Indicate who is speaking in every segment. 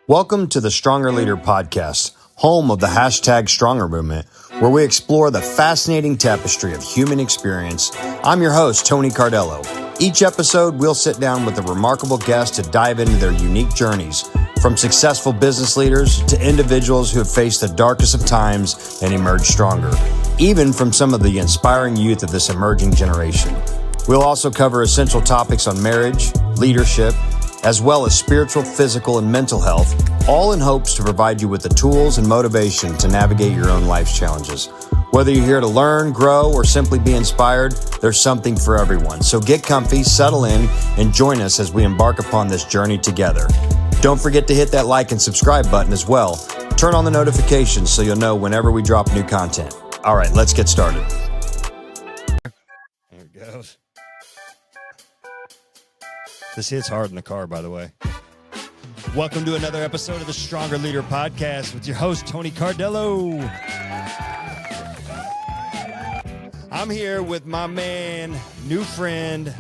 Speaker 1: Welcome to the Stronger Leader podcast, home of the hashtag Stronger movement, where we explore the fascinating tapestry of human experience. I'm your host, Tony Cardello. Each episode, we'll sit down with a remarkable guest to dive into their unique journeys, from successful business leaders to individuals who have faced the darkest of times and emerged stronger, even from some of the inspiring youth of this emerging generation. We'll also cover essential topics on marriage, leadership, as well as spiritual, physical, and mental health, all in hopes to provide you with the tools and motivation to navigate your own life's challenges. Whether you're here to learn, grow, or simply be inspired, there's something for everyone. So get comfy, settle in, and join us as we embark upon this journey together. Don't forget to hit that like and subscribe button as well. Turn on the notifications so you'll know whenever we drop new content. All right, let's get started. There it goes. This hits hard in the car, by the way. Welcome to another episode of the Stronger Leader podcast with your host, Tony Cardello. I'm here with my man, new friend,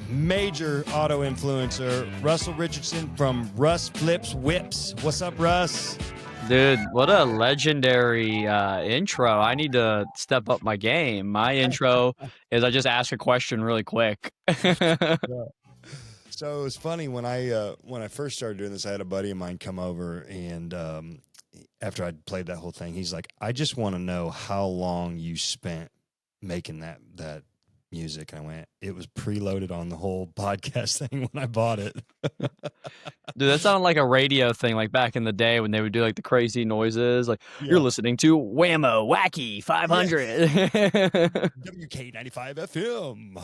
Speaker 1: major auto influencer, Russell Richardson from Russ Flips Whips. What's up, Russ?
Speaker 2: Dude, what a legendary intro. I need to step up my game. My intro is I just ask a question really quick.
Speaker 1: Yeah. So it was funny when I first started doing this, I had a buddy of mine come over, and after I'd played that whole thing, he's like, I just want to know how long you spent making that music. And I went, it was preloaded on the whole podcast thing when I bought it.
Speaker 2: Dude, that sounded like a radio thing, like back in the day when they would do like the crazy noises, like You're listening to Whammo Wacky 500.
Speaker 1: WK95 FM.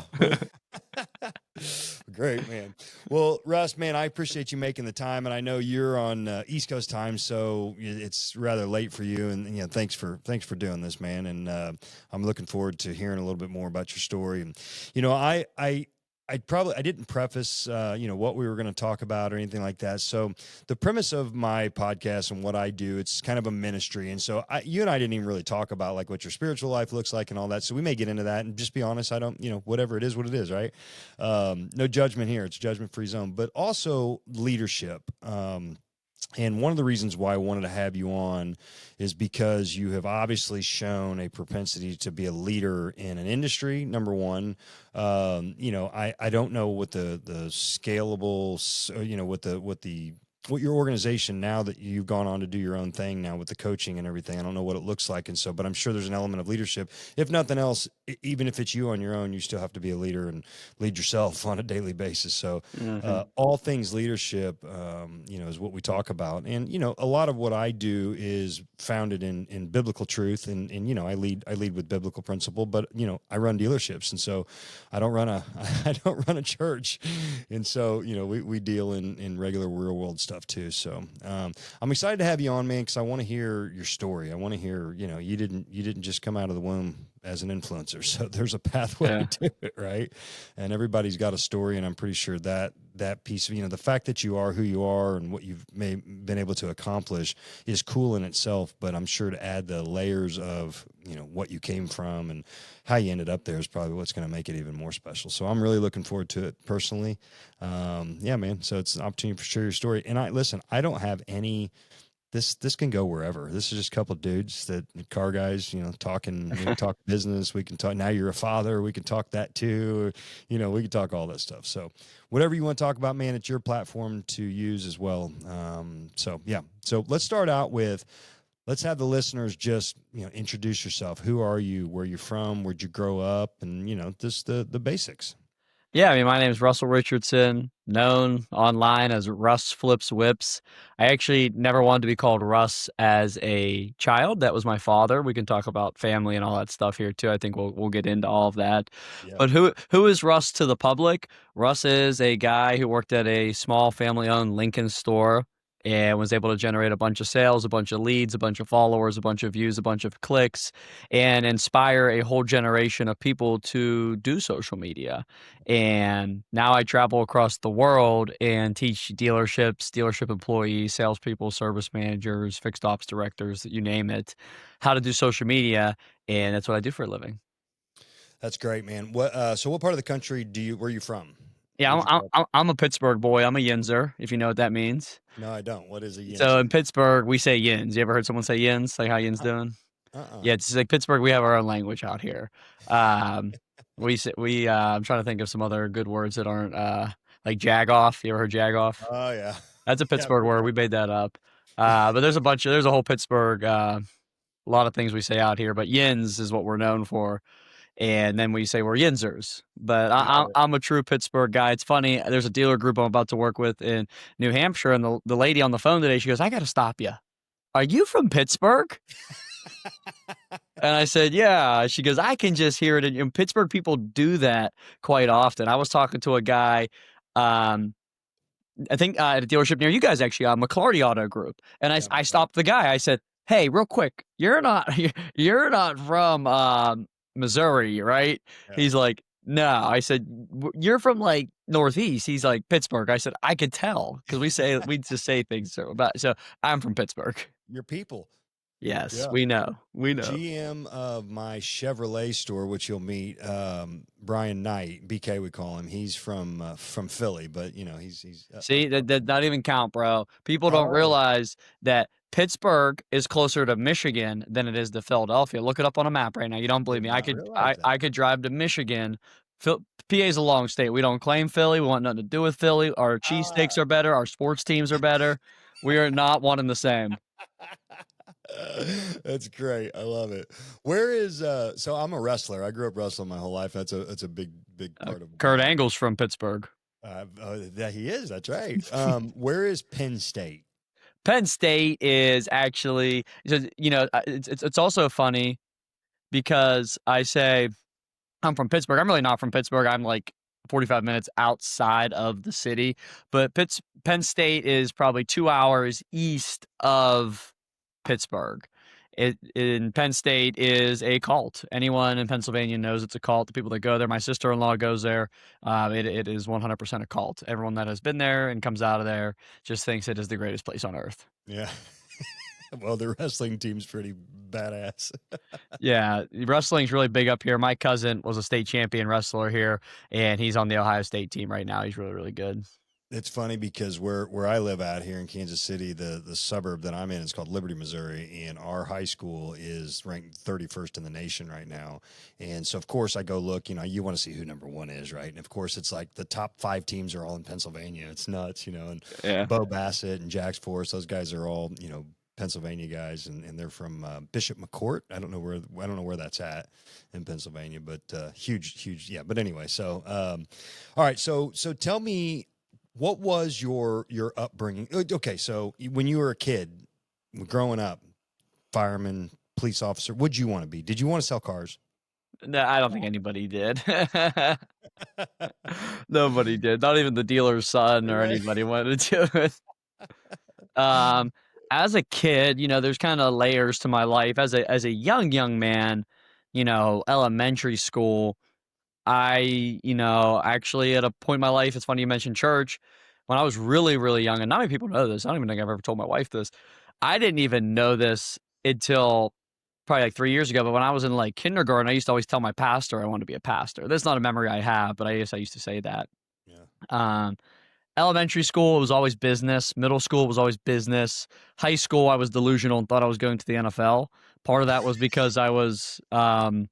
Speaker 1: Great, man. Well, Russ, man, I appreciate you making the time, and I know you're on East Coast time, so it's rather late for you. And thanks for doing this, man. And I'm looking forward to hearing a little bit more about your story. And I didn't preface what we were going to talk about or anything like that. So the premise of my podcast and what I do, it's kind of a ministry. And so you and I didn't even really talk about like what your spiritual life looks like and all that. So we may get into that, and just be honest, I don't, whatever it is, what it is, right? No judgment here. It's a judgment-free zone, but also leadership. And one of the reasons why I wanted to have you on is because you have obviously shown a propensity to be a leader in an industry, number one. I don't know what the scalable, what your organization, now that you've gone on to do your own thing now with the coaching and everything, I don't know what it looks like. And so, but I'm sure there's an element of leadership. If nothing else, even if it's you on your own, you still have to be a leader and lead yourself on a daily basis. So all things leadership, is what we talk about. And, a lot of what I do is founded in biblical truth. And I lead with biblical principle, but, I run dealerships. And so I don't run a church. And so, we deal in regular real world stuff too. So I'm excited to have you on, man, because I want to hear your story. I want to hear, you didn't just come out of the womb as an influencer. So there's a pathway to it, right? And everybody's got a story, and I'm pretty sure that piece of, the fact that you are who you are and what you've been able to accomplish is cool in itself, but I'm sure to add the layers of, what you came from and how you ended up there is probably what's going to make it even more special. So I'm really looking forward to it personally. Man. So it's an opportunity for share your story. And I don't have any. This can go wherever. This is just a couple of dudes car guys, talking. We can talk business. We can talk. Now you're a father. We can talk that too. We can talk all that stuff. So whatever you want to talk about, man, it's your platform to use as well. So let's start out with. Let's have the listeners just, introduce yourself. Who are you? Where you're from? Where'd you grow up? And, just the basics.
Speaker 2: Yeah, my name is Russell Richardson, known online as Russ Flips Whips. I actually never wanted to be called Russ as a child. That was my father. We can talk about family and all that stuff here too. I think we'll get into all of that. Yeah. But who is Russ to the public? Russ is a guy who worked at a small family-owned Lincoln store and was able to generate a bunch of sales, a bunch of leads, a bunch of followers, a bunch of views, a bunch of clicks, and inspire a whole generation of people to do social media. And now I travel across the world and teach dealerships, dealership employees, salespeople, service managers, fixed ops directors, you name it, how to do social media. And that's what I do for a living.
Speaker 1: That's great, man. So what part of the country where are you from?
Speaker 2: Yeah,
Speaker 1: Who'd you call?
Speaker 2: I'm a Pittsburgh boy. I'm a Yinzer, if you know what that means.
Speaker 1: No, I don't. What is a
Speaker 2: So
Speaker 1: Yinzer?
Speaker 2: in Pittsburgh, we say Yins. You ever heard someone say Yins? Like how Yins
Speaker 1: Uh,
Speaker 2: doing?
Speaker 1: uh-uh.
Speaker 2: Yeah, it's like Pittsburgh. We have our own language out here. Um, we say we. I'm trying to think of some other good words that aren't like jagoff. You ever heard jagoff?
Speaker 1: Oh yeah.
Speaker 2: That's a
Speaker 1: Yeah, I've
Speaker 2: Pittsburgh
Speaker 1: heard
Speaker 2: word.
Speaker 1: that.
Speaker 2: We made that up. But there's a bunch of there's a whole Pittsburgh. A lot of things we say out here, but Yins is what we're known for. And then we say we're Yinzers. But
Speaker 1: Got it.
Speaker 2: I'm a true Pittsburgh guy. It's funny. There's a dealer group I'm about to work with in New Hampshire, and the lady on the phone today, she goes, "I got to stop you. Are you from Pittsburgh?" And I said, "Yeah." She goes, "I can just hear it." And Pittsburgh people do that quite often. I was talking to a guy. Um, I think at a dealership near you guys, actually, McClarty Auto Group. And
Speaker 1: Yeah,
Speaker 2: I
Speaker 1: right.
Speaker 2: stopped the guy. I said, "Hey, real quick, you're not you're not from Missouri, right?"
Speaker 1: Yeah.
Speaker 2: He's like, "No." I said, "You're from like Northeast." He's like, "Pittsburgh." I said, "I could tell because we just say things about." So I'm from Pittsburgh.
Speaker 1: Your people.
Speaker 2: Yes,
Speaker 1: Yeah.
Speaker 2: we know. We
Speaker 1: The
Speaker 2: know.
Speaker 1: GM of my Chevrolet store, which you'll meet, Brian Knight, BK we call him. He's from Philly, but you know he's
Speaker 2: See, that not even count, bro. People don't
Speaker 1: oh,
Speaker 2: realize that Pittsburgh is closer to Michigan than it is to Philadelphia. Look it up on a map right now. You don't
Speaker 1: I
Speaker 2: believe
Speaker 1: did
Speaker 2: me?
Speaker 1: not realize that.
Speaker 2: I could drive to Michigan. PA is a long state. We don't claim Philly. We want nothing to do with Philly. Our cheesesteaks are better. Our sports teams are better. We are not one and the same.
Speaker 1: That's great. I love it. Where is so I'm a wrestler. I grew up wrestling my whole life. That's a big part of
Speaker 2: Kurt Angle's from Pittsburgh.
Speaker 1: that he is. That's right. Where is Penn State?
Speaker 2: Penn State is actually, it's also funny because I say I'm from Pittsburgh. I'm really not from Pittsburgh. I'm like 45 minutes outside of the city, but Penn State is probably 2 hours east of Pittsburgh. In Penn State is a cult. Anyone in Pennsylvania knows it's a cult. The people that go there, my sister-in-law goes there. It is 100% a cult. Everyone that has been there and comes out of there just thinks it is the greatest place on earth.
Speaker 1: Yeah. Well, the wrestling team's pretty badass.
Speaker 2: Yeah, wrestling's really big up here. My cousin was a state champion wrestler here, and he's on the Ohio State team right now. He's really, really good.
Speaker 1: It's funny because where I live out here in Kansas City, the suburb that I'm in is called Liberty, Missouri, and our high school is ranked 31st in the nation right now. And so, of course, I go look. You know, you want to see who number one is, right? And of course, it's like the top 5 teams are all in Pennsylvania. It's nuts, you know. And
Speaker 2: Yeah.
Speaker 1: Bo Bassett and Jax Forrest, those guys are all Pennsylvania guys, and they're from Bishop McCourt. I don't know where that's at in Pennsylvania, but huge, yeah. But anyway, so all right, so tell me. What was your upbringing? Okay, so when you were a kid, growing up, fireman, police officer, what'd you want to be? Did you want to sell cars?
Speaker 2: No, I don't think anybody did. Nobody did. Not even the dealer's son or
Speaker 1: Right.
Speaker 2: anybody wanted to do it. Um, as a kid, there's kind of layers to my life. As a young man, elementary school, actually at a point in my life, it's funny you mentioned church. When I was really, really young, and not many people know this. I don't even think I've ever told my wife this. I didn't even know this until probably like 3 years ago. But when I was in like kindergarten, I used to always tell my pastor I wanted to be a pastor. That's not a memory I have, but I guess I used to say that.
Speaker 1: Yeah.
Speaker 2: Um, Elementary school, it was always business. Middle school was always business. High school, I was delusional and thought I was going to the NFL. Part of that was because I was
Speaker 1: Well,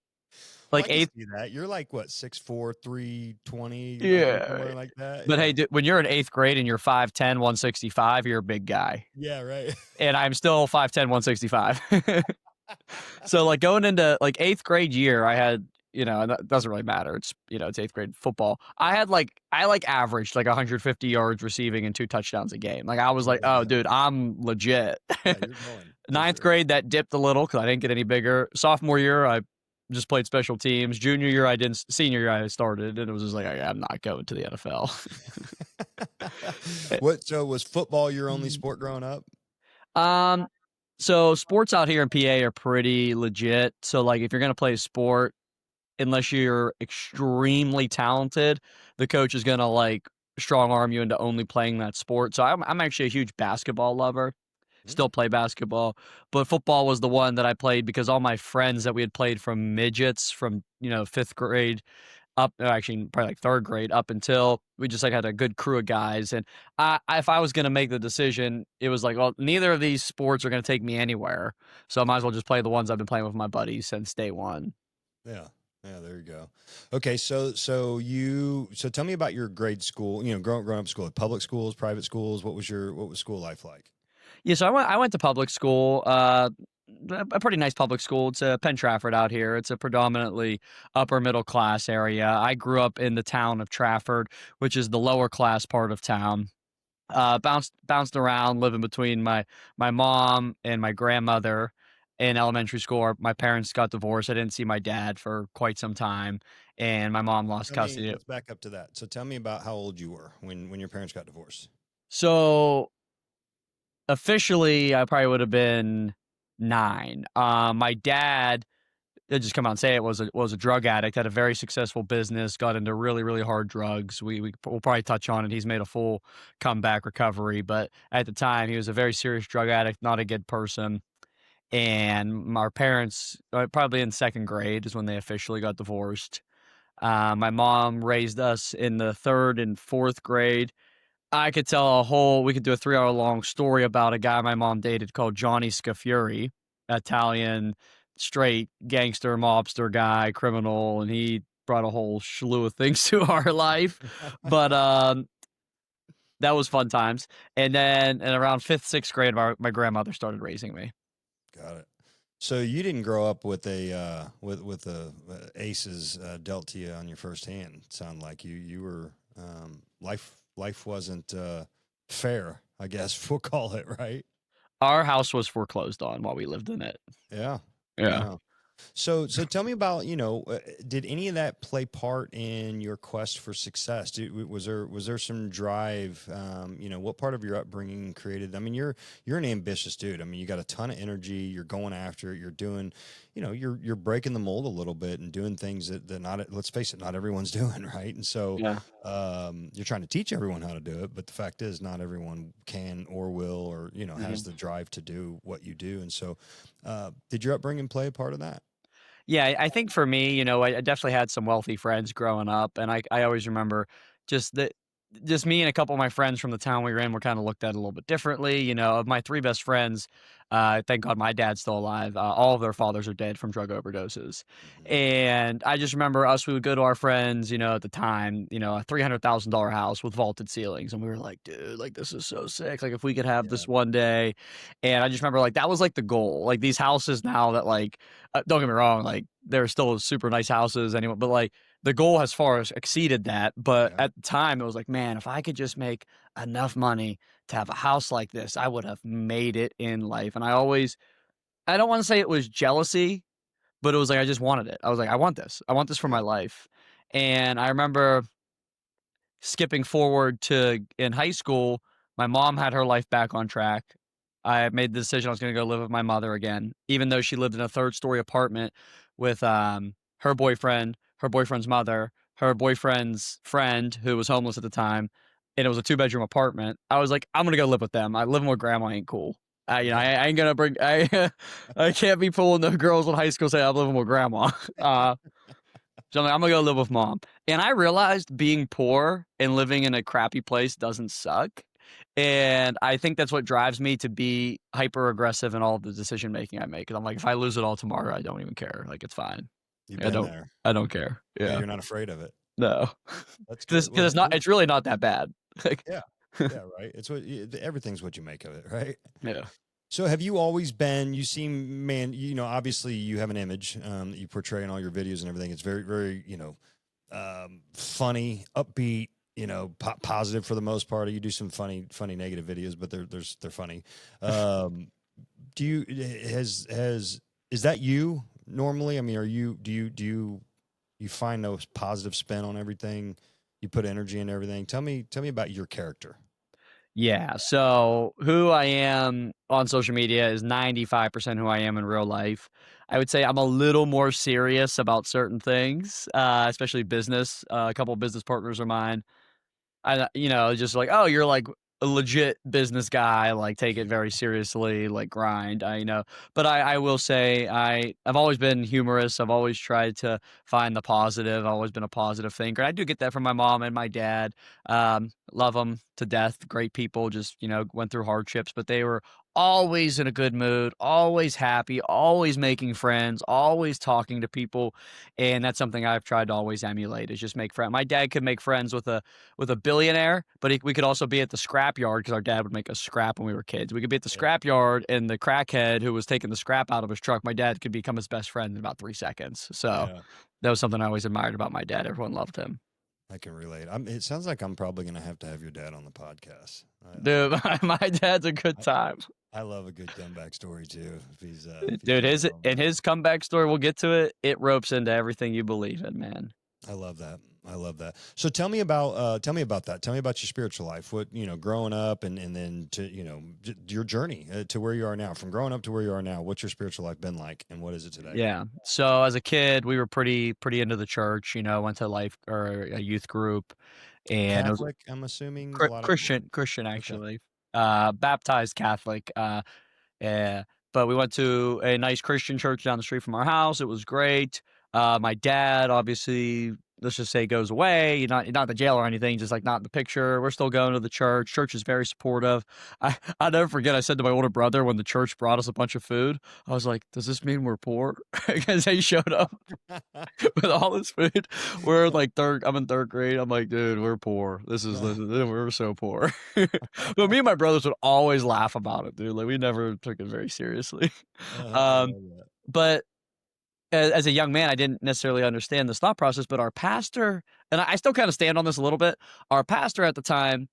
Speaker 2: like
Speaker 1: I can
Speaker 2: eighth.
Speaker 1: see that. You're like what, 6'4", 320, I think
Speaker 2: Yeah.
Speaker 1: somewhere like that.
Speaker 2: But
Speaker 1: Yeah.
Speaker 2: hey, when you're in eighth grade and you're 5'10", 165, you're a big guy.
Speaker 1: Yeah. Right.
Speaker 2: And I'm still 5'10", 165. So like going into like eighth grade year, I had, and that doesn't really matter. It's, it's eighth grade football. I averaged like 150 yards receiving and 2 touchdowns a game. Like I was
Speaker 1: I
Speaker 2: like,
Speaker 1: love
Speaker 2: oh,
Speaker 1: that.
Speaker 2: dude, I'm legit.
Speaker 1: Yeah, you're going for
Speaker 2: Ninth
Speaker 1: sure.
Speaker 2: grade, that dipped a little because I didn't get any bigger. Sophomore year, I just played special teams. Junior year, I didn't. Senior year, I started, and it was just like, I'm not going to the NFL.
Speaker 1: So was football your only sport growing up?
Speaker 2: Um, so sports out here in PA are pretty legit. So like if you're gonna play a sport, unless you're extremely talented, the coach is gonna like strong arm you into only playing that sport. So I'm actually a huge basketball lover.
Speaker 1: Hmm.
Speaker 2: Still play basketball, but football was the one that I played because all my friends that we had played from midgets from 5th grade up actually probably like third grade up until we just like had a good crew of guys. And if I was going to make the decision, it was like, well, neither of these sports are going to take me anywhere. So I might as well just play the ones I've been playing with my buddies since day one.
Speaker 1: Yeah. Yeah, there you go. Okay, so tell me about your grade school, growing up school, public schools, private schools, what was school life like?
Speaker 2: Yeah, so I went to public school, a pretty nice public school. It's Penn Trafford out here. It's a predominantly upper middle class area. I grew up in the town of Trafford, which is the lower class part of town. Bounced around, living between my mom and my grandmother in elementary school. My parents got divorced. I didn't see my dad for quite some time, and my mom lost
Speaker 1: Tell me,
Speaker 2: custody.
Speaker 1: let's back up to that. So tell me about how old you were when your parents got divorced.
Speaker 2: So officially, I probably would have been 9. My dad, I just come out and say it, was a drug addict, had a very successful business, got into really, really hard drugs. We'll probably touch on it. He's made a full comeback recovery, but at the time, he was a very serious drug addict, not a good person. And our parents, probably in second grade, is when they officially got divorced. My mom raised us in the third and fourth grade. We could do a 3-hour long story about a guy my mom dated called Johnny Scafuri, Italian, straight gangster, mobster guy, criminal, and he brought a whole slew of things to our life. But that was fun times. And then in around fifth, sixth grade, my grandmother started raising me.
Speaker 1: Got it. So you didn't grow up with a with the aces dealt to you on your first hand. Sound like you were life wasn't fair, I guess we'll call it, right?
Speaker 2: Our house was foreclosed on while we lived in it.
Speaker 1: Yeah.
Speaker 2: Yeah.
Speaker 1: Yeah. So tell me about, did any of that play part in your quest for success? Was there some drive? What part of your upbringing created? I mean, you're an ambitious dude. I mean, you got a ton of energy. You're going after it. You're doing, you're breaking the mold a little bit and doing things that not, let's face it, not everyone's doing, right? And so,
Speaker 2: Yeah.
Speaker 1: you're trying to teach everyone how to do it, but the fact is, not everyone can or will or has
Speaker 2: Mhm.
Speaker 1: the drive to do what you do. And so, did your upbringing play a part of that?
Speaker 2: Yeah, I think for me, I definitely had some wealthy friends growing up, and I always remember just that just me and a couple of my friends from the town we were in were kind of looked at a little bit differently. Of my 3 best friends, thank God my dad's still alive. All of their fathers are dead from drug overdoses.
Speaker 1: Mhm.
Speaker 2: And I just remember we would go to our friends, at the time, a $300,000 house with vaulted ceilings. And we were like, dude, like, this is so sick. Like, if we could have
Speaker 1: Yeah,
Speaker 2: this one day. And I just remember, like, that was like the goal. Like, these houses now that, like, don't get me wrong, like, they're still super nice houses anyway, but, like, the goal has far exceeded that. But
Speaker 1: yeah,
Speaker 2: at the time, it was like, man, if I could just make enough money to have a house like this, I would have made it in life. And I don't want to say it was jealousy, but it was like I just wanted it. I was like, I want this. I want this for
Speaker 1: yeah,
Speaker 2: my life. And I remember skipping forward to in high school, my mom had her life back on track. I made the decision I was going to go live with my mother again, even though she lived in a third story apartment with her boyfriend, her boyfriend's mother, her boyfriend's friend who was homeless at the time, and it was a 2-bedroom apartment. I was like, I'm gonna go live with them. I living with grandma ain't cool.
Speaker 1: yeah,
Speaker 2: I ain't gonna bring. I can't be pulling the girls in high school saying I'm living with grandma. So I'm like, I'm gonna go live with mom. And I realized being poor and living in a crappy place doesn't suck. And I think that's what drives me to be hyper aggressive in all of the decision making I make. Cause I'm like, if I lose it all tomorrow, I don't even care. Like, it's fine.
Speaker 1: you've
Speaker 2: I
Speaker 1: been
Speaker 2: don't,
Speaker 1: there.
Speaker 2: I don't care.
Speaker 1: Yeah,
Speaker 2: Yeah.
Speaker 1: you're not afraid of it.
Speaker 2: No.
Speaker 1: That's
Speaker 2: Cause,
Speaker 1: good.
Speaker 2: cause
Speaker 1: Well,
Speaker 2: it's really not that bad. Like,
Speaker 1: yeah, yeah, right. It's everything's what you make of it, right?
Speaker 2: yeah.
Speaker 1: So have you always been, you seem, man, obviously you have an image that you portray in all your videos and everything. It's very, very, funny, upbeat, positive for the most part. You do some funny negative videos, but they're funny. Um, do you, is that you normally? I mean, do you find those positive spin on everything? You put energy in everything. Tell me about your character.
Speaker 2: Yeah. So who I am on social media is 95% who I am in real life. I would say I'm a little more serious about certain things, especially business. A couple of business partners of mine, just like, oh, you're like a legit business guy, like take it very seriously, like grind. But I will say I've always been humorous. I've always tried to find the positive. I've always been a positive thinker. I do get that from my mom and my dad. Love them to death. Great people. Just went through hardships, but they were always in a good mood, always happy, always making friends, always talking to people, and that's something I've tried to always emulate. Is just make friends. My dad could make friends with a billionaire, but we could also be at the scrap yard because our dad would make us scrap when we were kids. We could be at the
Speaker 1: Yeah.
Speaker 2: scrap yard, and the crackhead who was taking the scrap out of his truck, my dad could become his best friend in about 3 seconds. So
Speaker 1: Yeah.
Speaker 2: that was something I always admired about my dad. Everyone loved him.
Speaker 1: I can relate. It sounds like I'm probably going to have your dad on the podcast.
Speaker 2: Dude, my dad's a good
Speaker 1: I,
Speaker 2: time.
Speaker 1: I love a good comeback story too. If he's
Speaker 2: Dude,
Speaker 1: doing well,
Speaker 2: his comeback story, we'll get to it. It ropes into everything you believe in, man.
Speaker 1: I love that. I love that. So tell me about that. Tell me about your spiritual life. What, growing up and then to, your journey to where you are now, from growing up to where you are now. What's your spiritual life been like and what is it today?
Speaker 2: Yeah. So as a kid, we were pretty into the church, went to life or a youth group, and it was
Speaker 1: Catholic, I'm assuming a lot of,
Speaker 2: Christian
Speaker 1: okay.
Speaker 2: actually. Baptized Catholic. Yeah, but we went to a nice Christian church down the street from our house. It was great. My dad, obviously, let's just say, goes away. You're not in the jail or anything, just like not in the picture. We're still going to the church. Church is very supportive. I'll never forget, I said to my older brother when the church brought us a bunch of food, I was like, does this mean we're poor? Because they showed up with all this food. We're like I'm in third grade. I'm like, dude, we're poor. We're so poor. But me and my brothers would always laugh about it, dude. Like we never took it very seriously.
Speaker 1: I
Speaker 2: Um,
Speaker 1: love that.
Speaker 2: but as a young man, I didn't necessarily understand this thought process. But our pastor, and I still kind of stand on this a little bit. Our pastor at the time,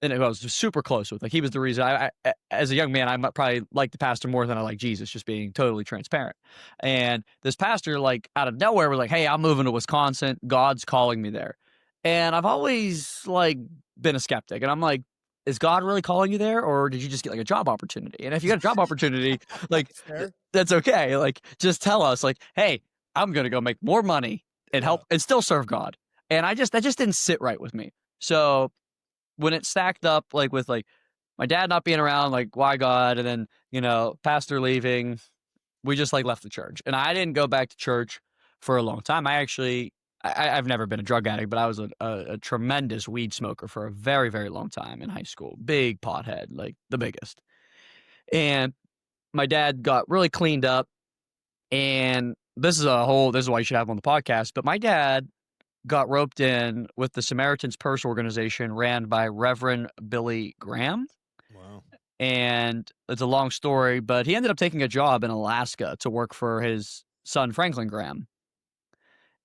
Speaker 2: and I was super close with. Like he was the reason. As a young man, I might probably like the pastor more than I like Jesus. Just being totally transparent. And this pastor, like out of nowhere, was like, "Hey, I'm moving to Wisconsin. God's calling me there." And I've always like been a skeptic, and I'm like, "Is God really calling you there, or did you just get like a job opportunity?" And if you got a job opportunity, like
Speaker 1: Fair.
Speaker 2: that's okay. Like just tell us, like, "Hey, I'm gonna go make more money and
Speaker 1: Yeah.
Speaker 2: help and still serve God." And that just didn't sit right with me. So when it stacked up like with like my dad not being around, like why God, and then pastor leaving, we just like left the church, and I didn't go back to church for a long time. I've never been a drug addict, but I was a tremendous weed smoker for a very very long time in high school, big pothead, like the biggest. And my dad got really cleaned up, and this is why you should have him on the podcast. But my dad got roped in with the Samaritan's Purse organization ran by Reverend Billy Graham.
Speaker 1: Wow.
Speaker 2: And it's a long story, but he ended up taking a job in Alaska to work for his son, Franklin Graham.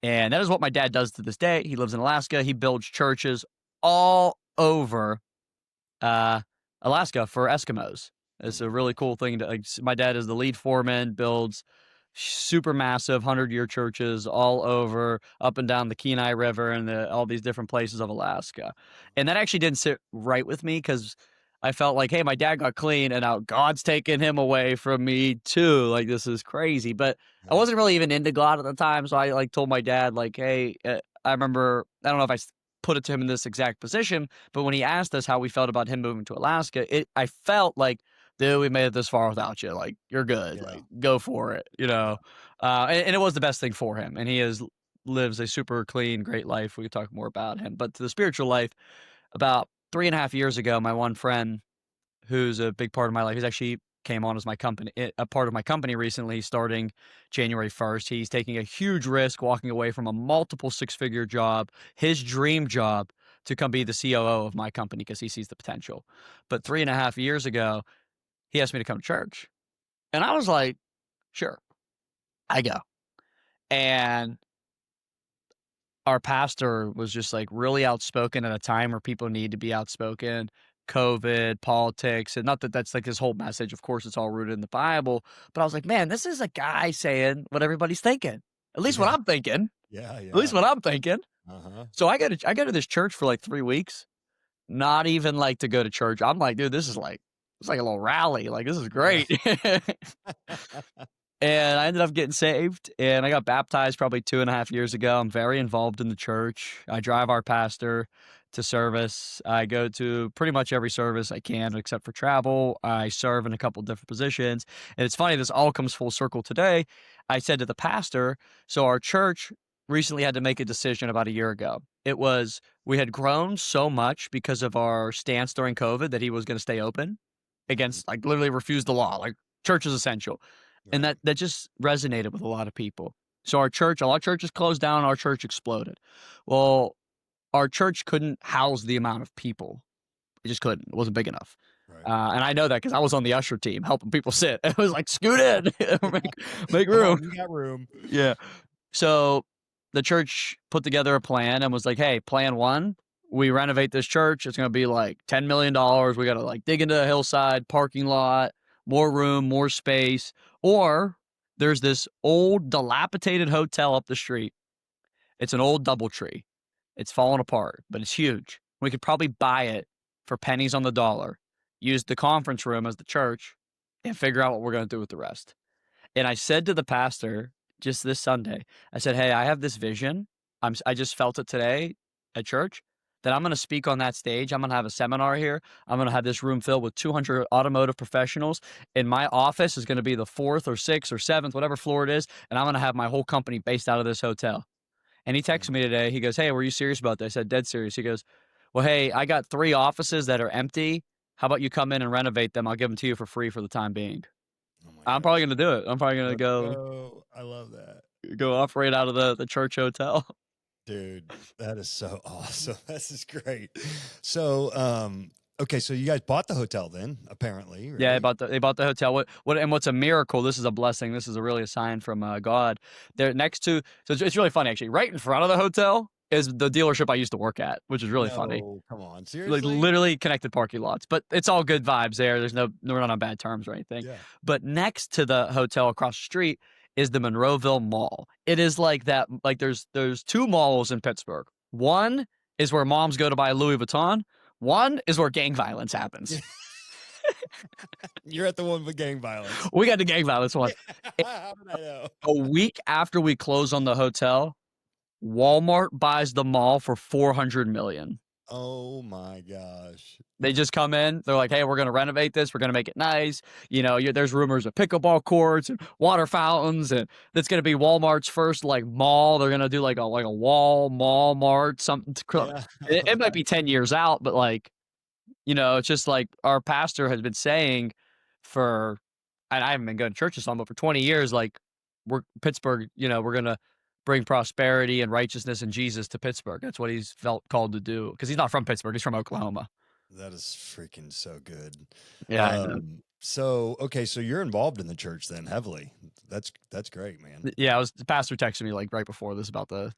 Speaker 2: And that is what my dad does to this day. He lives in Alaska. He builds churches all over Alaska for Eskimos. It's a really cool thing. My dad is the lead foreman, builds super massive 100-year churches all over, up and down the Kenai River and all these different places of Alaska. And that actually didn't sit right with me because I felt like, hey, my dad got clean and now God's taking him away from me too. Like, this is crazy. But I
Speaker 1: Yeah.
Speaker 2: wasn't really even into God at the time. So I like told my dad, like, hey, I remember, I don't know if I put it to him in this exact position, but when he asked us how we felt about him moving to Alaska, I felt like, dude, we made it this far without you. Like, you're good.
Speaker 1: Yeah.
Speaker 2: Like, go for it.
Speaker 1: Yeah.
Speaker 2: And it was the best thing for him. And lives a super clean, great life. We could talk more about him. But to the spiritual life, about 3.5 years ago, my one friend, who's a big part of my life, he's actually came on as a part of my company recently, starting January 1st. He's taking a huge risk, walking away from a multiple six-figure job, his dream job, to come be the COO of my company because he sees the potential. But 3.5 years ago, he asked me to come to church. And I was like, sure, I go. And our pastor was just like really outspoken at a time where people need to be outspoken. COVID, politics, and not that that's like his whole message. Of course, it's all rooted in the Bible. But I was like, man, this is a guy saying what everybody's thinking. At least what
Speaker 1: Yeah.
Speaker 2: I'm thinking.
Speaker 1: Yeah.
Speaker 2: At least what I'm thinking.
Speaker 1: Uh-huh.
Speaker 2: So I go to this church for like 3 weeks, not even like to go to church. I'm like, dude, it's like a little rally. Like, this is
Speaker 1: Yeah.
Speaker 2: great. And I ended up getting saved, and I got baptized probably 2.5 years ago. I'm very involved in the church. I drive our pastor to service. I go to pretty much every service I can except for travel. I serve in a couple different positions. And it's funny, this all comes full circle today. I said to the pastor, so our church recently had to make a decision about a year ago. It was, we had grown so much because of our stance during COVID that he was going to stay open
Speaker 1: Mhm.
Speaker 2: against, like, literally refused the law. Like, church is essential. And
Speaker 1: Right.
Speaker 2: that just resonated with a lot of people. So our church, a lot of churches closed down, our church exploded. Well, our church couldn't house the amount of people. It just couldn't. It wasn't big enough.
Speaker 1: Right.
Speaker 2: And I know that because I was on the usher team helping people sit. It was like, scoot in, make
Speaker 1: Come
Speaker 2: room.
Speaker 1: on, we got room.
Speaker 2: Yeah. So the church put together a plan and was like, hey, plan one, we renovate this church. It's going to be like $10 million. We got to like dig into a hillside, parking lot, more room, more space. Or there's this old dilapidated hotel up the street. It's an old DoubleTree. It's fallen apart, but it's huge. We could probably buy it for pennies on the dollar, use the conference room as the church, and figure out what we're going to do with the rest. And I said to the pastor just this Sunday, I said, hey, I have this vision. I just felt it today at church that I'm going to speak on that stage. I'm going to have a seminar here. I'm going to have this room filled with 200 automotive professionals. And my office is going to be the 4th or 6th or 7th, whatever floor it is. And I'm going to have my whole company based out of this hotel. And he texted
Speaker 1: Mhm.
Speaker 2: me today. He goes, hey, were you serious about that? I said, dead serious. He goes, well, hey, I got 3 offices that are empty. How about you come in and renovate them? I'll give them to you for free for the time being.
Speaker 1: Oh my
Speaker 2: I'm probably
Speaker 1: gosh.
Speaker 2: gonna do it. I'm probably gonna
Speaker 1: Let's
Speaker 2: go
Speaker 1: go. I love that.
Speaker 2: operate out of the church hotel.
Speaker 1: Dude, that is so awesome. This is great. So, okay, so you guys bought the hotel then, apparently,
Speaker 2: Yeah,
Speaker 1: right?
Speaker 2: they bought the hotel. What's a miracle? This is a blessing. This is a really a sign from God. They're next to, so it's really funny actually. Right in front of the hotel is the dealership I used to work at, which is really funny.
Speaker 1: No, come on,
Speaker 2: Like
Speaker 1: seriously?
Speaker 2: literally connected parking lots, but it's all good vibes there. There's no, we're not on bad terms or anything.
Speaker 1: Yeah.
Speaker 2: But next to the hotel across the street is the Monroeville Mall. It is like that. Like there's 2 malls in Pittsburgh. One is where moms go to buy Louis Vuitton. One is where gang violence happens.
Speaker 1: You're at the one with gang violence.
Speaker 2: We got the gang violence one.
Speaker 1: How did I know?
Speaker 2: A week after we close on the hotel, Walmart buys the mall for 400 million.
Speaker 1: Oh my gosh.
Speaker 2: They just come in. They're like, "Hey, we're going to renovate this. We're going to make it nice. You know, there's rumors of pickleball courts and water fountains, and that's going to be Walmart's first like mall. They're going to do like a wall mall mart something.
Speaker 1: Yeah.
Speaker 2: It might be 10 years out, but like, you know, it's just like our pastor has been saying for, and I haven't been going to church this long, but for 20 years, like we're Pittsburgh. You know, we're going to bring prosperity and righteousness and Jesus to Pittsburgh. That's what he's felt called to do because he's not from Pittsburgh. He's from Oklahoma.
Speaker 1: That is freaking so good.
Speaker 2: Yeah, I know.
Speaker 1: So okay, so you're involved in the church then heavily. That's great, man.
Speaker 2: Yeah, I was the pastor texted me like right before this about the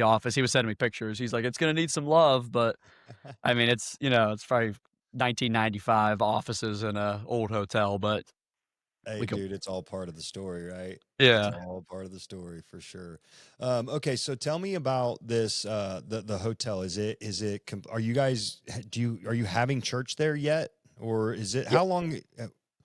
Speaker 2: office. He was sending me pictures. He's like, it's gonna need some love, but I mean, it's you know, it's probably 1995 offices in a old hotel, but
Speaker 1: Hey,
Speaker 2: we could.
Speaker 1: dude, it's all part of the story, right? It's
Speaker 2: Yeah.
Speaker 1: all part of the story for sure. Okay, so tell me about this. The hotel. Are you guys are you having church there yet, or is it
Speaker 2: Yeah.
Speaker 1: how long?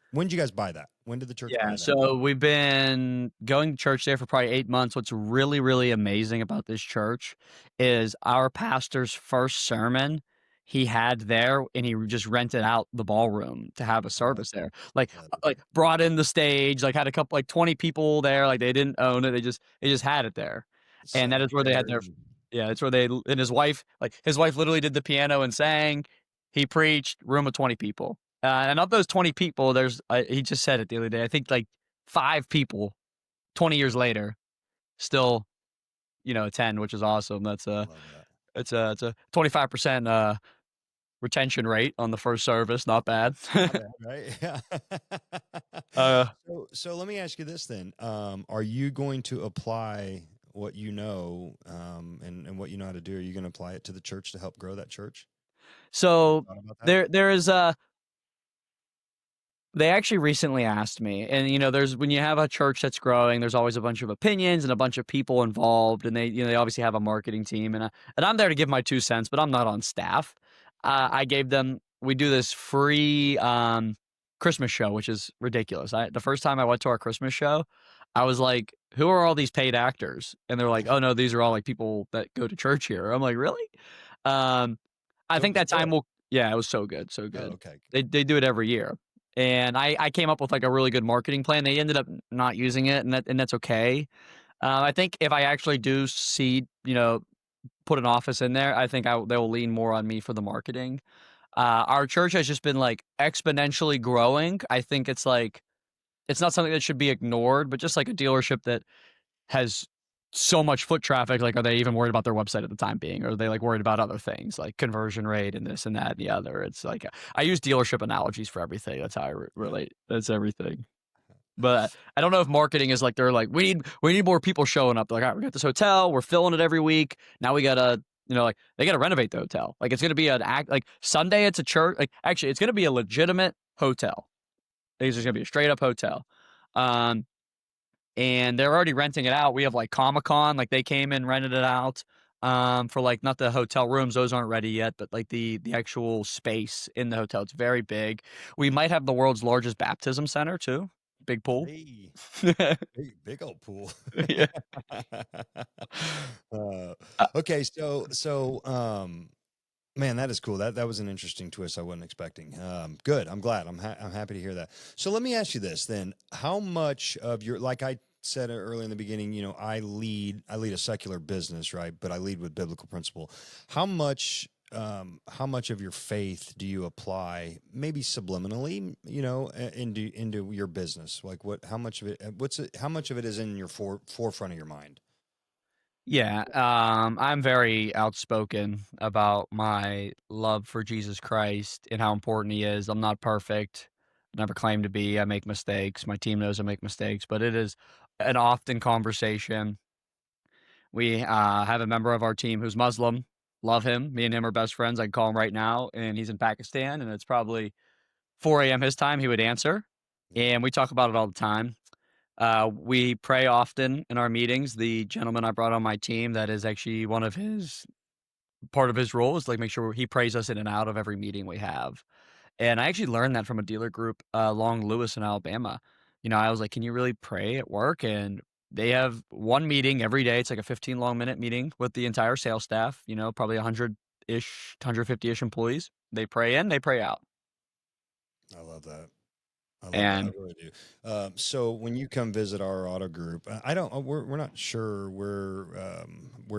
Speaker 1: When did you guys buy that? When did the church
Speaker 2: Yeah,
Speaker 1: buy that?
Speaker 2: so we've been going to church there for probably 8 months. What's really, really amazing about this church is our pastor's first sermon he had there, and he just rented out the ballroom to have a
Speaker 1: Oh,
Speaker 2: service there. Like,
Speaker 1: that
Speaker 2: like brought in the stage, like had a couple, like 20 people there. Like they didn't own it; they just had it there,
Speaker 1: is
Speaker 2: and
Speaker 1: so
Speaker 2: that is where they had their.
Speaker 1: good.
Speaker 2: Yeah, it's where they and his wife, like his wife, literally did the piano and sang. He preached, room of 20 people. And of those 20 people, there's he just said it the other day. I think like 5 people 20 years later still, you know, attend, which is awesome. That's
Speaker 1: I
Speaker 2: a
Speaker 1: love that.
Speaker 2: it's a 25% retention rate on the first service. Not bad.
Speaker 1: Not bad, right? Yeah.
Speaker 2: uh
Speaker 1: So let me ask you this then. Are you going to apply what you know, and what you know how to do? Are you going to apply it to the church to help grow that church? Have you
Speaker 2: so
Speaker 1: thought about that?
Speaker 2: there is a they actually recently asked me, and you know, there's when you have a church that's growing, there's always a bunch of opinions and a bunch of people involved, and they obviously have a marketing team, and I'm there to give my 2 cents, but I'm not on staff. I gave them we do this free Christmas show, which is ridiculous. The first time I went to our Christmas show, I was like, "Who are all these paid actors?" And they're like, "Oh no, these are all like people that go to church here." I'm like, "Really?" I think that time
Speaker 1: Good.
Speaker 2: will. Yeah, it was so good, so
Speaker 1: Oh,
Speaker 2: good.
Speaker 1: okay.
Speaker 2: They do it every year, and I came up with like a really good marketing plan. They ended up not using it, and that's okay. I think if I actually do see, put an office in there, I think they will lean more on me for the marketing. Our church has just been like exponentially growing. I think it's like it's not something that should be ignored, but just like a dealership that has so much foot traffic, like are they even worried about their website at the time being, or are they like worried about other things like conversion rate and this and that and the other? It's like I use dealership analogies for everything. That's how I relate. That's everything. But I don't know if marketing is like they're like we need more people showing up. They're like, all right, we got this hotel, we're filling it every week. Now we gotta like they gotta renovate the hotel. Like it's gonna be an act like Sunday it's a church. Like actually it's gonna be a legitimate hotel. It's just gonna be a straight up hotel. Um, and they're already renting it out. We have like Comic-Con, like they came and rented it out for like not the hotel rooms, those aren't ready yet, but like the actual space in the hotel. It's very big. We might have the world's largest baptism center too. Big pool.
Speaker 1: Hey, big old pool.
Speaker 2: Yeah.
Speaker 1: uh,
Speaker 2: Uh,
Speaker 1: okay, so man, that is cool. That was an interesting twist I wasn't expecting. Good. I'm glad. I'm happy to hear that. So let me ask you this then: how much of your, like I said earlier in the beginning, I lead a secular business, right? But I lead with biblical principle. How much of your faith do you apply, maybe subliminally, into your business? Like what? How much of it? How much of it is in your forefront of your mind?
Speaker 2: yeah. I'm very outspoken about my love for Jesus Christ and how important he is. I'm not perfect. Never claim to be. I make mistakes. My team knows I make mistakes, but it is an often conversation. We have a member of our team who's Muslim. Love him. Me and him are best friends. I can call him right now, and he's in Pakistan, and it's probably 4 a.m. his time. He would answer,
Speaker 1: Yeah.
Speaker 2: and we talk about it all the time. We pray often in our meetings. The gentleman I brought on my team, that is actually one of his part of his role is like make sure he prays us in and out of every meeting we have. And I actually learned that from a dealer group along Lewis in Alabama. I was like, can you really pray at work? And they have one meeting every day. It's like a 15 long minute meeting with the entire sales staff, probably 100-ish, 150-ish employees. They pray in, they pray out.
Speaker 1: I love that. I love that. I
Speaker 2: And
Speaker 1: really do. So when you come visit our auto group, I don't. We're not sure where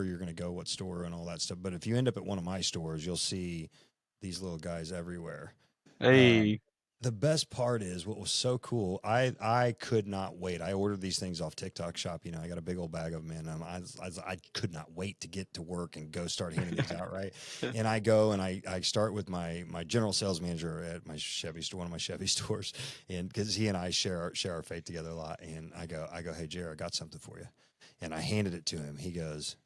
Speaker 1: you're going to go, what store, and all that stuff. But if you end up at one of my stores, you'll see these little guys everywhere. Um,
Speaker 2: hey,
Speaker 1: the best part is what was so cool. I could not wait. I ordered these things off TikTok Shop. I got a big old bag of them, and I could not wait to get to work and go start handing these out. Right, and I go and I start with my general sales manager at my Chevy store, one of my Chevy stores, and because he and I share our faith together a lot. And I go, hey Jared, I got something for you, and I handed it to him. He goes,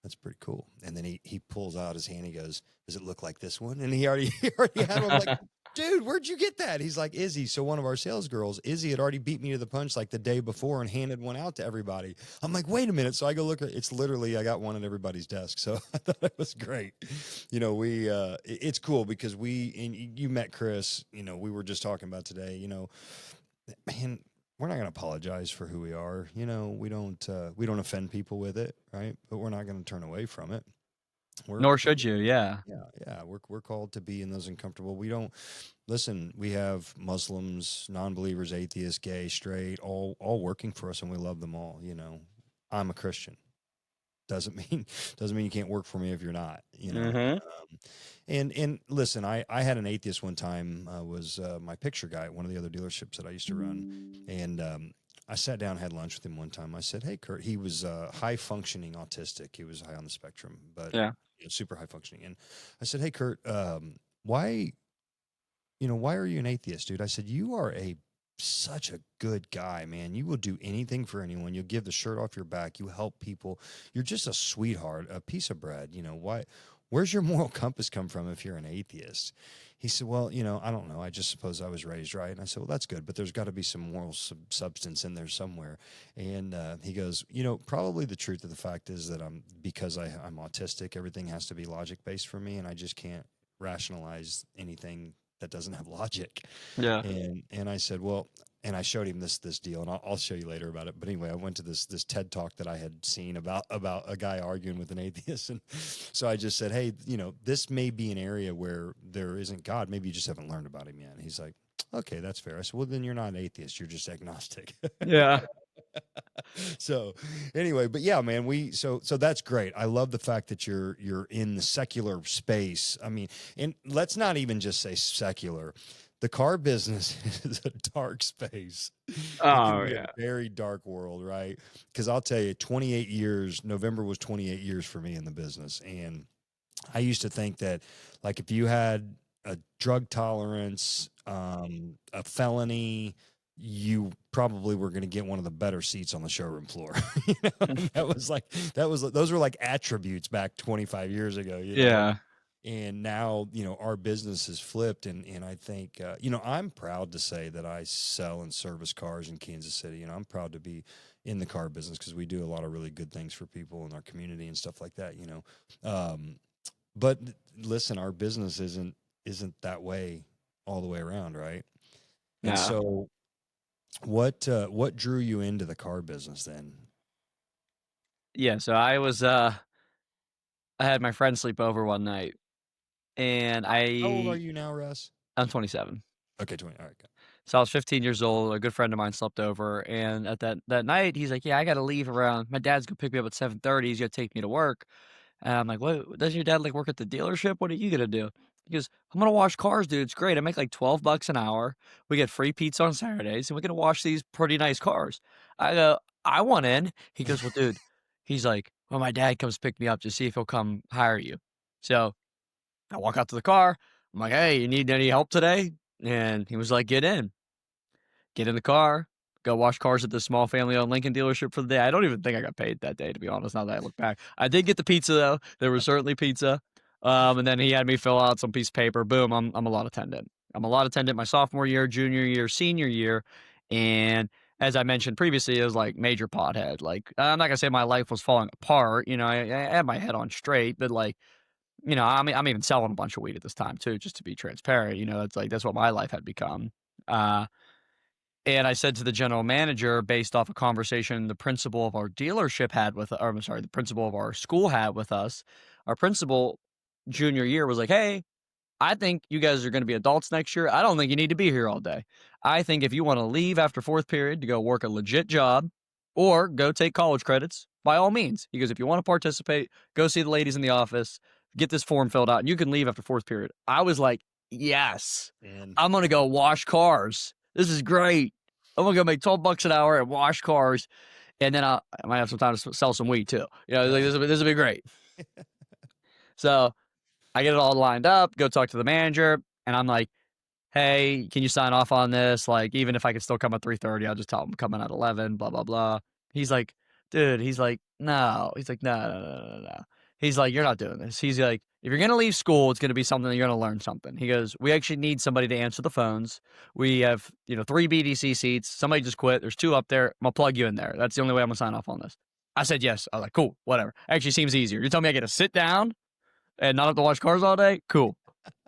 Speaker 1: that's pretty cool. And then he pulls out his hand. He goes, does it look like this one? And he already he already had one. I'm like, dude, where'd you get that? He's like, Izzy. So one of our sales girls, Izzy, had already beat me to the punch like the day before and handed one out to everybody. I'm like, wait a minute. So I go look at it's literally I got one at everybody's desk. So I thought it was great. It's cool because and you met Chris, we were just talking about today, man, we're not going to apologize for who we are. We don't offend people with it, right? But we're not going to turn away from it. We're
Speaker 2: nor should you. Yeah.
Speaker 1: yeah, we're called to be in those uncomfortable. We don't listen. We have Muslims, non-believers, atheists, gay, straight, all working for us, and we love them all. I'm a Christian. Doesn't mean you can't work for me if you're not.
Speaker 2: Hmm.
Speaker 1: And listen, I had an atheist one time. Was my picture guy at one of the other dealerships that I used to run, and I sat down, had lunch with him one time. I said, "Hey, Kurt," he was high functioning autistic. He was high on the spectrum, but
Speaker 2: Yeah.
Speaker 1: super high functioning. And I said, "Hey, Kurt, why are you an atheist, dude?" I said, "You are such a good guy, man. You will do anything for anyone. You'll give the shirt off your back. You help people. You're just a sweetheart, a piece of bread. Why? Where's your moral compass come from if you're an atheist?" He said, "Well, I don't know. I just suppose I was raised right." And I said, "Well, that's good, but there's got to be some moral substance in there somewhere." And he goes, "Probably the truth of the fact is that because I'm autistic, everything has to be logic based for me, and I just can't rationalize anything that doesn't have logic."
Speaker 2: Yeah.
Speaker 1: And I said, "Well, and I showed him this deal, and I'll show you later about it. But anyway, I went to this TED talk that I had seen about a guy arguing with an atheist, and so I just said, hey, this may be an area where there isn't God. Maybe you just haven't learned about him yet. And he's like, okay, that's fair. I said, well, then you're not an atheist. You're just agnostic.
Speaker 2: Yeah.
Speaker 1: So anyway, but yeah, man, so that's great. I love the fact that you're in the secular space. I mean, and let's not even just say secular. The car business is a dark space. It can
Speaker 2: Oh
Speaker 1: be
Speaker 2: yeah.
Speaker 1: a very dark world, right? Because I'll tell you, 28 years, November was 28 years for me in the business. And I used to think that, like, if you had a drug tolerance, a felony, you probably were going to get one of the better seats on the showroom floor. Those were like attributes back 25 years ago.
Speaker 2: Yeah.
Speaker 1: And now, our business has flipped. And I think, I'm proud to say that I sell and service cars in Kansas City. I'm proud to be in the car business because we do a lot of really good things for people in our community and stuff like that, but listen, our business isn't that way all the way around, right? And
Speaker 2: No.
Speaker 1: so what drew you into the car business then?
Speaker 2: Yeah. So I had my friend sleep over one night, and
Speaker 1: How old are you now, Russ?
Speaker 2: I'm 27.
Speaker 1: Okay, 20. All right. Good.
Speaker 2: So I was 15 years old. A good friend of mine slept over, and at that night, he's like, "Yeah, I got to leave around. My dad's gonna pick me up at 7:30. He's gonna take me to work." And I'm like, "What? Doesn't your dad like work at the dealership? What are you gonna do?" He goes, "I'm gonna wash cars, dude. It's great. I make like $12 an hour. We get free pizza on Saturdays, and we're gonna wash these pretty nice cars." I go, "I want in." He goes, "Well, dude," he's like, "Well, my dad comes pick me up to see if he'll come hire you." So I walk out to the car. I'm like, "Hey, you need any help today?" And he was like, get in the car, go wash cars at the small family-owned Lincoln dealership for the day. I don't even think I got paid that day, to be honest, now that I look back. I did get the pizza, though. There was certainly pizza. And then he had me fill out some piece of paper. Boom, I'm a lot attendant. I'm a lot attendant my sophomore year, junior year, senior year. And as I mentioned previously, it was like major pothead. Like, I'm not going to say my life was falling apart. I had my head on straight, but like, I'm even selling a bunch of weed at this time, too, just to be transparent. It's like that's what my life had become. Uh, and I said to the general manager, based off a conversation the principal of our dealership had with, or I'm sorry, the principal of our school had with us, our principal junior year was like, "Hey, I think you guys are going to be adults next year. I don't think you need to be here all day. I think if you want to leave after fourth period to go work a legit job or go take college credits, by all means." He goes, "If you want to participate, go see the ladies in the office, get this form filled out, and you can leave after fourth period." I was like, yes,
Speaker 1: And
Speaker 2: I'm going to go wash cars. This is great. I'm going to go make $12 an hour and wash cars. And then I might have some time to sell some weed too. Like, this will be great. So I get it all lined up, go talk to the manager, and I'm like, "Hey, can you sign off on this? Like, even if I could still come at 3:30, I'll just tell him I'm coming at 11, blah, blah, blah." He's like, "Dude," he's like, "No." He's like, "No, no, no, no, no." He's like, "You're not doing this." He's like, "If you're going to leave school, it's going to be something that you're going to learn something." He goes, "We actually need somebody to answer the phones. We have, 3 BDC seats. Somebody just quit. There's 2 up there. I'm going to plug you in there. That's the only way I'm going to sign off on this." I said, yes. I was like, "Cool, whatever. Actually seems easier. You're telling me I get to sit down and not have to watch cars all day? Cool."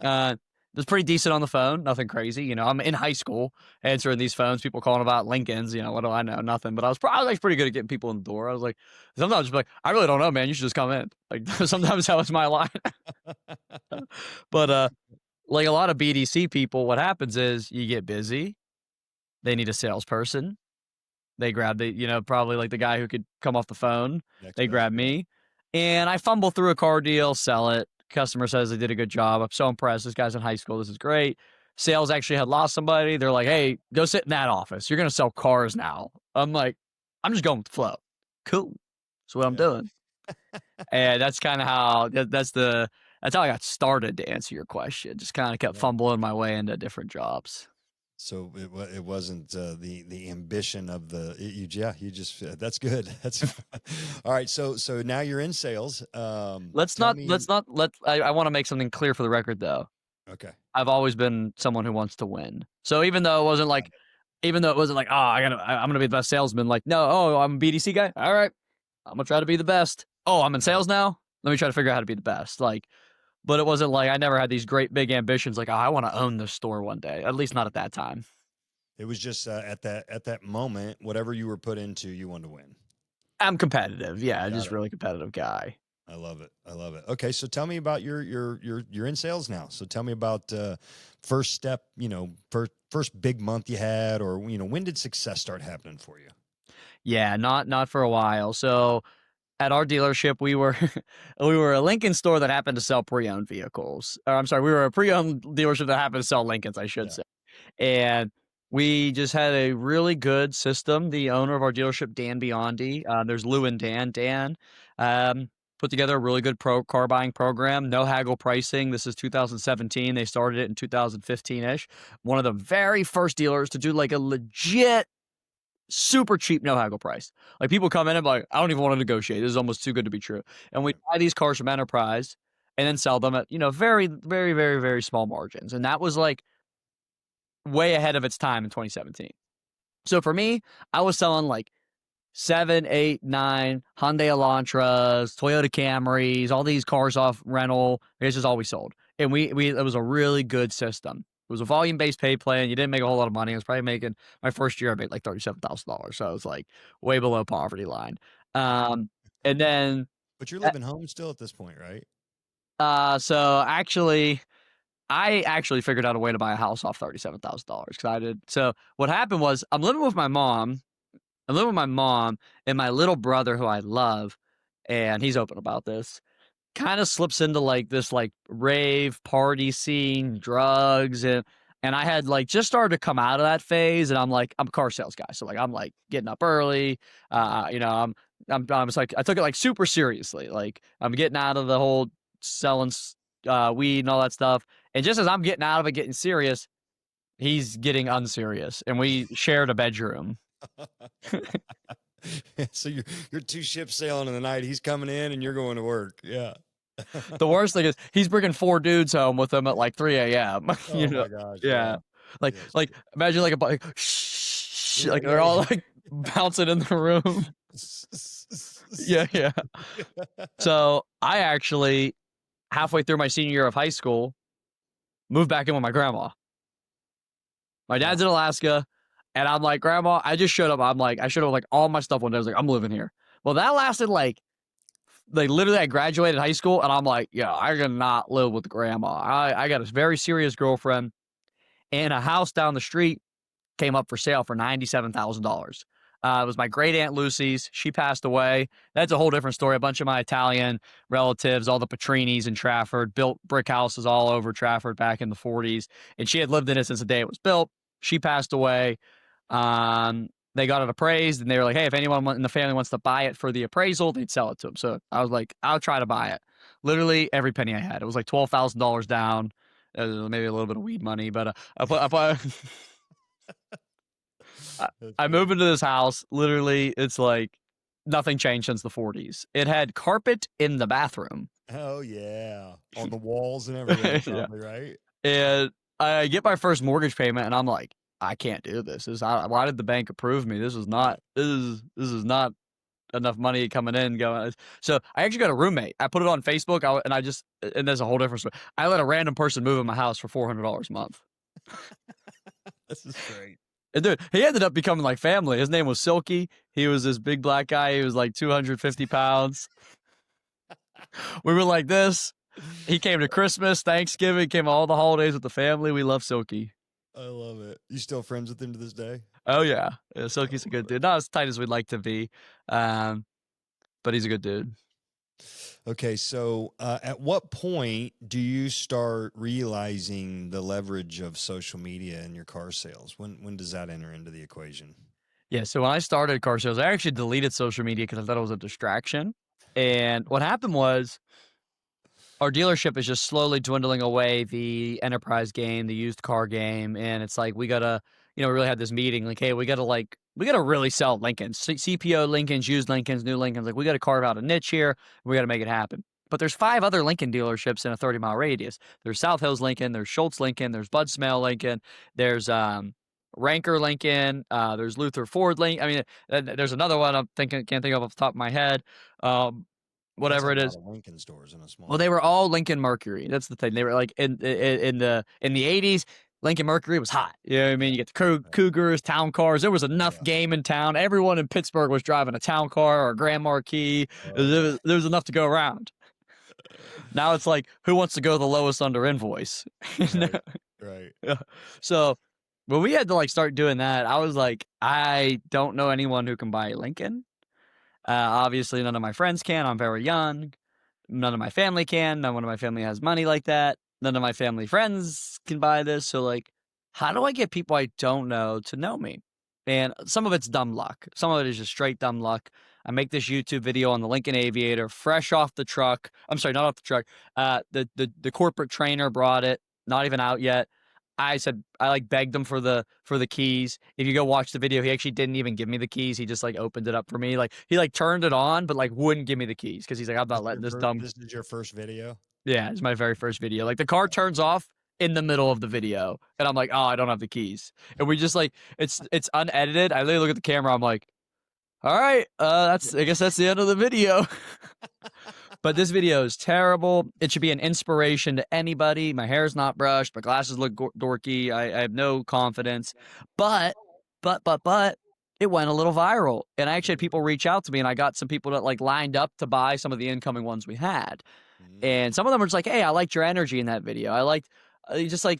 Speaker 2: Uh, it was pretty decent on the phone, nothing crazy. I'm in high school answering these phones, people calling about Lincolns. What do I know? Nothing. But I was actually pretty good at getting people in the door. I was like, sometimes I'd just be like, "I really don't know, man. You should just come in." Like, sometimes that was my line. But like a lot of BDC people, what happens is you get busy. They need a salesperson. They grab probably like the guy who could come off the phone.
Speaker 1: next
Speaker 2: They
Speaker 1: best.
Speaker 2: grab me, and I fumble through a car deal, sell it. Customer says they did a good job. I'm so impressed. This guy's in high school. This is great. Sales actually had lost somebody. They're like, "Hey, go sit in that office. You're going to sell cars now." I'm like, "I'm just going with the flow." Cool. That's what I'm doing. And that's kind of how that's how I got started, to answer your question. Just kind of kept fumbling my way into different jobs.
Speaker 1: So it wasn't the ambition of you just that's good. That's all right. So now you're in sales.
Speaker 2: I want to make something clear for the record, though.
Speaker 1: Okay.
Speaker 2: I've always been someone who wants to win. So even though it wasn't like, oh, I'm gonna be the best salesman. Like, no, oh, I'm a BDC guy. All right, I'm gonna try to be the best. Oh, I'm in sales now. Let me try to figure out how to be the best. Like, but it wasn't like I never had these great big ambitions. Like, oh, I want to own this store one day. At least not at that time.
Speaker 1: It was just at that moment, whatever you were put into, you wanted to win.
Speaker 2: I'm competitive. Yeah,
Speaker 1: Got
Speaker 2: just
Speaker 1: it.
Speaker 2: really competitive guy.
Speaker 1: I love it. I love it. Okay, so tell me about you're in sales now. So tell me about first step. First big month you had, or when did success start happening for you?
Speaker 2: Yeah, not for a while. So at our dealership, we were we were a Lincoln store that happened to sell pre-owned vehicles. Or, I'm sorry, we were a pre-owned dealership that happened to sell Lincolns, I should
Speaker 1: Yeah.
Speaker 2: say. And we just had a really good system. The owner of our dealership, Dan Biondi, there's Lou and Dan. Dan put together a really good car buying program. No haggle pricing. This is 2017. They started it in 2015-ish. One of the very first dealers to do like a legit super cheap no haggle price. Like people come in and be like, I don't even want to negotiate. This is almost too good to be true. And we
Speaker 1: Right.
Speaker 2: buy these cars from Enterprise and then sell them at, very, very, very, very small margins. And that was like way ahead of its time in 2017. So for me, I was selling like 7, 8, 9 Hyundai Elantras, Toyota Camrys, all these cars off rental. This is all we sold. And we it was a really good system. It was a volume based pay plan. You didn't make a whole lot of money. I was probably making my first year I made like $37,000. So I was like way below poverty line. Um and then
Speaker 1: But you're
Speaker 2: uh,
Speaker 1: living home still at this point, right?
Speaker 2: so actually I actually figured out a way to buy a house off $37,000 because I did. So what happened was I'm living with my mom. I live with my mom and my little brother, who I love, and he's open about this. Kind of slips into like this like rave party scene, drugs, and I had like just started to come out of that phase, and I'm a car sales guy, so like I'm like getting up early, I'm just like I took it like super seriously, like I'm getting out of the whole selling weed and all that stuff, and just as I'm getting out of it, getting serious, he's getting unserious, and we shared a bedroom.
Speaker 1: So you're two ships sailing in the night. He's coming in and you're going to work. Yeah.
Speaker 2: The worst thing is he's bringing 4 dudes home with him at like 3 a.m.
Speaker 1: Oh my gosh.
Speaker 2: Yeah.
Speaker 1: Yeah.
Speaker 2: Like
Speaker 1: Yes.
Speaker 2: like imagine like shh,
Speaker 1: Yeah.
Speaker 2: like they're
Speaker 1: Yeah.
Speaker 2: all like bouncing in the room. Yeah, yeah. So I actually halfway through my senior year of high school moved back in with my grandma. My
Speaker 1: Wow.
Speaker 2: dad's in Alaska, and I'm like, Grandma, I just showed up. I showed up with like all my stuff one day. I was like, I'm living here. Well, that lasted like literally I graduated high school and I'm like, yeah, I cannot live with grandma. I got a very serious girlfriend and a house down the street came up for sale for $97,000. It was my great aunt Lucy's. She passed away. That's a whole different story. A bunch of my Italian relatives, all the Patrinis in Trafford, built brick houses all over Trafford back in the 40s. And she had lived in it since the day it was built. She passed away. They got it appraised and they were like, hey, if anyone in the family wants to buy it for the appraisal, they'd sell it to them. So I was like, I'll try to buy it. Literally every penny I had. It was like $12,000 down, maybe a little bit of weed money, but I put
Speaker 1: That's
Speaker 2: I
Speaker 1: great.
Speaker 2: move into this house. Literally, it's like nothing changed since the 40s. It had carpet in the bathroom.
Speaker 1: Oh yeah. On the walls and everything,
Speaker 2: Yeah.
Speaker 1: probably, right?
Speaker 2: And I get my first mortgage payment and I'm like, I can't do this. Why did the bank approve me? This is not enough money coming in going. So I actually got a roommate. I put it on Facebook and there's a whole different story. I let a random person move in my house for $400 a month.
Speaker 1: This is great.
Speaker 2: And dude, he ended up becoming like family. His name was Silky. He was this big black guy. He was like 250 pounds. We were like this. He came to Christmas, Thanksgiving, came all the holidays with the family. We love Silky.
Speaker 1: I love it. You still friends with him to this day?
Speaker 2: Oh yeah,
Speaker 1: I
Speaker 2: Silky's a
Speaker 1: love
Speaker 2: good
Speaker 1: it.
Speaker 2: dude. Not as tight as we'd like to be, but he's a good dude.
Speaker 1: Okay, so at what point do you start realizing the leverage of social media in your car sales? When does that enter into the equation?
Speaker 2: Yeah. So when I started car sales, I actually deleted social media because I thought it was a distraction. And what happened was our dealership is just slowly dwindling away the enterprise game, the used car game, and it's like we gotta, we really had this meeting like, hey, we gotta really sell Lincolns, CPO Lincolns, used Lincolns, new Lincolns. Like we gotta carve out a niche here. We gotta make it happen. But there's 5 other Lincoln dealerships in a 30-mile radius. There's South Hills Lincoln, there's Schultz Lincoln, there's Bud Smale Lincoln, there's Ranker Lincoln, there's Luther Ford Lincoln. I mean, there's another one can't think of off the top of my head.
Speaker 1: You guys
Speaker 2: Whatever
Speaker 1: have
Speaker 2: it
Speaker 1: a lot
Speaker 2: is.
Speaker 1: of Lincoln stores in a
Speaker 2: Well,
Speaker 1: small
Speaker 2: they were
Speaker 1: area.
Speaker 2: all Lincoln Mercury. That's the thing. They were like in the 80s. Lincoln Mercury was hot. You know what I mean? You get the Cougars, town cars. There was enough
Speaker 1: Yeah.
Speaker 2: game in town. Everyone in Pittsburgh was driving a town car or a Grand Marquis.
Speaker 1: Okay.
Speaker 2: There was enough to go around. Now it's like, who wants to go the lowest under invoice?
Speaker 1: Right. Right.
Speaker 2: Yeah. So when we had to like start doing that, I was like, I don't know anyone who can buy a Lincoln. Obviously, none of my friends can. I'm very young. None of my family can. None of my family has money like that. None of my family friends can buy this. So, like, how do I get people I don't know to know me? And some of it's dumb luck. Some of it is just straight dumb luck. I make this YouTube video on the Lincoln Aviator, fresh off the truck. I'm sorry, not off the truck. The corporate trainer brought it, not even out yet. I said I like begged him for the keys. If you go watch the video, he actually didn't even give me the keys. He just like opened it up for me. Like he like turned it on, but like wouldn't give me the keys because he's like, I'm not letting this dumb.
Speaker 1: This is your first video?
Speaker 2: Yeah, it's my very first video. Like the car turns off in the middle of the video, and I'm like, oh, I don't have the keys. And we just like it's unedited. I literally look at the camera. I'm like, all right, I guess that's the end of the video. But this video is terrible. It should be an inspiration to anybody. My hair's not brushed. My glasses look dorky. I have no confidence. But, it went a little viral. And I actually had people reach out to me, and I got some people that like lined up to buy some of the incoming ones we had. And some of them were just like, hey, I liked your energy in that video. I liked, just like,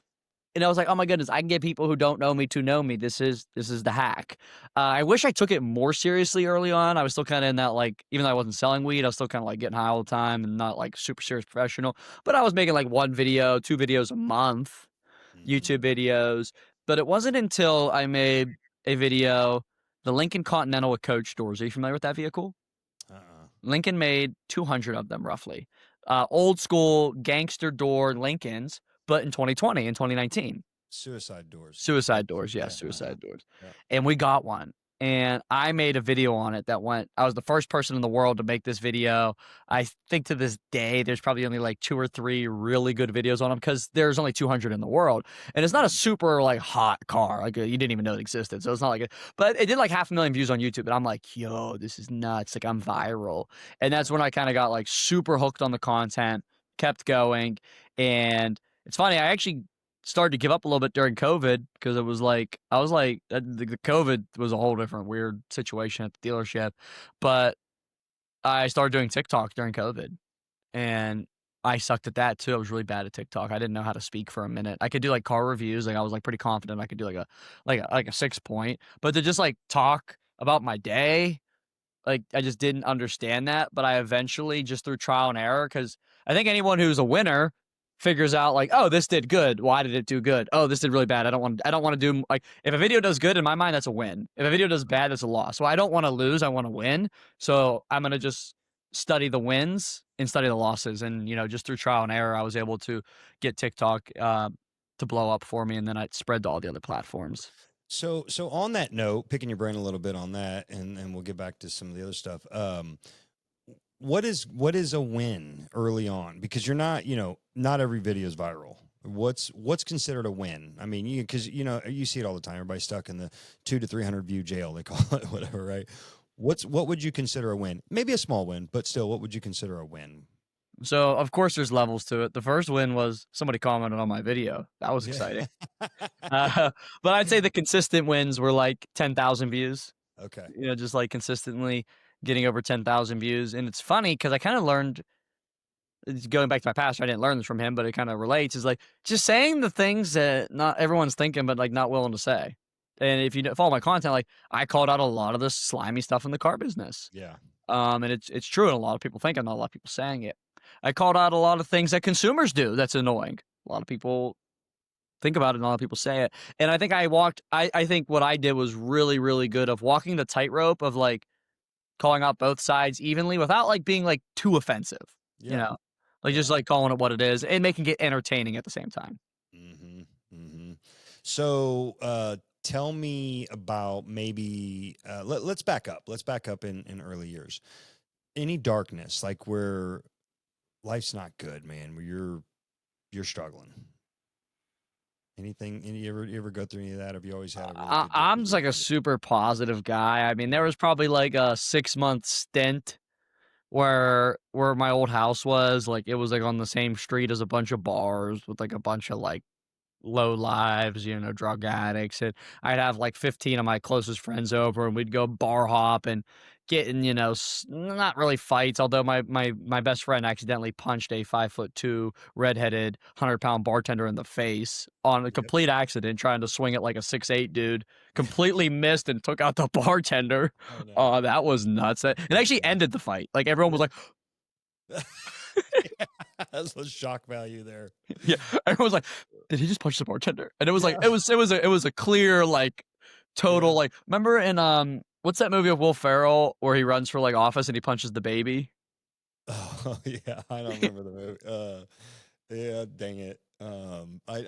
Speaker 2: and I was like, oh my goodness, I can get people who don't know me to know me. This is the hack. I wish I took it more seriously early on. I was still kind of in that, like, even though I wasn't selling weed, I was still kind of like getting high all the time and not like super serious professional. But I was making like 1 video, 2 videos a month, YouTube videos. But it wasn't until I made a video, the Lincoln Continental with coach doors. Are you familiar with that vehicle? Lincoln made 200 of them roughly. Old school gangster door Lincolns, but in 2020 and 2019.
Speaker 1: Suicide doors.
Speaker 2: Suicide doors, yes, suicide doors. Yeah. And we got one. And I made a video on it that went, I was the first person in the world to make this video. I think to this day, there's probably only like 2 or 3 really good videos on them because there's only 200 in the world. And it's not a super like hot car. Like you didn't even know it existed. So it's not like it, but it did like 500,000 views on YouTube. And I'm like, yo, this is nuts. Like I'm viral. And that's when I kind of got like super hooked on the content, kept going. And it's funny, I actually started to give up a little bit during COVID because it was like, I was like, the COVID was a whole different weird situation at the dealership. But I started doing TikTok during COVID and I sucked at that too. I was really bad at TikTok. I didn't know how to speak for a minute. I could do like car reviews. Like I was like pretty confident I could do like a 6 point, but to just like talk about my day, like I just didn't understand that. But I eventually just through trial and error, because I think anyone who's a winner figures out like, oh, this did good. Why did it do good? Oh, this did really bad. I don't want to do like, if a video does good in my mind, that's a win. If a video does bad, that's a loss. So I don't want to lose. I want to win. So I'm going to just study the wins and study the losses. And, you know, just through trial and error, I was able to get TikTok to blow up for me. And then I spread to all the other platforms.
Speaker 1: So on that note, picking your brain a little bit on that, and we'll get back to some of the other stuff. What is a win early on? Because you're not, you know, not every video is viral. What's considered a win? I mean, because you know, you see it all the time. Everybody's stuck in the 200 to 300 view jail, they call it, whatever, right? What would you consider a win? Maybe a small win, but still, what would you consider a win?
Speaker 2: So of course there's levels to it. The first win was somebody commented on my video. That was exciting. But I'd say the consistent wins were like 10,000 views.
Speaker 1: Okay.
Speaker 2: You know, just like consistently getting over 10,000 views. And it's funny because I kind of learned, going back to my pastor, I didn't learn this from him, but it kind of relates, is like just saying the things that not everyone's thinking, but like not willing to say. And if you follow my content, like I called out a lot of the slimy stuff in the car business.
Speaker 1: Yeah.
Speaker 2: And it's true. And a lot of people think, and not a lot of people saying it. I called out a lot of things that consumers do that's annoying. A lot of people think about it and a lot of people say it. And I think I think what I did was really, really good of walking the tightrope of like calling out both sides evenly without like being like too offensive, you know, like just like calling it what it is and making it entertaining at the same time.
Speaker 1: So, tell me about maybe, let's back up. Let's back up in early years. Any darkness, like where life's not good, man, where you're struggling. Anything? You ever go through any of that? Have you always had a really good
Speaker 2: I'm just like a super positive guy. I mean, there was probably like a 6-month stint where my old house was, like it was like on the same street as a bunch of bars with like a bunch of like low lives, drug addicts. And I'd have like 15 of my closest friends over, and we'd go bar hop and get in, not really fights. Although my best friend accidentally punched a 5'2" redheaded 100-pound bartender in the face on a
Speaker 1: Yep.
Speaker 2: complete accident, trying to swing it like a 6'8" dude. Completely missed and took out the bartender.
Speaker 1: Oh no.
Speaker 2: Oh, that was nuts. It actually ended the fight. Like everyone was like,
Speaker 1: Yeah, that's a shock value there.
Speaker 2: yeah, everyone was like, "Did he just punch the bartender?" And it was like
Speaker 1: Yeah.
Speaker 2: it was a clear, like, total,
Speaker 1: Yeah.
Speaker 2: like, remember in, what's that movie with Will Ferrell where he runs for, like, office and he punches the baby?
Speaker 1: Oh, yeah, I don't remember the movie. Yeah, dang it. I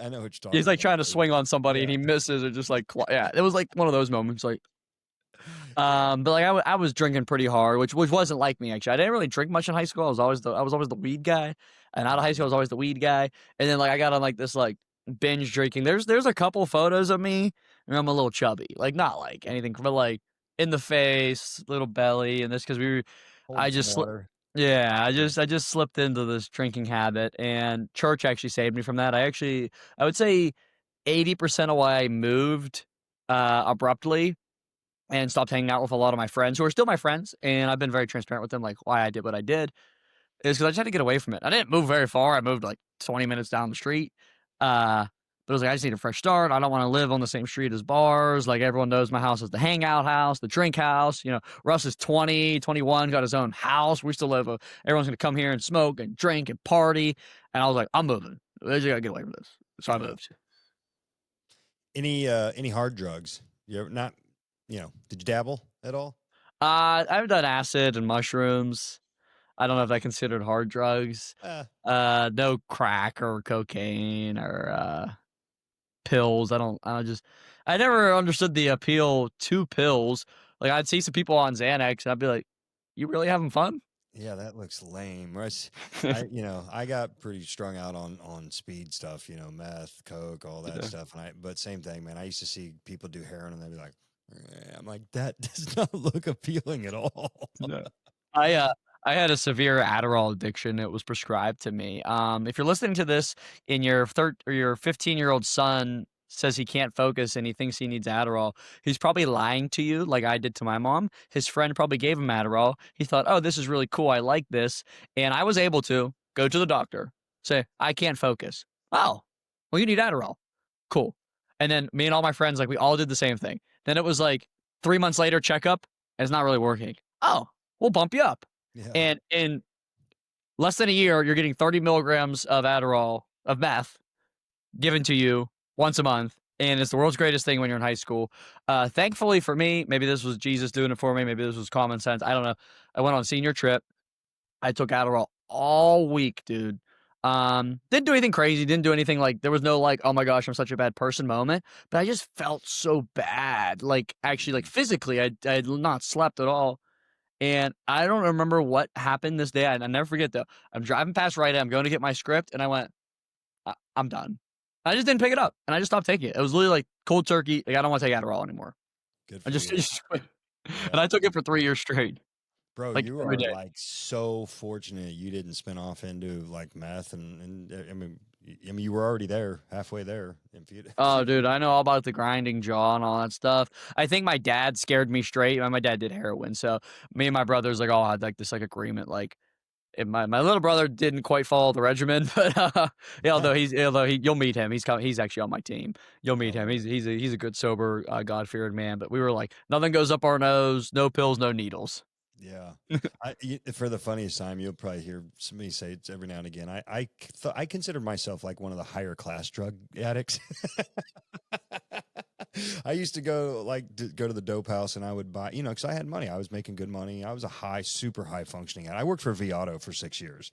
Speaker 1: know what you're
Speaker 2: He's,
Speaker 1: talking
Speaker 2: like,
Speaker 1: about,
Speaker 2: trying to
Speaker 1: though.
Speaker 2: swing on somebody and
Speaker 1: Yeah.
Speaker 2: he misses or just, like, yeah, it was, like, one of those moments, like,
Speaker 1: Yeah.
Speaker 2: but, like, I was drinking pretty hard, which wasn't like me, actually. I didn't really drink much in high school. I was always the weed guy, and out of high school, I
Speaker 1: Mhm.
Speaker 2: was always the weed guy, and then, like, I got on, like, this, like, binge drinking. There's a couple photos of me, and I'm a little chubby, like, not, like, anything, but, like, in the face, little belly, and this because I
Speaker 1: Holding some
Speaker 2: just slipped.
Speaker 1: water.
Speaker 2: Yeah, I
Speaker 1: Yeah.
Speaker 2: just I just slipped into this drinking habit, and church actually saved me from that. I would say 80% of why I moved, abruptly and stopped hanging out with a lot of my friends who are still my friends, and I've been very transparent with them, like, why I did what I did, is because I just had to get away from it. I didn't move very far. I moved, like, 20 minutes down the street, but I was like, "I just need a fresh start. I don't wanna live on the same street as bars." Like, everyone knows my house is the hangout house, the drink house. Russ is 20, 21, got his own house. We still live everyone's gonna come here and smoke and drink and party, and I was like, "I'm moving. I just gotta get away from this." So I
Speaker 1: Yeah.
Speaker 2: moved.
Speaker 1: Any hard drugs? You ever not, did you dabble at all?
Speaker 2: I've done acid and mushrooms. I don't know if that considered hard drugs.
Speaker 1: Uh,
Speaker 2: No crack or cocaine or, pills. I never understood the appeal to pills. Like, I'd see some people on Xanax, and I'd be like, "You really having fun?"
Speaker 1: yeah, that looks lame. I got pretty strung out on speed stuff, meth, coke, all that
Speaker 2: Yeah,
Speaker 1: stuff. But same thing, man. I used to see people do heroin and they'd be like, I'm like, that does not look appealing at all.
Speaker 2: no. I, uh, I had a severe Adderall addiction. It was prescribed to me. If you're listening to this and your 15-year-old son says he can't focus and he thinks he needs Adderall, he's probably lying to you like I did to my mom. His friend probably gave him Adderall. He thought, "Oh, this is really cool. I like this." And I was able to go to the doctor, say, "I can't focus." "Oh, well, you need Adderall." Cool. And then me and all my friends, like, we all did the same thing. Then it was like 3 months later, checkup, and it's not really working. "Oh, we'll bump you up."
Speaker 1: Yeah.
Speaker 2: And in less than a year, you're getting 30 milligrams of Adderall, of meth, given to you once a month. And it's the world's greatest thing when you're in high school. Thankfully for me, maybe this was Jesus doing it for me. Maybe this was common sense. I don't know. I went on senior trip. I took Adderall all week, dude. Didn't do anything crazy. Didn't do anything like there was no like, oh my gosh, I'm such a bad person moment. But I just felt so bad. Like actually, like
Speaker 1: Mhm.
Speaker 2: physically, I had not slept at all. And I don't remember what happened this day. I never forget though. I'm driving past Rite Aid. I'm going to get my script, and I went, I'm done. I just didn't pick it up, and I just stopped taking it. It was literally like cold turkey. Like I don't want to take Adderall anymore.
Speaker 1: Good
Speaker 2: I
Speaker 1: for
Speaker 2: just,
Speaker 1: you.
Speaker 2: just quit. And
Speaker 1: Yeah.
Speaker 2: I took it for 3 years straight,
Speaker 1: Bro,
Speaker 2: like
Speaker 1: you
Speaker 2: every
Speaker 1: are
Speaker 2: day.
Speaker 1: like so fortunate you didn't spin off into like meth I mean you were already there, halfway there. If
Speaker 2: Oh,
Speaker 1: you
Speaker 2: dude, I know all about the grinding jaw and all that stuff. I think my dad scared me straight. My dad did heroin, so me and my brothers like all had like this like agreement. Like my little brother didn't quite follow the regimen, but yeah, you'll meet him. He's actually on my team. You'll meet
Speaker 1: Oh,
Speaker 2: him.
Speaker 1: really?
Speaker 2: He's a good sober God fearing man. But we were like nothing goes up our nose, no pills, no needles.
Speaker 1: Yeah. For the funniest time, you'll probably hear somebody say it every now and again. I consider myself like one of the higher class drug addicts. I used to go to the dope house and I would buy, because I had money. I was making good money. I was a super high functioning. I worked for V Auto for 6 years,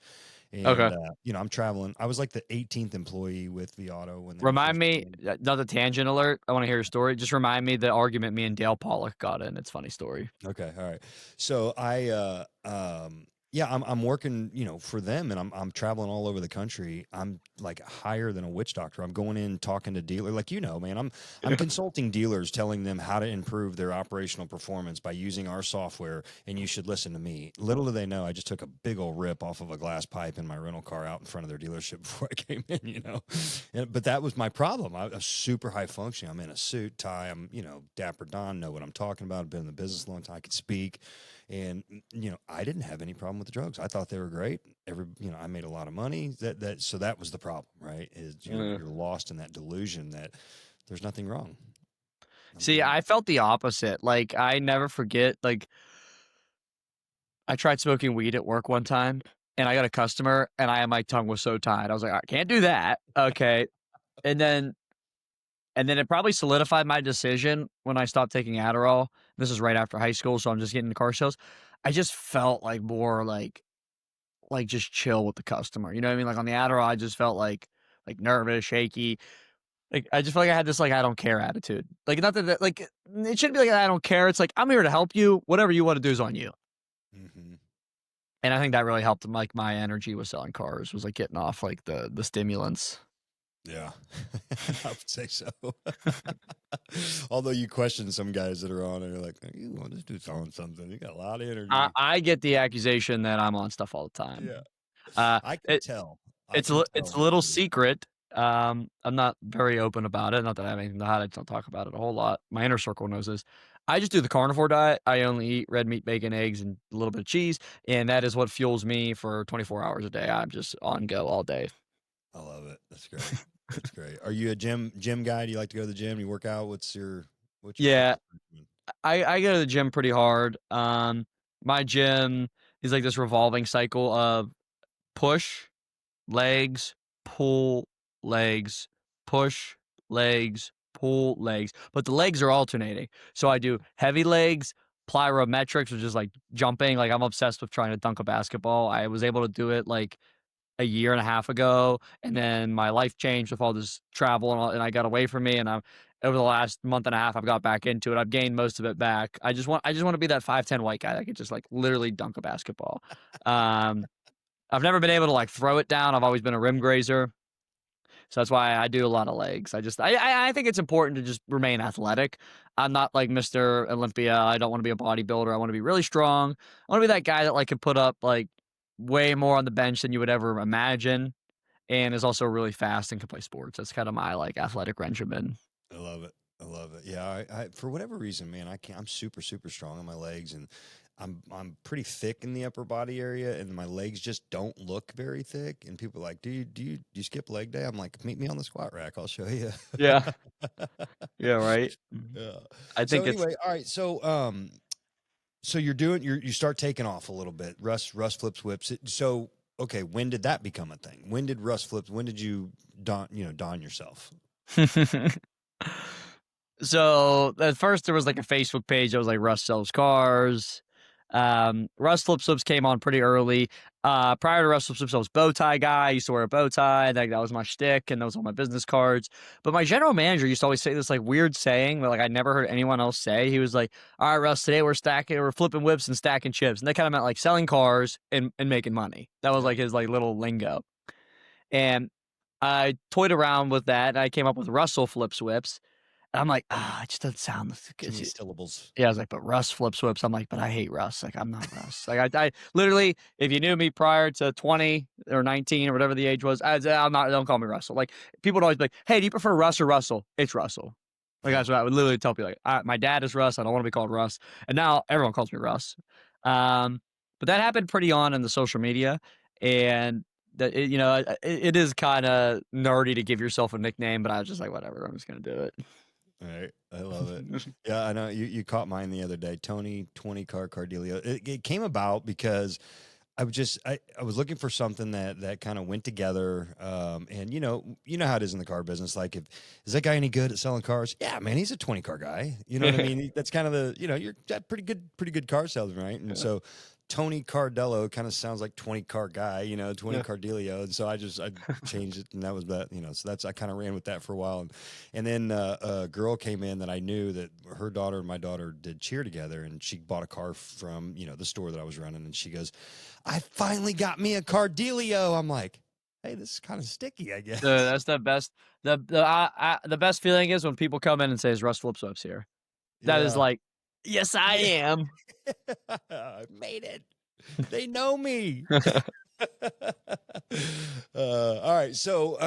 Speaker 1: and
Speaker 2: Okay.
Speaker 1: I'm traveling. I was like the 18th employee with V Auto when they were
Speaker 2: Remind
Speaker 1: first
Speaker 2: me,
Speaker 1: getting.
Speaker 2: another tangent alert. I want to hear your story. Just remind me the argument me and Dale Pollock got in. It's a funny story.
Speaker 1: Okay, all right. So Yeah, I'm working, for them, and I'm traveling all over the country. I'm like higher than a witch doctor. I'm going in talking to dealers, like man. I'm consulting dealers, telling them how to improve their operational performance by using our software. And you should listen to me. Little do they know, I just took a big old rip off of a glass pipe in my rental car out in front of their dealership before I came in. But that was my problem. I was super high functioning. I'm in a suit, tie. I'm dapper Don, know what I'm talking about. I've been in the business a long time. I could speak. And I didn't have any problem with the drugs. I thought they were great. I made a lot of money. So that was the problem, right? Is you're lost in that delusion that there's nothing wrong.
Speaker 2: See, I felt the opposite. Like, I never forget, like, I tried smoking weed at work one time, and I got a customer, and my tongue was so tied. I was like, I can't do that. Okay. And then it probably solidified my decision when I stopped taking Adderall. This is right after high school, so I'm just getting into car sales. I just felt like more like just chill with the customer. You know what I mean? Like on the Adderall, I just felt like nervous, shaky. Like I just felt like I had this like I don't care attitude. Like not that like it shouldn't be like I don't care. It's like I'm here to help you. Whatever you want to do is on you.
Speaker 1: Mm-hmm.
Speaker 2: And I think that really helped. Like my energy with selling cars was like getting off like the stimulants.
Speaker 1: Yeah, I would say so. Although you question some guys that are on and you're like, you want to do something. You got a lot of energy.
Speaker 2: I get the accusation that I'm on stuff all the time.
Speaker 1: Yeah, I can
Speaker 2: It,
Speaker 1: tell.
Speaker 2: it's a little secret. I'm not very open about it. Not that I have anything to hide. I don't talk about it a whole lot. My inner circle knows this. I just do the carnivore diet. I only eat red meat, bacon, eggs, and a little bit of cheese, and that is what fuels me for 24 hours a day. I'm just on go all day.
Speaker 1: I love it. That's great. That's great. Are you a gym guy? Do you like to go to the gym? You work out? What's your
Speaker 2: Yeah, I go to the gym pretty hard. My gym is like this revolving cycle of push, legs, pull, legs, push, legs, pull, legs. But the legs are alternating. So I do heavy legs, plyometrics, which is like jumping. Like I'm obsessed with trying to dunk a basketball. I was able to do it like a year and a half ago, and then my life changed with all this travel and I got away from me. And I'm over the last month and a half, I've got back into it. I've gained most of it back. I just want to be that 5'10" white guy that could just like literally dunk a basketball. I've never been able to like throw it down. I've always been a rim grazer. So that's why I do a lot of legs. I think it's important to just remain athletic. I'm not like Mr. Olympia. I don't want to be a bodybuilder. I want to be really strong. I want to be that guy that like can put up like way more on the bench than you would ever imagine, and is also really fast and can play sports. That's kind of my like athletic regimen.
Speaker 1: I love it. I love it. Yeah, I for whatever reason, man, I'm super strong on my legs, and I'm pretty thick in the upper body area, and my legs just don't look very thick. And people are like, do you skip leg day? I'm like, meet me on the squat rack. I'll show you.
Speaker 2: Yeah. Yeah. Right.
Speaker 1: Yeah.
Speaker 2: I
Speaker 1: So
Speaker 2: think
Speaker 1: anyway, all right. So you start taking off a little bit. Russ flips whips. So okay, when did that become a thing? When did Russ flips? When did you don yourself?
Speaker 2: So at first there was like a Facebook page that was like Russ sells cars. Russ Flip Flips came on pretty early. Prior to Russ Flip Flips, I was bow tie guy. I used to wear a bow tie. That was my shtick, and that was on my business cards. But my general manager used to always say this like weird saying that like I never heard anyone else say. He was like, "All right, Russ, today we're flipping whips and stacking chips," and that kind of meant like selling cars and making money. That was like his like little lingo. And I toyed around with that, and I came up with Russell Flips Whips. I'm like, it just doesn't sound
Speaker 1: Too many syllables.
Speaker 2: yeah, I was like, but Russ flips whips. I'm like, but I hate Russ. Like, I'm not Russ. Like, I literally, if you knew me prior to 20 or 19 or whatever the age was, I'm not, don't call me Russell. Like, people would always be like, hey, do you prefer Russ or Russell? It's Russell. Like, that's what I would literally tell people. Like, my dad is Russ. I don't want to be called Russ. And now everyone calls me Russ. But that happened pretty on in the social media. And that, it is kind of nerdy to give yourself a nickname, but I was just like, whatever, I'm just going to do it.
Speaker 1: All right. I love it. Yeah, I know you caught mine the other day. Tony 20 car Cardelia. It came about because I was looking for something that kind of went together. And you know how it is in the car business. Like, is that guy any good at selling cars? Yeah, man, he's a 20 car guy. You know what I mean? That's kind of the, you're that pretty good car salesman, right? And so Tony Cardello kind of sounds like 20 car guy, 20
Speaker 2: Yeah.
Speaker 1: Cardelio. And so I changed it, and that was that, so that's, I kind of ran with that for a while. And then a girl came in that I knew that her daughter and my daughter did cheer together, and she bought a car from, the store that I was running. And she goes, I finally got me a Cardelio. I'm like, hey, this is kind of sticky, I guess.
Speaker 2: That's the best. The best feeling is when people come in and say, "Is Russ Flip Swips here?" That is
Speaker 1: Yeah.
Speaker 2: like, yes, I am.
Speaker 1: I made it. They know me. All right. So,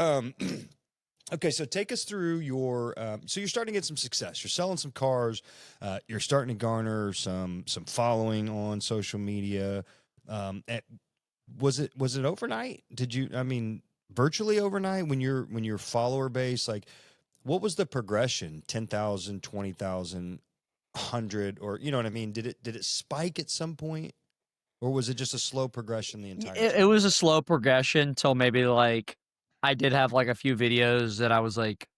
Speaker 1: okay. So take us through your, so you're starting to get some success. You're selling some cars. You're starting to garner some following on social media. Was it overnight? Virtually overnight when your follower base, like, what was the progression? 10,000, 20,000, 100, or, you know what I mean? Did it spike at some point? Or was it just a slow progression the entire time?
Speaker 2: It was a slow progression till maybe like I did have like a few videos that I was like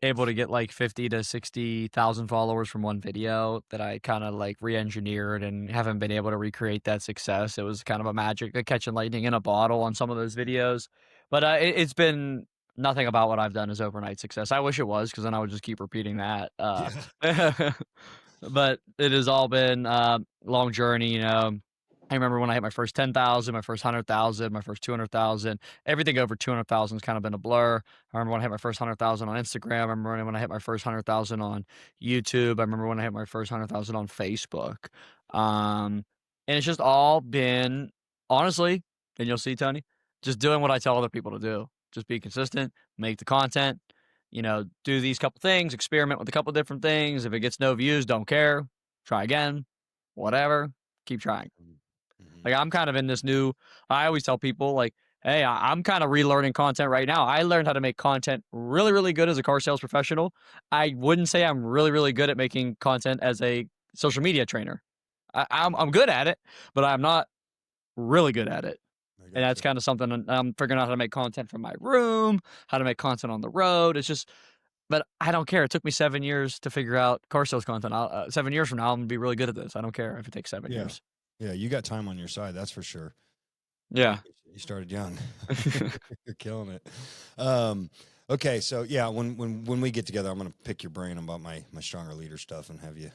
Speaker 2: able to get like 50 to 60,000 followers from one video that I kind of like re-engineered and haven't been able to recreate that success. It was kind of a magic, like catching lightning in a bottle on some of those videos. But it's been nothing about what I've done is overnight success. I wish it was, because then I would just keep repeating that.
Speaker 1: Yeah.
Speaker 2: But it has all been a long journey, I remember when I hit my first 10,000, my first 100,000, my first 200,000. Everything over 200,000 has kind of been a blur. I remember when I hit my first 100,000 on Instagram. I remember when I hit my first 100,000 on YouTube. I remember when I hit my first 100,000 on Facebook. And it's just all been, honestly, and you'll see, Tony, just doing what I tell other people to do. Just be consistent, make the content, do these couple things, experiment with a couple different things. If it gets no views, don't care. Try again, whatever, keep trying.
Speaker 1: Mhm.
Speaker 2: Like, I'm kind of in this new, I always tell people, like, hey, I'm kind of relearning content right now. I learned how to make content really, really good as a car sales professional. I wouldn't say I'm really, really good at making content as a social media trainer. I'm good at it, but I'm not really good at it.
Speaker 1: I
Speaker 2: And that's
Speaker 1: gotcha.
Speaker 2: kind of something I'm figuring out how to make content from my room, how to make content on the road. It's just, but I don't care. It took me 7 years to figure out car sales content. 7 years from now, I'm gonna be really good at this. I don't care if it takes 7
Speaker 1: Yeah.
Speaker 2: years.
Speaker 1: Yeah. You got time on your side. That's for sure.
Speaker 2: Yeah.
Speaker 1: You started young. You're killing it. Okay. So yeah, when we get together, I'm going to pick your brain about my stronger leader stuff and have you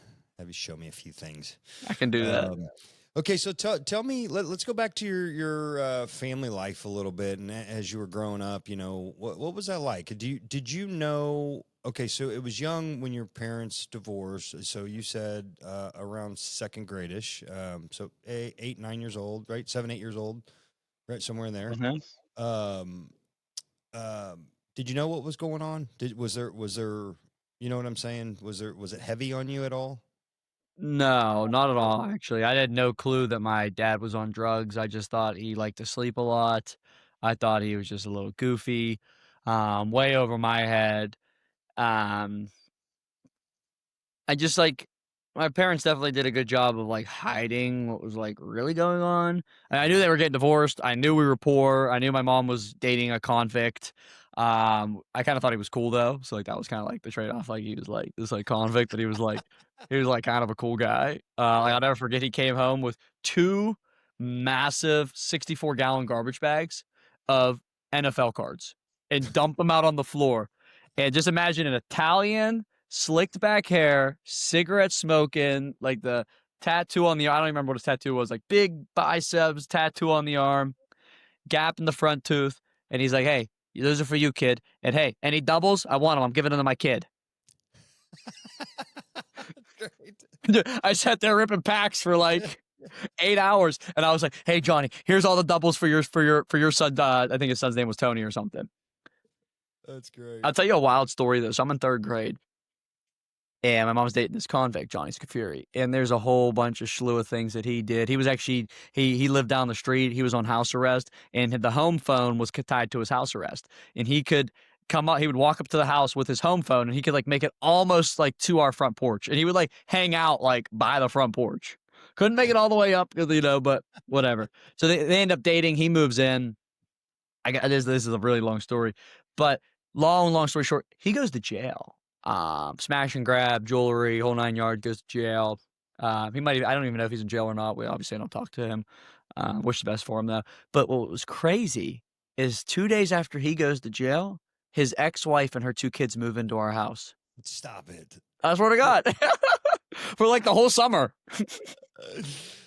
Speaker 1: show me a few things.
Speaker 2: I can do that.
Speaker 1: Okay, so tell me, let's go back to your family life a little bit, and as you were growing up, what was that like? Did you know? Okay, so it was young when your parents divorced. So you said around second grade-ish, so 8, 9 years old, right? 7, 8 years old, right, somewhere in there.
Speaker 2: Mhm.
Speaker 1: Um, did you know what was going on? Was there you know what I'm saying? Was it heavy on you at all?
Speaker 2: No, not at all, actually. I had no clue that my dad was on drugs. I just thought he liked to sleep a lot. I thought he was just a little goofy, way over my head. Um, I just like my parents definitely did a good job of like hiding what was like really going on. And I knew they were getting divorced. I knew we were poor. I knew my mom was dating a convict. I kind of thought he was cool though. So like that was kind of like the trade off. Like he was like this like convict, but he was like kind of a cool guy. Like I'll never forget he came home with two massive 64-gallon garbage bags of NFL cards and dumped them out on the floor. And just imagine an Italian, slicked back hair, cigarette smoking, like the tattoo on the arm. I don't even remember what his tattoo was, like big biceps, tattoo on the arm, gap in the front tooth. And he's like, hey, those are for you, kid. And hey, any doubles? I want them. I'm giving them to my kid.
Speaker 1: Great.
Speaker 2: I sat there ripping packs for like 8 hours. And I was like, hey, Johnny, here's all the doubles for your son. I think his son's name was Tony or something.
Speaker 1: That's great.
Speaker 2: I'll tell you a wild story though. So I'm in third grade. And my mom's dating this convict, Johnny Scafuri. And there's a whole bunch of slew of things that he did. He was actually, he lived down the street. He was on house arrest, and the home phone was tied to his house arrest. And he could come up, he would walk up to the house with his home phone, and he could like make it almost like to our front porch. And he would like hang out like by the front porch. Couldn't make it all the way up, but whatever. So they end up dating. He moves in. This is a really long story, but long story short, he goes to jail. Smash and grab, jewelry, whole 9 yards, goes to jail. He might. I don't even know if he's in jail or not. We obviously don't talk to him. Wish the best for him though. But what was crazy is 2 days after he goes to jail, his ex-wife and her 2 kids move into our house.
Speaker 1: Stop it.
Speaker 2: I swear to God, for like the whole summer.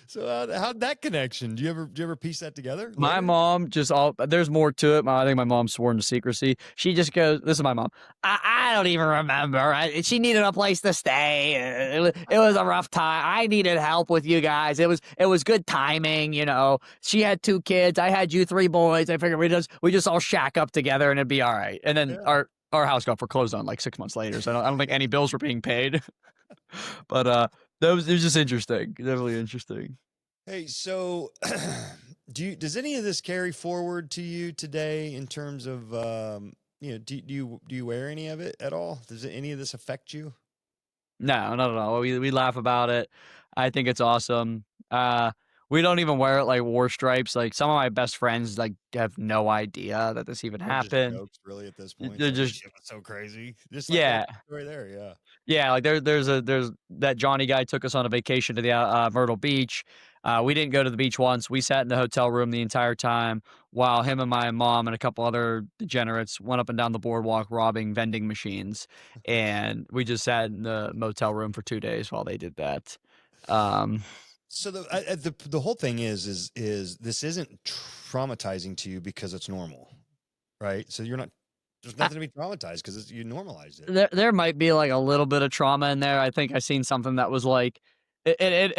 Speaker 1: So how'd that connection? Do you ever piece that together
Speaker 2: My
Speaker 1: later?
Speaker 2: mom just there's more to it. I think my mom's sworn to secrecy. She just goes, this is my mom. I don't even remember. She needed a place to stay. It was a rough time. I needed help with you guys. It was good timing, you know. She had 2 kids. I had you 3 boys. I figured we just all shack up together and it'd be all right. And then
Speaker 1: Yeah.
Speaker 2: our house got foreclosed on like 6 months later. So I don't think any bills were being paid. But it was just interesting. Definitely interesting.
Speaker 1: Hey, so does any of this carry forward to you today in terms of do you wear any of it at all? Does any of this affect you?
Speaker 2: No, not at all. We laugh about it. I think it's awesome. Uh, we don't even wear it like war stripes. Like some of my best friends like have no idea that this even
Speaker 1: They're just
Speaker 2: happened.
Speaker 1: jokes, really, at this point. It's
Speaker 2: They're
Speaker 1: like this
Speaker 2: just
Speaker 1: shit was so crazy, just like that
Speaker 2: yeah,
Speaker 1: story there. Yeah.
Speaker 2: yeah. Like there's that Johnny guy took us on a vacation to the Myrtle Beach. We didn't go to the beach once. We sat in the hotel room the entire time while him and my mom and a couple other degenerates went up and down the boardwalk robbing vending machines, and we just sat in the motel room for 2 days while they did that. Um,
Speaker 1: So the whole thing is this isn't traumatizing to you because it's normal, right? So you're not there's
Speaker 2: I,
Speaker 1: nothing to be traumatized because you normalized it.
Speaker 2: there might be like a little bit of trauma in there. I think I seen something that was like and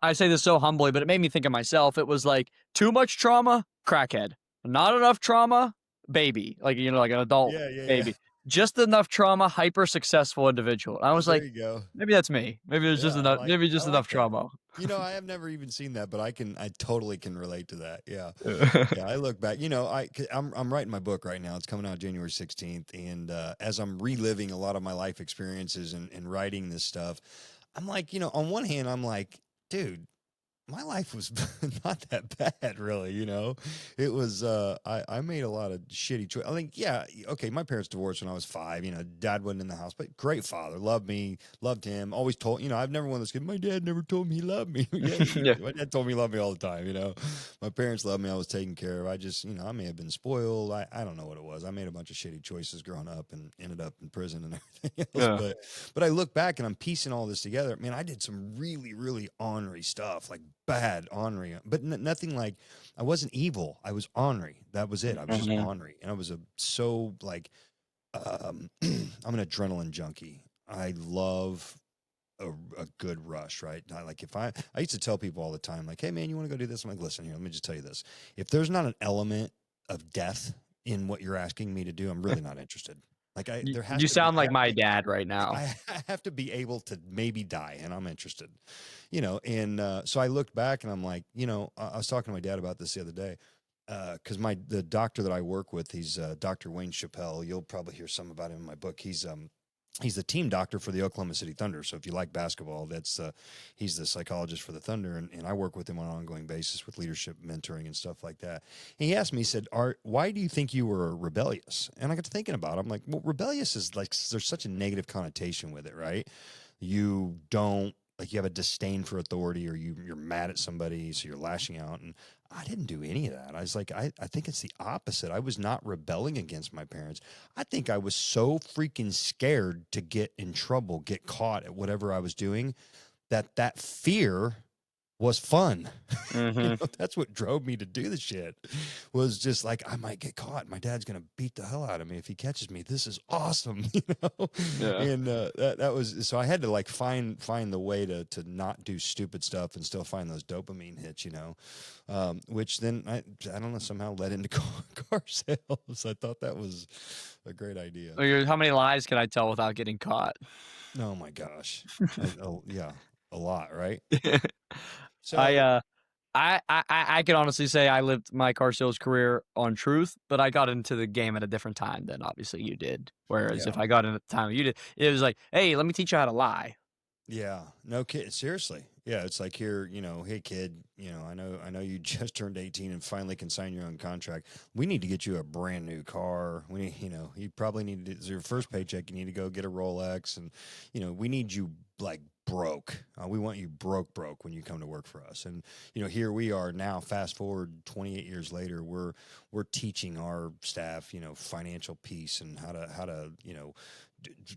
Speaker 2: I say this so humbly, but it made me think of myself. It was like too much trauma, crackhead. Not enough trauma, baby. Like like an adult
Speaker 1: Yeah, yeah, yeah.
Speaker 2: baby. Just enough trauma, hyper successful individual. And I was
Speaker 1: There
Speaker 2: like,
Speaker 1: you go.
Speaker 2: maybe that's me. Maybe there's just
Speaker 1: Yeah,
Speaker 2: enough maybe
Speaker 1: I
Speaker 2: just enough
Speaker 1: like that.
Speaker 2: trauma.
Speaker 1: I have never even seen that, but I totally can relate to that. Yeah. Yeah, I look back, I'm writing my book right now. It's coming out January 16th. And as I'm reliving a lot of my life experiences and writing this stuff, I'm like, on one hand, I'm like, dude, my life was not that bad, really. It was I made a lot of shitty choices. I think, yeah, okay, my parents divorced when I was 5. Dad wasn't in the house, but great father, loved me, loved him, always told, I've never one of those kids, my dad never told me he loved me. Yeah,
Speaker 2: Yeah.
Speaker 1: my dad told me he loved me all the time. My parents loved me, I was taken care of. I just, I may have been spoiled. I don't know what it was. I made a bunch of shitty choices growing up and ended up in prison and everything else.
Speaker 2: Yeah.
Speaker 1: But I look back and I'm piecing all this together. Man, I did some really, really ornery stuff, like bad ornery, but nothing like, I wasn't evil. I was ornery. That was it. I was just
Speaker 2: Mhm.
Speaker 1: ornery. And I was I'm an adrenaline junkie. I love a good rush, right? Not like I used to tell people all the time, like, hey man, you want to go do this? I'm like, listen here, let me just tell you this. If there's not an element of death in what you're asking me to do, I'm really not interested. Like there has
Speaker 2: You
Speaker 1: to be,
Speaker 2: sound like my dad right now.
Speaker 1: I have to be able to maybe die, and I'm interested, And so I looked back, and I'm like, I was talking to my dad about this the other day, because the doctor that I work with, he's Dr. Wayne Chappelle. You'll probably hear some about him in my book. He's the team doctor for the Oklahoma City Thunder. So if you like basketball, he's the psychologist for the Thunder, and I work with him on an ongoing basis with leadership mentoring and stuff like that. And he asked me, he said, "Art, why do you think you were rebellious?" And I got to thinking about it. I'm like, well, rebellious is like, there's such a negative connotation with it, right? You don't like, you have a disdain for authority, or you're mad at somebody, so you're lashing out. And I didn't do any of that. I was like, I think it's the opposite. I was not rebelling against my parents. I think I was so freaking scared to get in trouble, get caught at whatever I was doing, that fear was fun.
Speaker 2: Hmm.
Speaker 1: That's what drove me to do the shit, was just like, I might get caught. My dad's going to beat the hell out of me if he catches me. This is awesome.
Speaker 2: Yeah.
Speaker 1: And that was, so I had to like find the way to not do stupid stuff and still find those dopamine hits, which then I don't know, somehow led into car sales. I thought that was a great idea.
Speaker 2: How many lies can I tell without getting caught?
Speaker 1: Oh my gosh. Oh yeah, a lot, right?
Speaker 2: I
Speaker 1: So
Speaker 2: uh I can honestly say I lived my car sales career on truth, but I got into the game at a different time than obviously you did. Whereas if
Speaker 1: yeah.
Speaker 2: I got in at the time you did, it was like, hey, let me teach you how to lie.
Speaker 1: Yeah, no kid, seriously. Yeah, it's like, here, hey kid, I know you just turned 18 and finally can sign your own contract. We need to get you a brand new car. We need, you probably need to, it's your first paycheck, you need to go get a Rolex, and we need you like broke. We want you broke when you come to work for us. And here we are now. Fast forward 28 years later, we're teaching our staff, financial peace and how to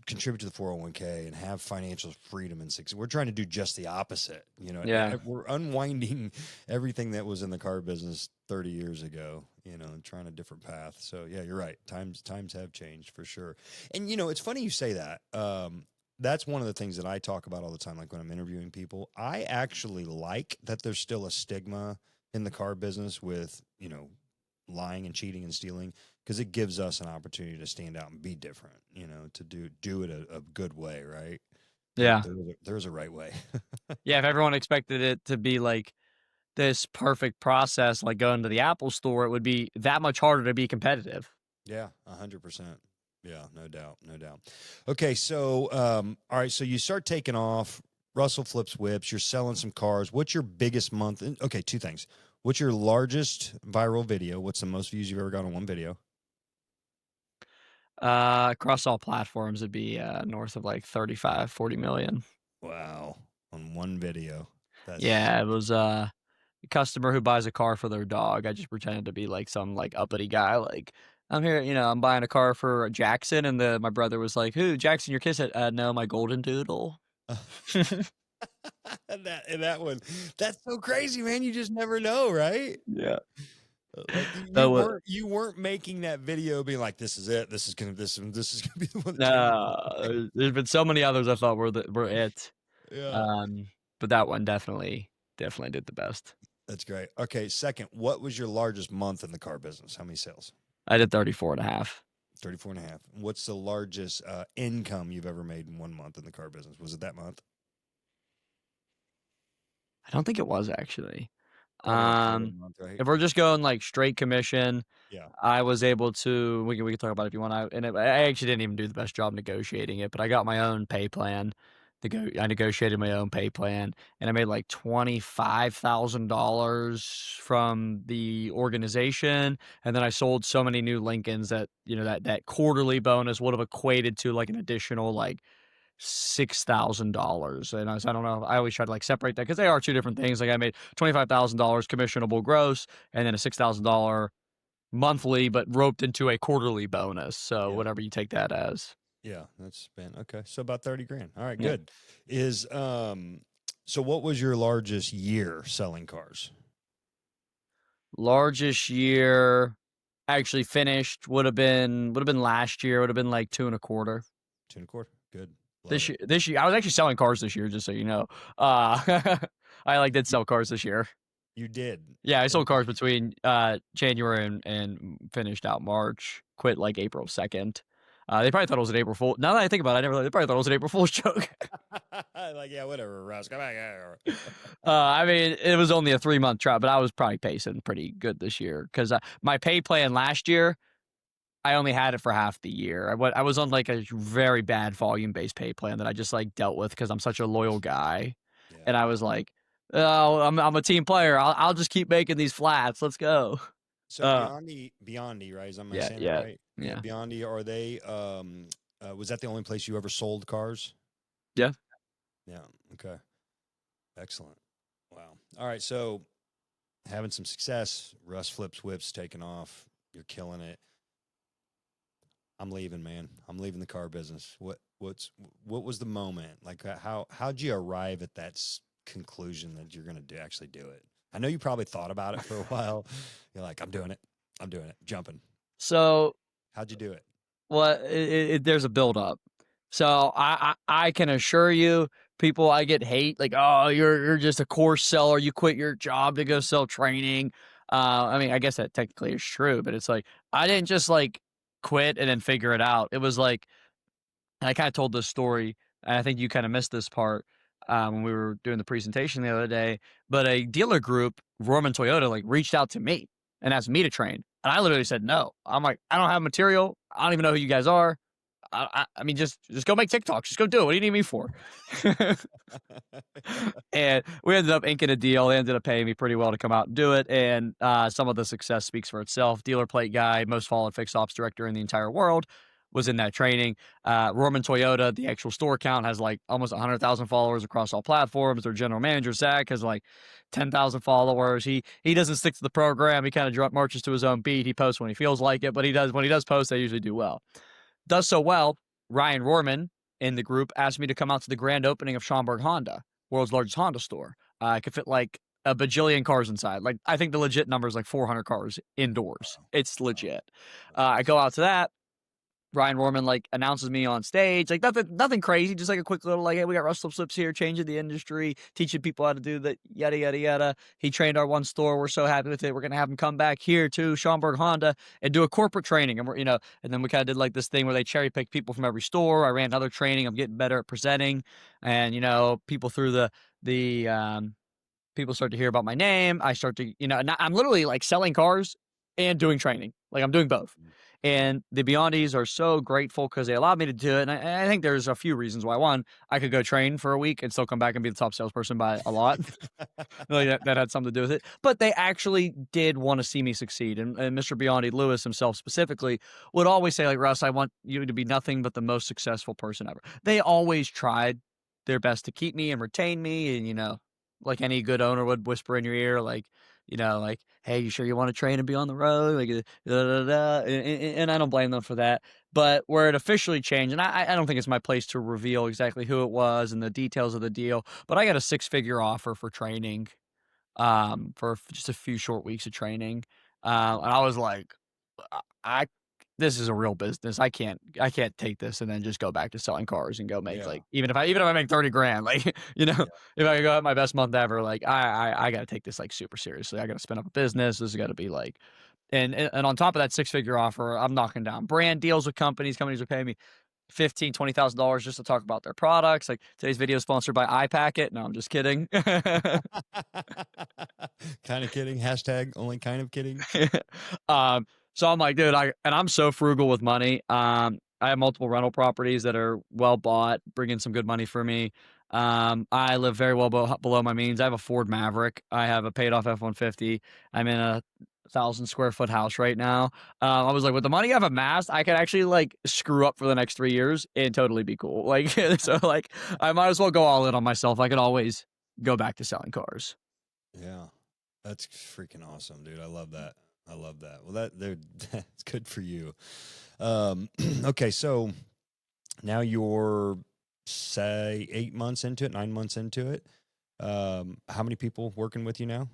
Speaker 1: contribute to the 401k and have financial freedom and success. We're trying to do just the opposite.
Speaker 2: Yeah.
Speaker 1: We're unwinding everything that was in the car business 30 years ago. And trying a different path. So yeah, you're right. Times have changed for sure. And it's funny you say that. That's one of the things that I talk about all the time. Like when I'm interviewing people, I actually like that there's still a stigma in the car business with, lying and cheating and stealing, because it gives us an opportunity to stand out and be different, to do it a good way. Right.
Speaker 2: Yeah.
Speaker 1: There's a right way.
Speaker 2: Yeah. If everyone expected it to be like this perfect process, like going to the Apple store, it would be that much harder to be competitive.
Speaker 1: Yeah, 100%. Yeah, no doubt, no doubt. Okay, so all right, so you start taking off. Russell flips whips. You're selling some cars. What's your biggest month? Okay, two things. What's your largest viral video? What's the most views you've ever got on one video?
Speaker 2: Across all platforms, it'd be north of like 35, 40 million.
Speaker 1: Wow, on one video. That's
Speaker 2: Yeah, it was a customer who buys a car for their dog. I just pretended to be like some like uppity guy. Like, I'm here, I'm buying a car for Jackson, and my brother was like, "Who, Jackson, your kid?" Said, "No, my golden doodle."
Speaker 1: and that one. That's so crazy, man. You just never know, right?
Speaker 2: Yeah.
Speaker 1: Like you
Speaker 2: So
Speaker 1: weren't making that video being like, this is it. This is gonna be the one that changes.
Speaker 2: no, there's been so many others I thought were it.
Speaker 1: Yeah.
Speaker 2: Um, but that one definitely did the best.
Speaker 1: That's great. Okay, second, what was your largest month in the car business? How many sales?
Speaker 2: I did 34 and a half.
Speaker 1: 34 and a half. What's the largest income you've ever made in 1 month in the car business? Was it that month?
Speaker 2: I don't think it was actually.
Speaker 1: Probably October month, right?
Speaker 2: If we're just going like straight commission,
Speaker 1: Yeah.
Speaker 2: I was able to. We can talk about it if you want. I actually didn't even do the best job negotiating it, but I got my own pay plan. I negotiated my own pay plan, and I made like $25,000 from the organization, and then I sold so many new Lincolns that that quarterly bonus would have equated to like an additional like $6,000. And I don't know. I always try to like separate that because they are two different things. Like I made $25,000 commissionable gross, and then a $6,000 monthly, but roped into a quarterly bonus. So
Speaker 1: Yeah.
Speaker 2: whatever you take that as.
Speaker 1: Yeah. That's been okay. So about 30 grand. All right,
Speaker 2: Yeah.
Speaker 1: good. So what was your largest year selling cars?
Speaker 2: Largest year actually finished would have been last year. Would have been like 2.25.
Speaker 1: Two and a quarter. Good. Love
Speaker 2: This
Speaker 1: it.
Speaker 2: year, I was actually selling cars this year, just so you know. I like did sell cars this year.
Speaker 1: You did.
Speaker 2: Yeah, I sold cars between January and finished out March. Quit like April 2nd. They probably thought it was an April Fool. Now that I think about it, they probably thought it was an April Fool's joke.
Speaker 1: Like, yeah, whatever, Russ. Come back.
Speaker 2: I mean, it was only a 3-month trial, but I was probably pacing pretty good this year because my pay plan last year, I only had it for half the year. I was on like a very bad volume based pay plan that I just like dealt with because I'm such a loyal guy,
Speaker 1: Yeah.
Speaker 2: and I was like, "Oh, I'm a team player. I'll just keep making these flats. Let's go."
Speaker 1: So
Speaker 2: Uh,
Speaker 1: Beyondy, right? Am I
Speaker 2: yeah,
Speaker 1: saying that
Speaker 2: yeah,
Speaker 1: right? Yeah,
Speaker 2: yeah,
Speaker 1: Beyondy. Are they? Was that the only place you ever sold cars?
Speaker 2: yeah.
Speaker 1: Yeah. Okay. Excellent. Wow. All right. So having some success. Russ flips whips, taking off. You're killing it. I'm leaving, man. I'm leaving the car business. What was the moment? Like how'd you arrive at that conclusion that you're going to actually do it? I know you probably thought about it for a while. You're like, I'm doing it. I'm doing it. Jumping.
Speaker 2: So
Speaker 1: How'd you do it?
Speaker 2: what? There's a build up. So I can assure you, people, I get hate like, oh, you're just a course seller. You quit your job to go sell training. I mean, I guess that technically is true, but it's like I didn't just like quit and then figure it out. It was like, and I kind of told this story, and I think you kind of missed this part when we were doing the presentation the other day. But a dealer group, Roman Toyota, like reached out to me and asked me to train, and I literally said no. I'm like, I don't have material. I don't even know who you guys are. I mean, just go make TikToks. Just go do it. What do you need me for? And we ended up inking a deal. They ended up paying me pretty well to come out and do it. And some of the success speaks for itself. Dealer plate guy, most followed fixed ops director in the entire world. was in that training. Roman Toyota, the actual store account, has like almost 100,000 followers across all platforms. Their general manager, Zach, has like 10,000 followers. He doesn't stick to the program. He kind of marches to his own beat. He posts when he feels like it, but when he does post, they usually do well. Does so well. Ryan Rorman in the group asked me to come out to the grand opening of Schaumburg Honda, world's largest Honda store. I could fit like a bajillion cars inside. Like, I think the legit number is like 400 cars indoors. It's legit. I go out to that. Ryan Rorman like announces me on stage, like nothing crazy, just like a quick little like, hey, we got Russell Flips here, changing the industry, teaching people how to do that, yada yada yada. He trained our one store. We're so happy with it. We're gonna have him come back here to Schaumburg Honda and do a corporate training, and we're and then we kind of did like this thing where they cherry picked people from every store. I ran another training. I'm getting better at presenting, and people through the people start to hear about my name. I start to, I'm literally like selling cars and doing training. Like, I'm doing both. And the Beyondies are so grateful because they allowed me to do it. And I think there's a few reasons why. One, I could go train for a week and still come back and be the top salesperson by a lot. Like that had something to do with it. But they actually did want to see me succeed. And Mr. Beyondy Lewis himself specifically would always say, like, Russ, I want you to be nothing but the most successful person ever. They always tried their best to keep me and retain me. And, like any good owner would whisper in your ear, like, like, hey, you sure you want to train and be on the road? Like, da, da, da. And I don't blame them for that. But where it officially changed, and I don't think it's my place to reveal exactly who it was and the details of the deal, but I got a 6-figure offer for training, for just a few short weeks of training. And I was like, I this is a real business. I can't take this and then just go back to selling cars and go make like even if I make 30 grand, like if I go have my best month ever, like I got to take this like super seriously. I got to spin up a business. This has got to be like, and on top of that 6-figure offer, I'm knocking down brand deals with companies. Companies are paying me $15,000-$20,000 just to talk about their products. Like, today's video is sponsored by iPacket. No, I'm just kidding.
Speaker 1: Kind of kidding. Hashtag only kind of kidding.
Speaker 2: So I'm like, dude, I'm so frugal with money. I have multiple rental properties that are well bought, bringing some good money for me. I live very well below my means. I have a Ford Maverick. I have a paid off F-150. I'm in a 1,000-square-foot house right now. I was like, with the money I've amassed, I could actually like screw up for the next 3 years and totally be cool. Like, so like, I might as well go all in on myself. I could always go back to selling cars.
Speaker 1: Yeah, that's freaking awesome, dude. I love that. Well, that's good for you. Okay, so now you're, say, 8 months into it, 9 months into it. How many people working with you now?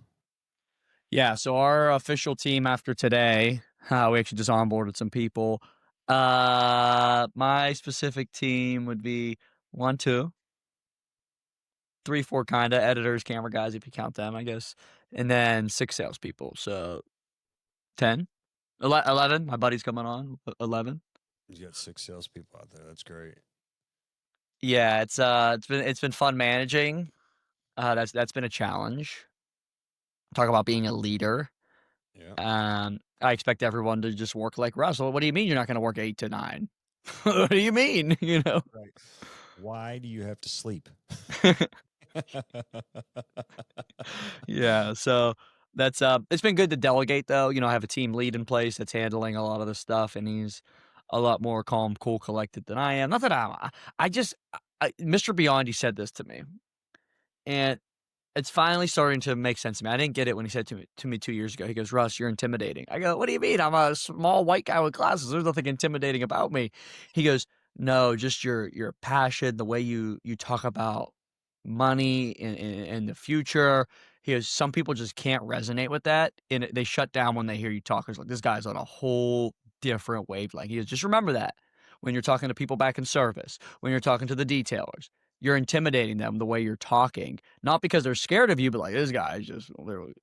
Speaker 2: Yeah, so our official team after today, we actually just onboarded some people. My specific team would be 1, 2, 3, 4 kinda editors, camera guys, if you count them, I guess, and then 6 salespeople. So 10, 11. My buddy's coming on. 11.
Speaker 1: You got 6 salespeople out there. That's great.
Speaker 2: Yeah, it's been fun managing. That's been a challenge. Talk about being a leader.
Speaker 1: Yeah.
Speaker 2: I expect everyone to just work like Russell. What do you mean you're not going to work 8 to 9? What do you mean?
Speaker 1: Right. Why do you have to sleep?
Speaker 2: Yeah. So that's it's been good to delegate though. I have a team lead in place that's handling a lot of the stuff, and he's a lot more calm, cool, collected than I am. Not that I just Mr. Beyond, he said this to me, and it's finally starting to make sense to me. I didn't get it when he said to me 2 years ago. He goes, Russ, you're intimidating. I go, what do you mean? I'm a small white guy with glasses. There's nothing intimidating about me. He goes, no, just your passion, the way you talk about money and the future. He goes, some people just can't resonate with that, and they shut down when they hear you talk. It's like, this guy's on a whole different wavelength. He goes, just remember that when you're talking to people back in service, when you're talking to the detailers. You're intimidating them the way you're talking, not because they're scared of you, but like, this guy is just literally.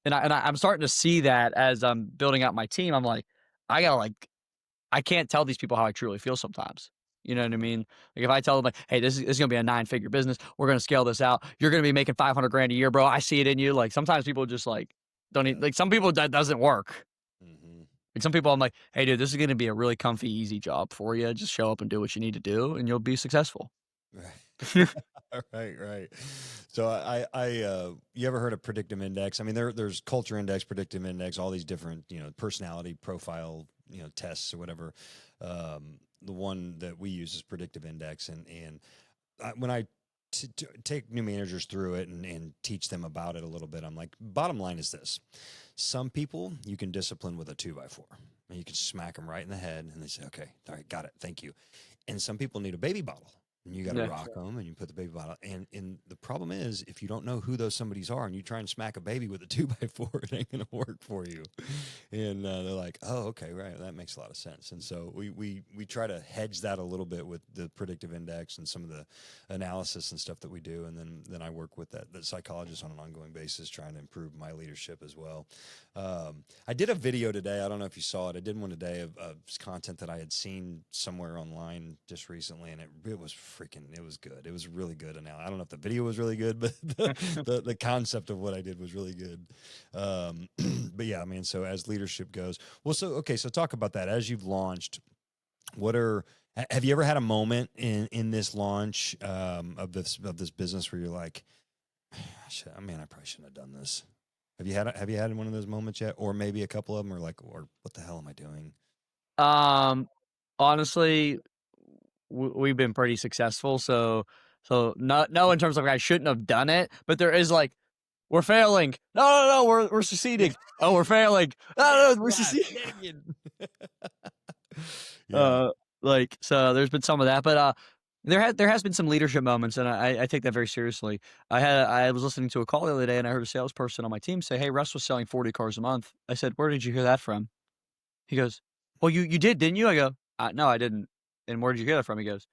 Speaker 2: I'm starting to see that as I'm building out my team. I'm like, I can't tell these people how I truly feel sometimes. You know what I mean? Like, if I tell them like, hey, this is gonna be a 9-figure business, we're gonna scale this out. You're gonna be making 500 grand a year, bro. I see it in you. Like, sometimes people just like don't even, like, some people that doesn't work.
Speaker 1: Mm-hmm.
Speaker 2: Like, some people I'm like, hey, dude, this is gonna be a really comfy, easy job for you. Just show up and do what you need to do, and you'll be successful.
Speaker 1: Right. So you ever heard of predictive index? I mean, there's culture index, predictive index, all these different, personality profile, tests or whatever. the one that we use is predictive index, and when I take new managers through it and teach them about it a little bit, I'm like, bottom line is this: some people you can discipline with a 2x4, and you can smack them right in the head, and they say, "Okay, all right, got it, thank you." And some people need a baby bottle, and you got to
Speaker 2: Yeah.
Speaker 1: rock them, and you put the baby bottle. And the problem is, if you don't know who those somebodies are, and you try and smack a baby with a 2x4, it ain't gonna work for you. And they're like, "Oh, okay, right, that makes a lot of sense." And so we try to hedge that a little bit with the predictive index and some of the analysis and stuff that we do, and then I work with that psychologist on an ongoing basis, trying to improve my leadership as well. I did a video today. I don't know if you saw it. I did one today of content that I had seen somewhere online just recently, and it was good. It was really good. And now I don't know if the video was really good, but the concept of what I did was really good. But yeah, I mean, so as leadership goes, well, so talk about that as you've launched. Have you ever had a moment in this launch of this business where you're like, I probably shouldn't have done this? Have you had one of those moments yet, or maybe a couple of them, or like, or what the hell am I doing?
Speaker 2: Honestly, we've been pretty successful. So not no in terms of I shouldn't have done it, but there is like we're failing. No, we're succeeding. Oh, we're failing. No, we're succeeding.
Speaker 1: Yeah.
Speaker 2: Like so, there's been some of that, but there has been some leadership moments, and I take that very seriously. I was listening to a call the other day, and I heard a salesperson on my team say, "Hey, Russ was selling 40 cars a month." I said, "Where did you hear that from?" He goes, "Well, you did, didn't you?" I go, "No, I didn't." "And where did you hear that from?" He goes,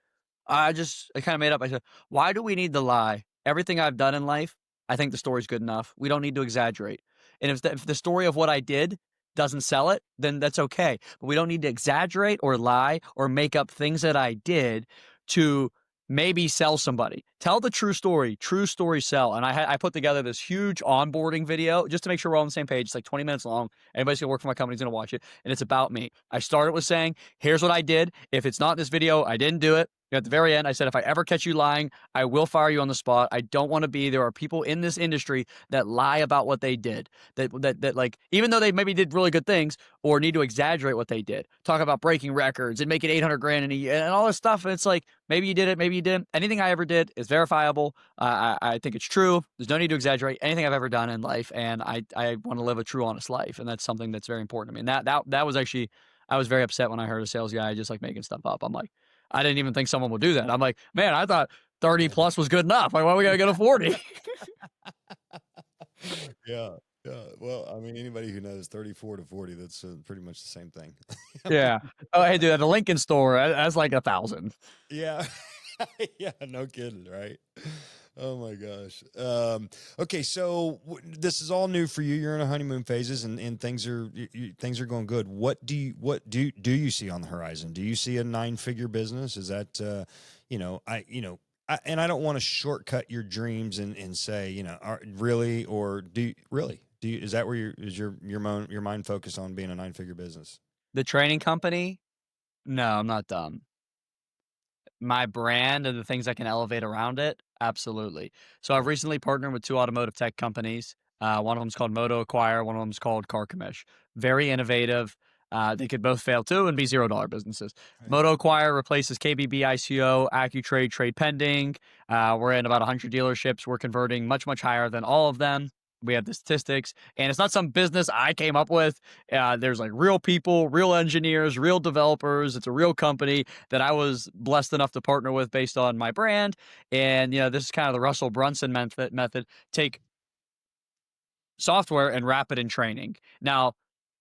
Speaker 2: I kind of made up. I said, "Why do we need to lie? Everything I've done in life, I think the story's good enough. We don't need to exaggerate. And if the story of what I did doesn't sell it, then that's okay. But we don't need to exaggerate or lie or make up things that I did to maybe sell somebody. Tell the true story. True stories sell." And I put together this huge onboarding video just to make sure we're all on the same page. It's like 20 minutes long. Anybody's gonna work for my company is gonna watch it, and it's about me. I started with saying, "Here's what I did. If it's not in this video, I didn't do it." At the very end, I said, "If I ever catch you lying, I will fire you on the spot. I don't want to be. There are people in this industry that lie about what they did. That like, even though they maybe did really good things or need to exaggerate what they did, talk about breaking records and making 800 grand in a year and all this stuff. And it's like, maybe you did it, maybe you didn't. Anything I ever did is verifiable. I think it's true. There's no need to exaggerate anything I've ever done in life. And I want to live a true, honest life. And that's something that's very important to me. And that was actually, I was very upset when I heard a sales guy just like making stuff up. I'm like, I didn't even think someone would do that. I'm like, man, I thought 30 plus was good enough. Like, why we got to get a 40?
Speaker 1: Yeah. Yeah. Well, I mean, anybody who knows 34 to 40, that's pretty much the same thing.
Speaker 2: Yeah. Oh, hey, dude, at the Lincoln store, that's like 1,000.
Speaker 1: Yeah. Yeah. No kidding. Right. Oh my gosh. Okay. So this is all new for you. You're in a honeymoon phases, and things are things are going good. What do you see on the horizon? Do you see a 9-figure business? Is that and I don't want to shortcut your dreams and say really, or is that where your mind focused on being a 9-figure business?
Speaker 2: The training company? No, I'm not dumb. My brand and the things I can elevate around it, absolutely. So I've recently partnered with 2 automotive tech companies. One of them's called Moto Acquire. One of them's called Car Commish. Very innovative. They could both fail too and be $0 businesses.
Speaker 1: Right.
Speaker 2: Moto Acquire replaces KBB ICO, AccuTrade, Trade Pending. We're in about 100 dealerships. We're converting much, much higher than all of them. We have the statistics, and it's not some business I came up with. There's like real people, real engineers, real developers. It's a real company that I was blessed enough to partner with based on my brand. And, this is kind of the Russell Brunson method. Take software and wrap it in training. Now,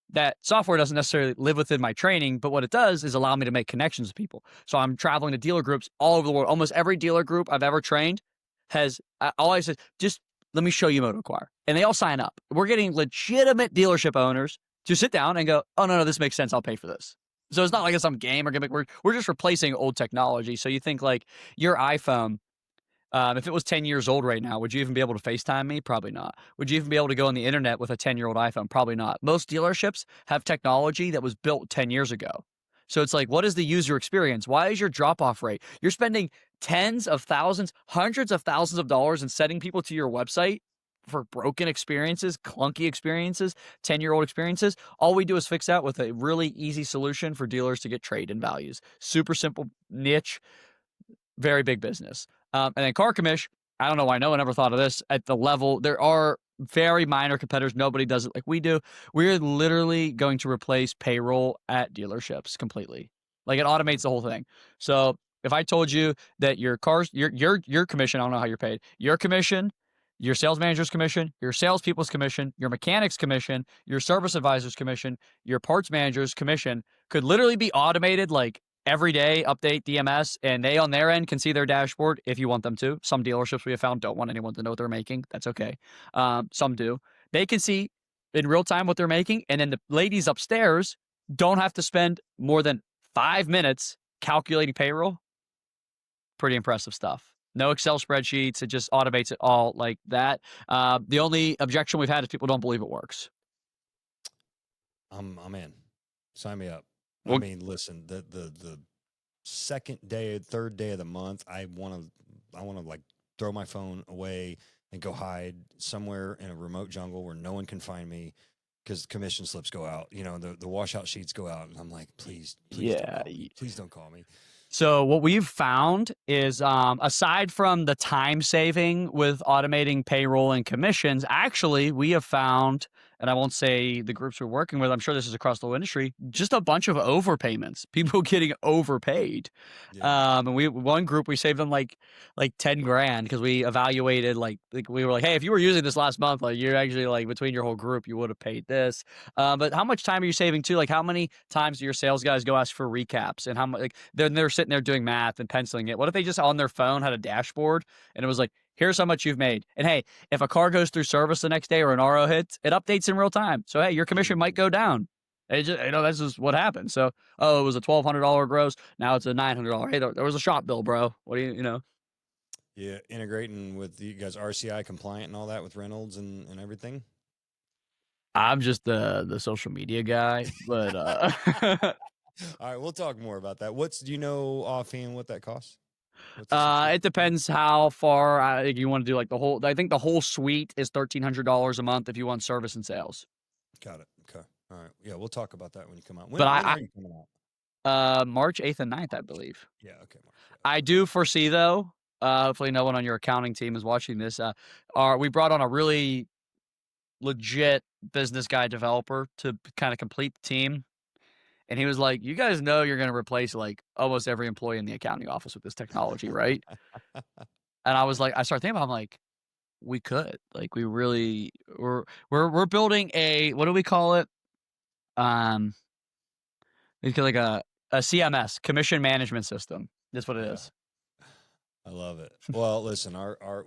Speaker 2: that software doesn't necessarily live within my training, but what it does is allow me to make connections with people. So I'm traveling to dealer groups all over the world. Almost every dealer group I've ever trained has all I said, just let me show you Moto Acquire. And they all sign up. We're getting legitimate dealership owners to sit down and go, "Oh, no, this makes sense. I'll pay for this." So it's not like it's some game or gimmick. We're just replacing old technology. So you think like your iPhone, if it was 10 years old right now, would you even be able to FaceTime me? Probably not. Would you even be able to go on the internet with a 10-year-old iPhone? Probably not. Most dealerships have technology that was built 10 years ago. So it's like, what is the user experience? Why is your drop-off rate? You're spending tens of thousands, hundreds of thousands of dollars in setting people to your website for broken experiences, clunky experiences, 10-year-old experiences. All we do is fix that with a really easy solution for dealers to get trade-in values. Super simple niche, very big business. And then car commish, I don't know why no one ever thought of this at the level. There are very minor competitors. Nobody does it like we do. We're literally going to replace payroll at dealerships completely. Like it automates the whole thing. So if I told you that your cars, your commission, I don't know how you're paid, your commission, your sales manager's commission, your salespeople's commission, your mechanic's commission, your service advisor's commission, your parts manager's commission could literally be automated like every day, update DMS, and they on their end can see their dashboard if you want them to. Some dealerships we have found don't want anyone to know what they're making. That's okay. Some do. They can see in real time what they're making, and then the ladies upstairs don't have to spend more than 5 minutes calculating payroll. Pretty impressive stuff. No Excel spreadsheets. It just automates it all like that. The only objection we've had is people don't believe it works.
Speaker 1: I'm in. Sign me up. I
Speaker 2: Well,
Speaker 1: mean, listen, the second day, third day of the month, I want to like throw my phone away and go hide somewhere in a remote jungle where no one can find me because commission slips go out. You know, the washout sheets go out, and I'm like, please don't
Speaker 2: yeah.
Speaker 1: call me. Please don't call me.
Speaker 2: So what we've found is, aside from the time saving with automating payroll and commissions, actually we have found, and I won't say the groups we're working with, I'm sure this is across the whole industry, just a bunch of overpayments, people getting overpaid.
Speaker 1: Yeah.
Speaker 2: And one group, we saved them like 10 grand because we evaluated like we were like, hey, if you were using this last month, like you're actually like between your whole group, you would have paid this. But how much time are you saving too? Like how many times do your sales guys go ask for recaps, and how much like they're sitting there doing math and penciling it? What if they just on their phone had a dashboard and it was like, here's how much you've made. And hey, if a car goes through service the next day or an RO hits, it updates in real time. So hey, your commission might go down. It just, that's just what happens. So, oh, it was a $1,200 gross. Now it's a $900. Hey, there was a shop bill, bro. What do you know?
Speaker 1: Yeah, integrating with you guys RCI compliant and all that with Reynolds and everything.
Speaker 2: I'm just the social media guy, but
Speaker 1: All right, we'll talk more about that. Do you know offhand what that costs? What's the subscription?
Speaker 2: it depends how far you want to do. Like the whole, I think the whole suite is $1,300 a month if you want service and sales.
Speaker 1: Got it. Okay. All right. Yeah, we'll talk about that when you come out.
Speaker 2: But
Speaker 1: When are you coming out?
Speaker 2: March 8th and 9th, I believe.
Speaker 1: Yeah. Okay. March. Yeah,
Speaker 2: I do foresee though. Hopefully, no one on your accounting team is watching this. We brought on a really legit business guy developer to kind of complete the team. And he was like, you guys know you're going to replace like almost every employee in the accounting office with this technology, right? And I was like, I started thinking about it, I'm like, we could. Like we really we're building a, what do we call it? It's like a CMS, commission management system. That's what it is.
Speaker 1: I love it. Well, listen,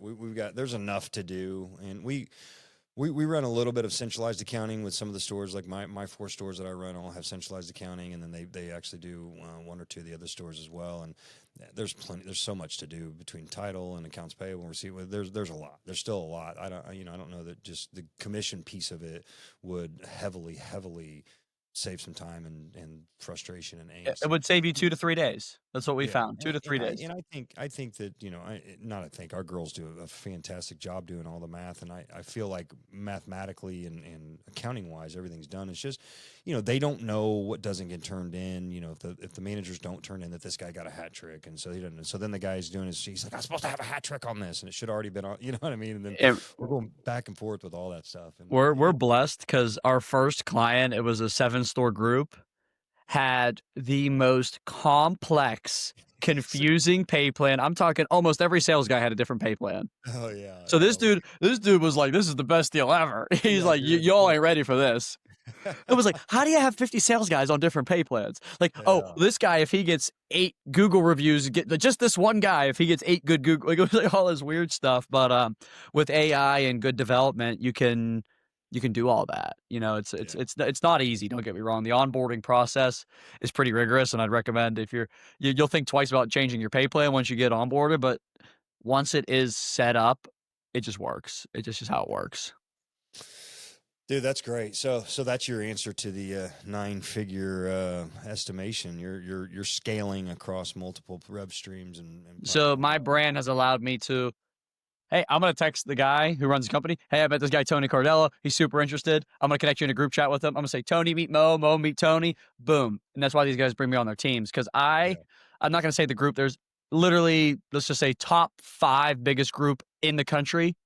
Speaker 1: we've got, there's enough to do, and we run a little bit of centralized accounting with some of the stores. Like my 4 stores that I run all have centralized accounting, and then they actually do 1 or 2 of the other stores as well. And there's so much to do between title and accounts payable and receivable. There's a lot. There's still a lot. I don't know that just the commission piece of it would heavily save some time and frustration and angst.
Speaker 2: It would save you 2 to 3 days. That's what we found. 2 to 3 days.
Speaker 1: I think that, our girls do a fantastic job doing all the math. And I feel like mathematically and accounting wise, everything's done. It's just, they don't know what doesn't get turned in. If the managers don't turn in that this guy got a hat trick. And so he doesn't. So then the guy's doing he's like, I'm supposed to have a hat trick on this. And it should already been on, you know what I mean? And then we're going back and forth with all that stuff. And
Speaker 2: we're blessed because our first client, it was a 7-store group, had the most complex, confusing pay plan. I'm talking almost every sales guy had a different pay plan.
Speaker 1: Oh yeah.
Speaker 2: So this dude was like, this is the best deal ever. He's like, y'all ain't ready for this. It was like, how do you have 50 sales guys on different pay plans? Like, oh, this guy, if he gets 8 Google reviews, just this one guy, if he gets 8 good Google, like, it was like all this weird stuff. But with AI and good development, you can do all that. It's not easy. Don't get me wrong. The onboarding process is pretty rigorous, and I'd recommend if you'll think twice about changing your pay plan once you get onboarded. But once it is set up, it just works. It's just how it works.
Speaker 1: Dude, that's great. So that's your answer to the 9-figure estimation. You're scaling across multiple rev streams and
Speaker 2: so my brand has allowed me to hey, I'm going to text the guy who runs the company. Hey, I met this guy, Tony Cardella. He's super interested. I'm going to connect you in a group chat with him. I'm going to say, Tony, meet Mo. Mo, meet Tony. Boom. And that's why these guys bring me on their teams. Because I'm not going to say the group. There's literally, let's just say, top 5 biggest group in the country.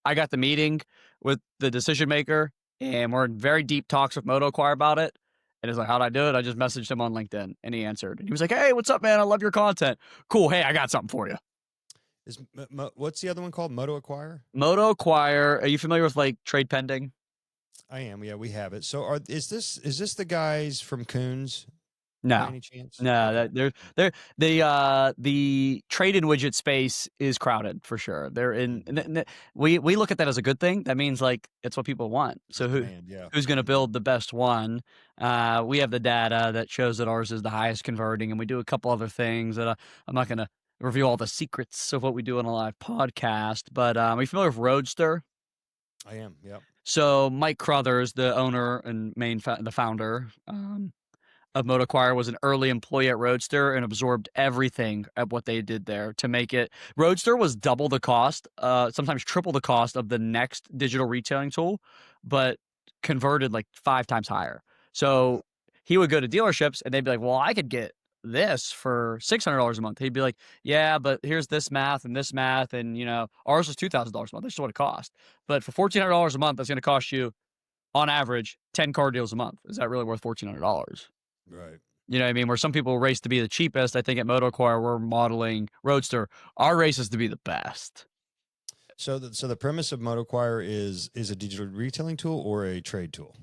Speaker 2: I got the meeting with the decision maker, and we're in very deep talks with MotoAcquire about it. And it's like, how'd I do it? I just messaged him on LinkedIn, and he answered. And he was like, hey, what's up, man? I love your content. Cool. Hey, I got something for you.
Speaker 1: What's the other one called? MotoAcquire?
Speaker 2: MotoAcquire. Are you familiar with like trade pending?
Speaker 1: I am. Yeah, we have it. So is this the guys from Coons by
Speaker 2: No,
Speaker 1: any chance?
Speaker 2: no.
Speaker 1: Okay.
Speaker 2: The trade-in widget space is crowded for sure. They're in.
Speaker 1: Mhm.
Speaker 2: We look at that as a good thing. That means like it's what people want. So
Speaker 1: There's demand, yeah.
Speaker 2: who's going to
Speaker 1: Mhm.
Speaker 2: build the best one? We have the data that shows that ours is the highest converting, and we do a couple other things that I'm not going to reveal all the secrets of what we do on a live podcast. But are you familiar with Roadster?
Speaker 1: I am. Yep.
Speaker 2: So Mike Crothers, the owner and the founder of MotoAcquire, was an early employee at Roadster and absorbed everything at what they did there to make it. Roadster was double the cost, sometimes triple the cost of the next digital retailing tool, but converted like 5 times higher. So he would go to dealerships and they'd be like, well, I could get this for $600 a month. He'd be like, yeah, but here's this math, and ours was $2,000 a month. That's just what it cost. But for $1,400 a month, that's going to cost you on average 10 car deals a month. Is that really worth $1,400?
Speaker 1: Right.
Speaker 2: You know what I mean? Where some people race to be the cheapest, I think at MotoAcquire we're modeling Roadster. Our race is to be the best.
Speaker 1: So the premise of MotoAcquire is a digital retailing tool or a trade tool?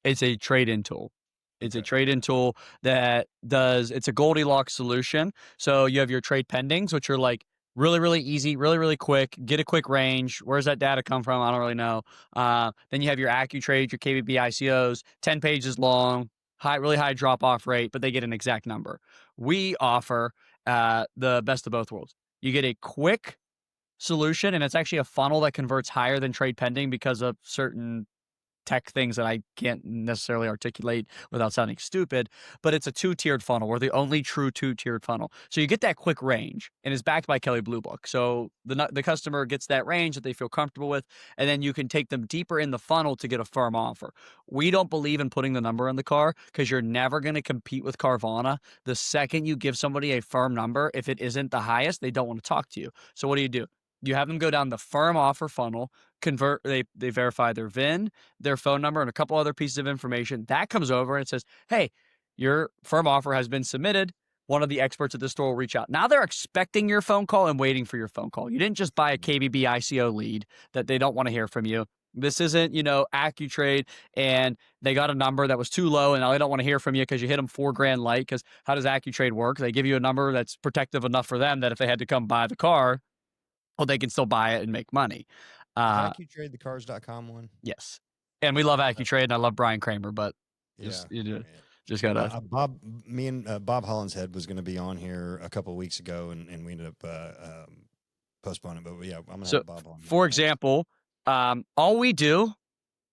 Speaker 2: It's a trade-in tool. It's a
Speaker 1: Okay.
Speaker 2: trade-in tool it's a Goldilocks solution. So you have your trade pendings, which are like really, really easy, really, really quick, get a quick range. Where's that data come from? I don't really know. Then you have your AccuTrade, your KBB ICOs, 10 pages long, really high drop-off rate, but they get an exact number. We offer the best of both worlds. You get a quick solution, and it's actually a funnel that converts higher than trade pending because of certain tech things that I can't necessarily articulate without sounding stupid, but it's a 2-tiered funnel. We're the only true 2-tiered funnel. So you get that quick range, and it's backed by Kelley Blue Book. So the customer gets that range that they feel comfortable with, and then you can take them deeper in the funnel to get a firm offer. We don't believe in putting the number in the car because you're never going to compete with Carvana. The second you give somebody a firm number, if it isn't the highest, they don't want to talk to you. So what do? You have them go down the firm offer funnel, they verify their VIN, their phone number, and a couple other pieces of information. That comes over and it says, hey, your firm offer has been submitted. One of the experts at the store will reach out. Now they're expecting your phone call and waiting for your phone call. You didn't just buy a KBB ICO lead that they don't want to hear from you. This isn't, AccuTrade, and they got a number that was too low and now they don't want to hear from you because you hit them $4,000 light. Because how does AccuTrade work? They give you a number that's protective enough for them that if they had to come buy the car, well, they can still buy it and make money.
Speaker 1: Is AccuTradeTheCars.com one?
Speaker 2: Yes. And we love AccuTrade, and I love Brian Kramer, but
Speaker 1: Yeah.
Speaker 2: just gotta.
Speaker 1: Bob Hollinshead was going to be on here a couple of weeks ago, and we ended up postponing. But yeah, I'm gonna have Bob on.
Speaker 2: For example, all we do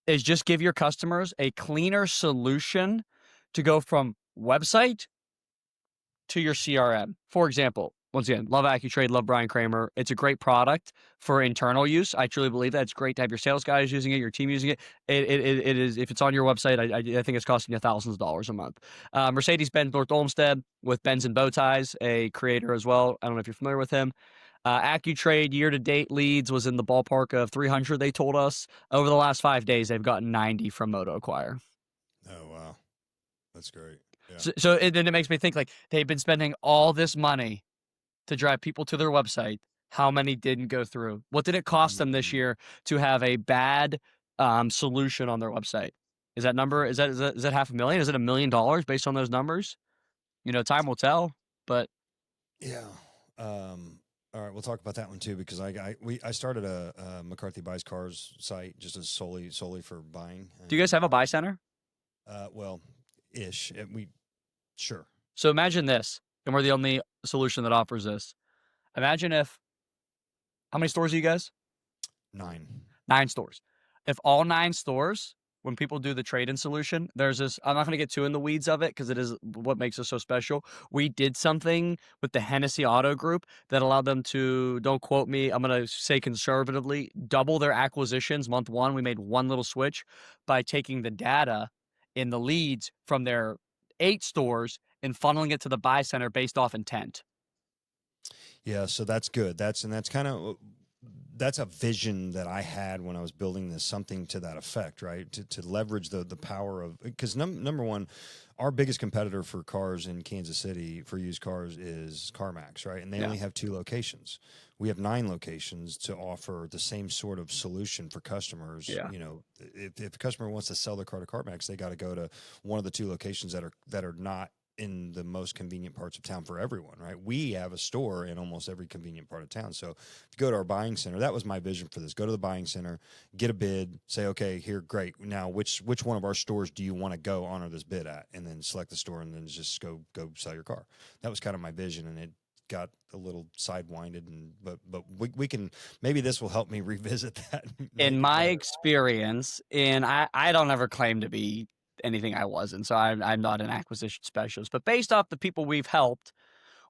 Speaker 2: is just give your customers a cleaner solution to go from website to your CRM. For example, once again, love AccuTrade, love Brian Kramer. It's a great product for internal use. I truly believe that. It's great to have your sales guys using it, your team using it. It is, if it's on your website, I think it's costing you thousands of dollars a month. Mercedes-Benz North Olmsted with Benz and Bowties, a creator as well. I don't know if you're familiar with him. AccuTrade year-to-date leads was in the ballpark of 300, they told us. Over the last 5 days, they've gotten 90 from MotoAcquire.
Speaker 1: Oh, wow. That's great. Yeah.
Speaker 2: So then it makes me think, like, they've been spending all this money to drive people to their website. How many didn't go through? What did it cost them this year to have a bad solution on their website? Is that number, is that $500,000? Is it $1 million based on those numbers? Time will tell, but.
Speaker 1: Yeah. All right, we'll talk about that one too, because I started a McCarthy Buys Cars site just as solely for buying.
Speaker 2: Do you guys have a buy center?
Speaker 1: Well, ish. Sure.
Speaker 2: So imagine this, and we're the only solution that offers this. Imagine how many stores are you guys?
Speaker 1: 9.
Speaker 2: 9 stores. If all 9 stores when people do the trade-in solution, there's this, I'm not going to get too in the weeds of it because it is what makes us so special. We did something with the Hennessy Auto Group that allowed them to, don't quote me, I'm going to say conservatively, double their acquisitions month one. We made one little switch by taking the data in the leads from their 8 stores and funneling it to the buy center based off intent.
Speaker 1: Yeah, so that's good. That's kind of that's a vision that I had when I was building this, something to that effect, right? To leverage the power of, because number one, our biggest competitor for cars in Kansas City for used cars is CarMax, right? And they only have 2 locations. We have 9 locations to offer the same sort of solution for customers.
Speaker 2: Yeah.
Speaker 1: You know, if a customer wants to sell their car to CarMax, they got to go to one of the 2 locations that are not in the most convenient parts of town for everyone, right? We have a store in almost every convenient part of town. So if you go to our buying center, that was my vision for this. Go to the buying center, get a bid, say, okay, here, great. Now, which one of our stores do you want to go honor this bid at? And then select the store and then just go sell your car. That was kind of my vision, and it got a little sidewinded, but we can, maybe this will help me revisit that.
Speaker 2: In my experience, and I don't ever claim to be anything I wasn't, so I'm not an acquisition specialist, but based off the people we've helped,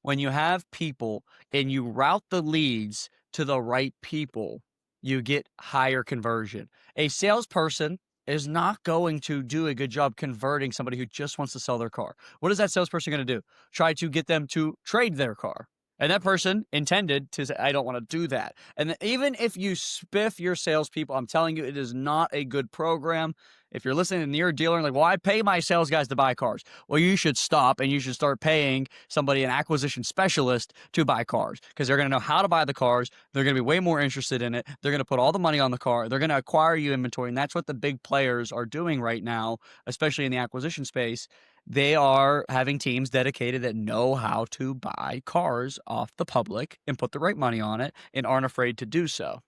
Speaker 2: when you have people and you route the leads to the right people, you get higher conversion. A salesperson is not going to do a good job converting somebody who just wants to sell their car. What is that salesperson going to do? Try to get them to trade their car. And that person intended to say, I don't want to do that. And even if you spiff your salespeople, I'm telling you, it is not a good program. If you're listening to your dealer and like, well, I pay my sales guys to buy cars. Well, you should stop and you should start paying somebody, an acquisition specialist, to buy cars, because they're going to know how to buy the cars. They're going to be way more interested in it. They're going to put all the money on the car. They're going to acquire you inventory. And that's what the big players are doing right now, especially in the acquisition space. They are having teams dedicated that know how to buy cars off the public and put the right money on it and aren't afraid to do so.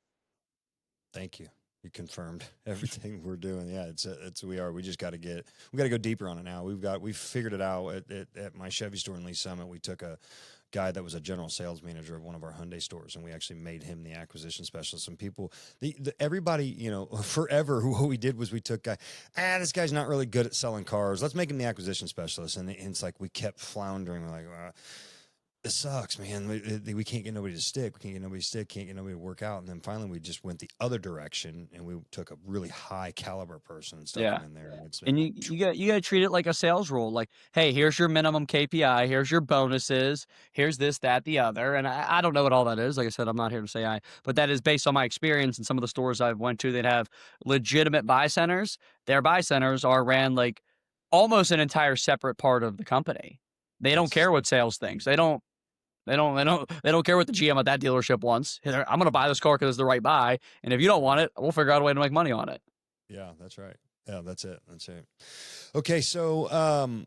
Speaker 1: Thank you. You confirmed everything we're doing. Yeah, we just got to go deeper on it now. We've figured it out at my Chevy store in Lee Summit. We took a guy that was a general sales manager of one of our Hyundai stores, and we actually made him the acquisition specialist. And people, everybody, you know, forever, what we did was we took this guy's not really good at selling cars. Let's make him the acquisition specialist. And it's like we kept floundering. We're like, this sucks, man. We can't get nobody to stick. We can't get nobody to stick. Can't get nobody to work out. And then finally, we just went the other direction, and we took a really high caliber person and stuck him in there.
Speaker 2: And you got to treat it like a sales role. Like, hey, here's your minimum KPI. Here's your bonuses. Here's this, that, the other. And I don't know what all that is. Like I said, I'm not here to say but that is based on my experience in some of the stores I've went to that have legitimate buy centers. Their buy centers are ran like almost an entire separate part of the company. They don't care what sales thinks. They don't care what the GM at that dealership wants. I'm going to buy this car because it's the right buy. And if you don't want it, we'll figure out a way to make money on it.
Speaker 1: Yeah, that's right. Yeah, that's it. Okay, so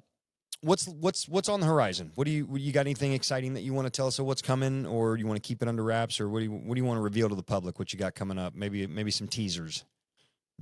Speaker 1: what's on the horizon? What do you got anything exciting that you want to tell us of what's coming, or you want to keep it under wraps, or what do you want to reveal to the public what you got coming up? Maybe some teasers,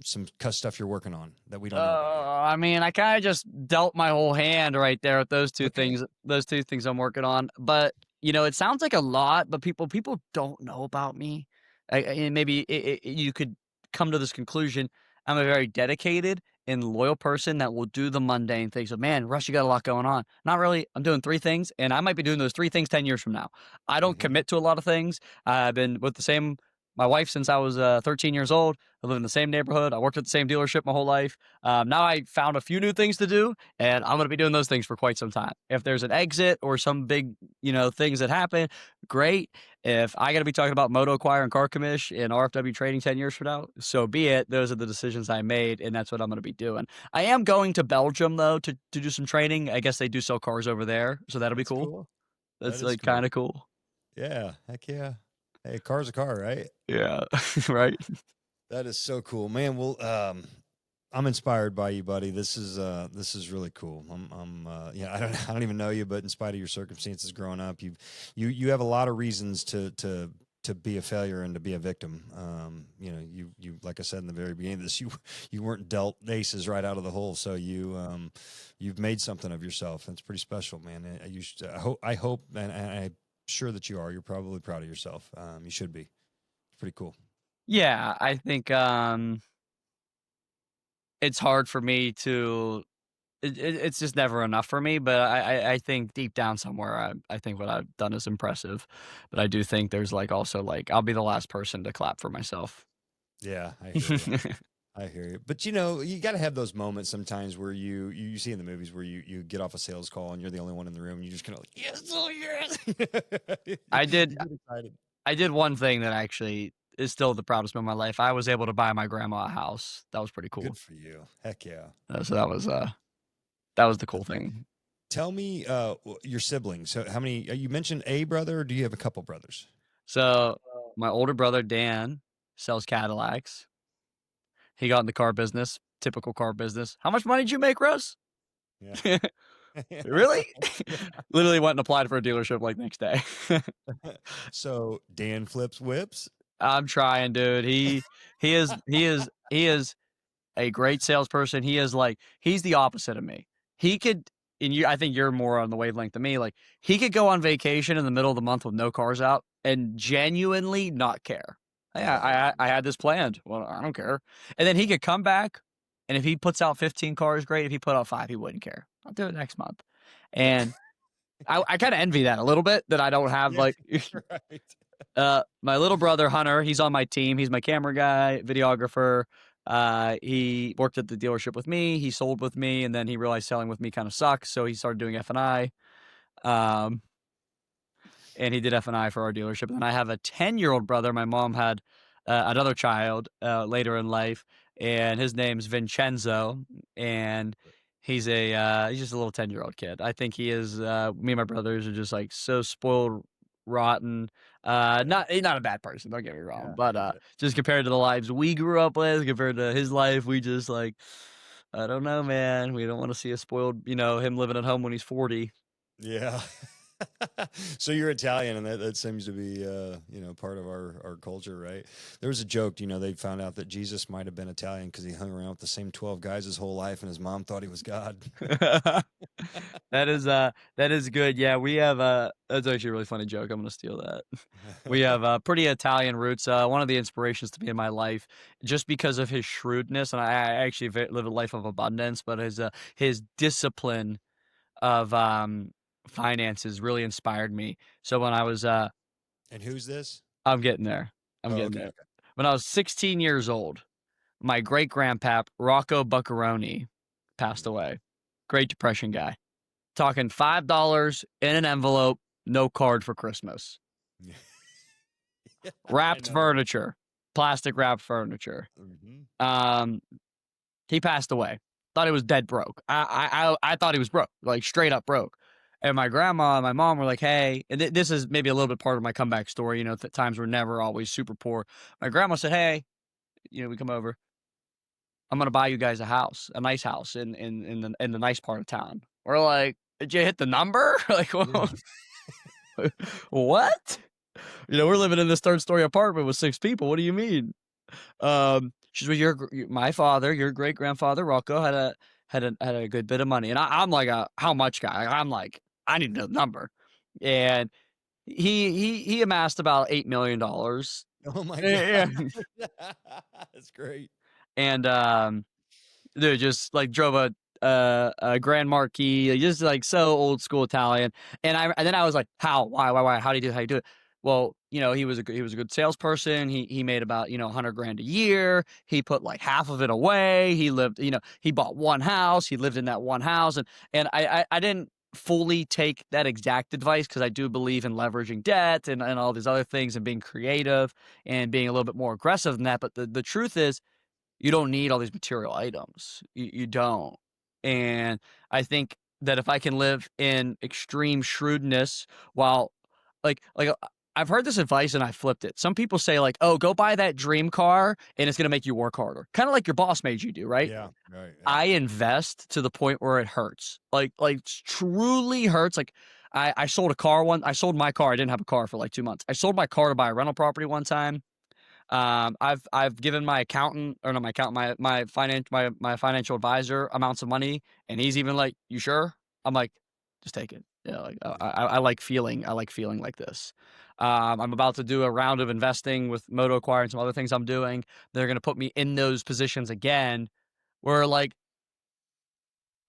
Speaker 1: some stuff you're working on that we don't know about.
Speaker 2: I mean, I kind of just dealt my whole hand right there with those two things. Those 2 things I'm working on. But you know, it sounds like a lot, but people don't know about me. And maybe you could come to this conclusion. I'm a very dedicated and loyal person that will do the mundane things. So, man, Russ, you got a lot going on. Not really. I'm doing 3 things, and I might be doing those 3 things 10 years from now. I don't commit to a lot of things. I've been with my wife since I was 13 years old. I live in the same neighborhood. I worked at the same dealership my whole life. Now I found a few new things to do, and I'm going to be doing those things for quite some time. If there's an exit or some big, things that happen, great. If I got to be talking about Moto Acquire and Car Commish and RFW trading 10 years from now, so be it. Those are the decisions I made, and that's what I'm going to be doing. I am going to Belgium, though, to do some training. I guess they do sell cars over there, so that'll be cool. That's like kind of cool.
Speaker 1: Yeah, heck yeah. Hey, car's a car, right?
Speaker 2: Yeah, right.
Speaker 1: That is so cool, man. Well, I'm inspired by you, buddy. This is really cool. I don't even know you, but in spite of your circumstances growing up, you have a lot of reasons to be a failure and to be a victim. You like I said in the very beginning of this, you weren't dealt aces right out of the hole, so you've made something of yourself. That's pretty special, man. I hope, and I'm sure that you are. You're probably proud of yourself. You should be. It's pretty cool.
Speaker 2: Yeah, I think it's hard for me to it's just never enough for me, but I think deep down somewhere, I think what I've done is impressive, but I do think there's, like, also, like, I'll be the last person to clap for myself.
Speaker 1: Yeah, I hear you. I hear you. But you know, you got to have those moments sometimes where you see in the movies where you get off a sales call and you're the only one in the room. And you just kind of like, yes, oh yes.
Speaker 2: I did
Speaker 1: You get excited.
Speaker 2: I did one thing that actually is still the proudest moment of my life. I was able to buy my grandma a house. That was pretty cool.
Speaker 1: Good for you. Heck yeah.
Speaker 2: So that was the cool
Speaker 1: That's
Speaker 2: thing.
Speaker 1: Tell me your siblings. So how many you mentioned a brother or do you have a couple brothers?
Speaker 2: So, my older brother, Dan, sells Cadillacs. He got in the car business, typical car business. "How much money did you make, Russ?"
Speaker 1: Yeah.
Speaker 2: "Really?"
Speaker 1: Yeah.
Speaker 2: Literally went and applied for a dealership, like, next day.
Speaker 1: So Dan flips whips.
Speaker 2: I'm trying, dude. He is a great salesperson. He is like he's the opposite of me. He could and you I think you're more on the wavelength than me, like, he could go on vacation in the middle of the month with no cars out and genuinely not care. "Yeah,
Speaker 1: Oh,
Speaker 2: I had this planned." "Well, I don't care." And then he could come back, and if he puts out 15 cars, great. If he put out 5, he wouldn't care. "I'll do it next month." And I kinda envy that a little bit that I don't have,
Speaker 1: yeah,
Speaker 2: like
Speaker 1: right.
Speaker 2: my little brother Hunter, he's on my team. He's my camera guy, videographer. He worked at the dealership with me. He sold with me, and then he realized selling with me kind of sucks, so he started doing F&I. Um, and he did F&I for our dealership. And I have a 10-year-old brother. My mom had another child later in life, and his name's Vincenzo, and he's just a little 10-year-old kid. I think he is. Me and my brothers are just like so spoiled, rotten.
Speaker 1: Yeah.
Speaker 2: Not he's not a bad person. Don't get me wrong,
Speaker 1: Yeah, I
Speaker 2: but
Speaker 1: get it.
Speaker 2: just compared to the lives we grew up with, compared to his life, we just like. I don't know, man. We don't want to see a spoiled, him living at home when he's 40.
Speaker 1: Yeah. So you're Italian, and that seems to be, part of our culture, right? There was a joke, they found out that Jesus might have been Italian because he hung around with the same 12 guys his whole life, and his mom thought he was God.
Speaker 2: That is good. Yeah, we have that's actually a really funny joke. I'm gonna steal that. We have pretty Italian roots. One of the inspirations to me in my life, just because of his shrewdness, and I actually live a life of abundance, but his discipline of finances really inspired me. So when I was
Speaker 1: And who's this?
Speaker 2: I'm getting there. I'm
Speaker 1: Oh,
Speaker 2: getting
Speaker 1: okay,
Speaker 2: there.
Speaker 1: okay.
Speaker 2: When I was 16 years old, my great grandpap Rocco Buccaroni passed
Speaker 1: Mm.
Speaker 2: away. Great Depression guy. Talking $5 in an envelope, no card for Christmas.
Speaker 1: Yeah, I
Speaker 2: Wrapped
Speaker 1: know.
Speaker 2: furniture, plastic wrapped furniture.
Speaker 1: Hmm.
Speaker 2: Um, he passed away. Thought he was dead broke. I thought he was broke, like straight up broke. And my grandma and my mom were like, "Hey," and this is maybe a little bit part of my comeback story. Times were never always super poor. My grandma said, "Hey, we come over. I'm gonna buy you guys a house, a nice house in the nice part of town." We're like, "Did you hit the number?" Like,
Speaker 1: Yeah.
Speaker 2: what? We're living in this third story apartment with 6 people. What do you mean? She's with my father, your great grandfather Rocco had a good bit of money, and I'm like a how much guy. I'm like I need to know the number, and he amassed about $8 million.
Speaker 1: Oh my
Speaker 2: Yeah,
Speaker 1: God. That's great.
Speaker 2: and dude, just, like, drove a Grand Marquis, like, just, like, so old school Italian, and then I was like, "How? Why? How do you do it?" Well, he was a good salesperson, he made about, 100 grand a year, he put, like, half of it away, he bought one house, he lived in that one house, and I didn't fully take that exact advice because I do believe in leveraging debt and all these other things and being creative and being a little bit more aggressive than that, but the truth is you don't need all these material items. You don't. And I think that if I can live in extreme shrewdness while I've heard this advice and I flipped it. Some people say like, "Oh, go buy that dream car and it's going to make you work harder." Kind of like your boss made you do, right?
Speaker 1: Yeah, right. Yeah.
Speaker 2: I invest to the point where it hurts. Like truly hurts. Like I sold a car I sold my car. I didn't have a car for like 2 months. I sold my car to buy a rental property one time. I've given my accountant or not my accountant, my financial advisor amounts of money, and he's even like, "You sure?" I'm like, "Just take it." Yeah, like
Speaker 1: Yeah.
Speaker 2: I like feeling like this. I'm about to do a round of investing with Moto Acquire and some other things I'm doing. They're gonna put me in those positions again. where like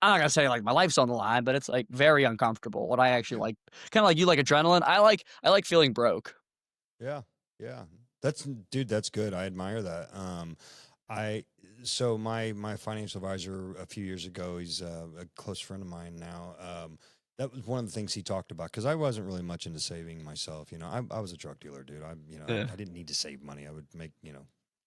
Speaker 2: I'm not gonna say like my life's on the line, but it's like very uncomfortable. What I actually like, kind of like you like adrenaline. I like feeling broke.
Speaker 1: Yeah, yeah. That's dude, that's good. I admire that. I so my financial advisor a few years ago, he's a close friend of mine now. That was one of the things he talked about because I wasn't really much into saving myself. I was a drug dealer, dude.
Speaker 2: Yeah,
Speaker 1: I didn't need to save money. I would make,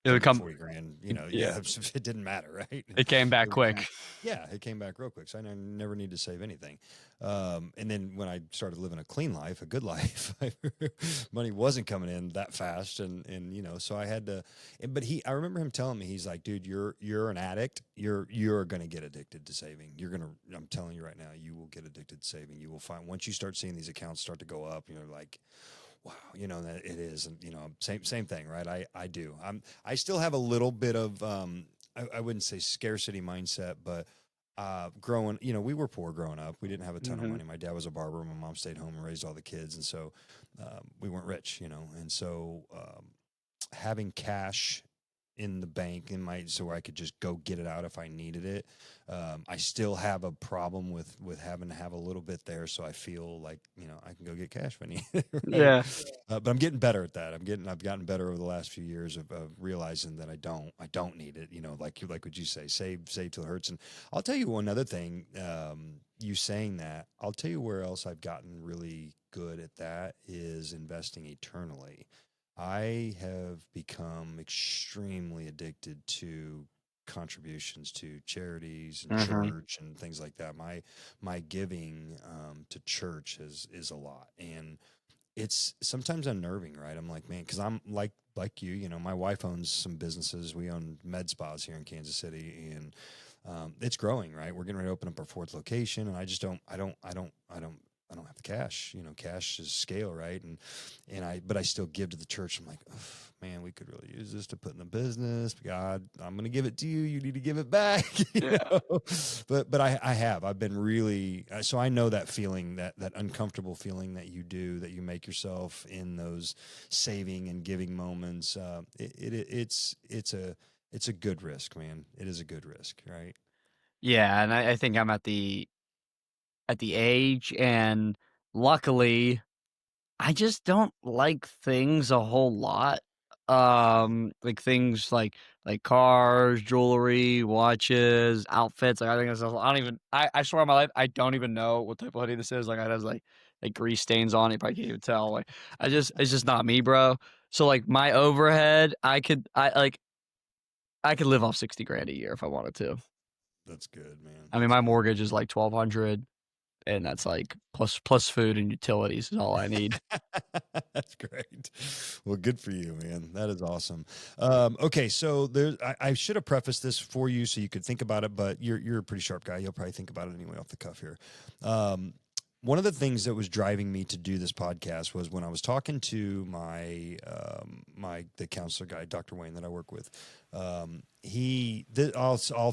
Speaker 2: it would
Speaker 1: 30 or
Speaker 2: come.
Speaker 1: 40 grand,
Speaker 2: Yeah,
Speaker 1: it didn't matter, right?
Speaker 2: it came back
Speaker 1: It was,
Speaker 2: quick.
Speaker 1: yeah, it came back real quick. So I never need to save anything. And then when I started living a clean life, a good life, money wasn't coming in that fast. So I had to, but I remember him telling me, he's like, dude, you're an addict. You're going to get addicted to saving. I'm telling you right now, you will get addicted to saving. You will find once you start seeing these accounts start to go up, you're like, wow, that it is. And, same thing, right? I do. I still have a little bit of, I wouldn't say scarcity mindset, but growing, we were poor growing up. We didn't have a ton of
Speaker 2: Hmm.
Speaker 1: money. My dad was a barber. My mom stayed home and raised all the kids. And so we weren't rich, and so having cash in the bank so I could just go get it out if I needed it. I still have a problem with having to have a little bit there, so I feel like I can go get cash if I need it, right?
Speaker 2: Yeah,
Speaker 1: But I'm getting better at that. I've gotten better over the last few years of realizing that I don't need it. Like what you say, save till it hurts. And I'll tell you one other thing. You saying that, I'll tell you where else I've gotten really good at that is investing eternally. I have become extremely addicted to contributions to charities and
Speaker 2: hmm,
Speaker 1: church and things like that. My giving to church is a lot, and it's sometimes unnerving, right? I'm like, man, because I'm like you. My wife owns some businesses. We own med spas here in Kansas City, and it's growing, right? We're getting ready to open up our fourth location, and I just I don't have the cash. Cash is scale, right? But I still give to the church. I'm like, oh, man, we could really use this to put in the business. God, I'm going to give it to you. You need to give it back.
Speaker 2: yeah,
Speaker 1: But I've been really, so I know that feeling, that uncomfortable feeling that you make yourself in those saving and giving moments. It's a good risk, man. It is a good risk, right?
Speaker 2: yeah. And I think I'm at the age, and luckily, I just don't like things a whole lot. Like things like cars, jewelry, watches, outfits. Like I think that's, I don't even. I swear on my life, I don't even know what type of hoodie this is. Like it has like grease stains on it. You probably can't even tell. Like it's just not me, bro. So like my overhead, I could live off 60 grand a year if I wanted to.
Speaker 1: That's good, man.
Speaker 2: I mean,
Speaker 1: That's
Speaker 2: my
Speaker 1: good.
Speaker 2: mortgage is like 1,200, and that's like plus food and utilities is all I need.
Speaker 1: That's great. Well, good for you, man. That is awesome. Okay, so I should have prefaced this for you so you could think about it, but you're a pretty sharp guy. You'll probably think about it anyway off the cuff here. Um, One of the things that was driving me to do this podcast was when I was talking to the counselor guy, Dr. Wayne, that I work with. I'll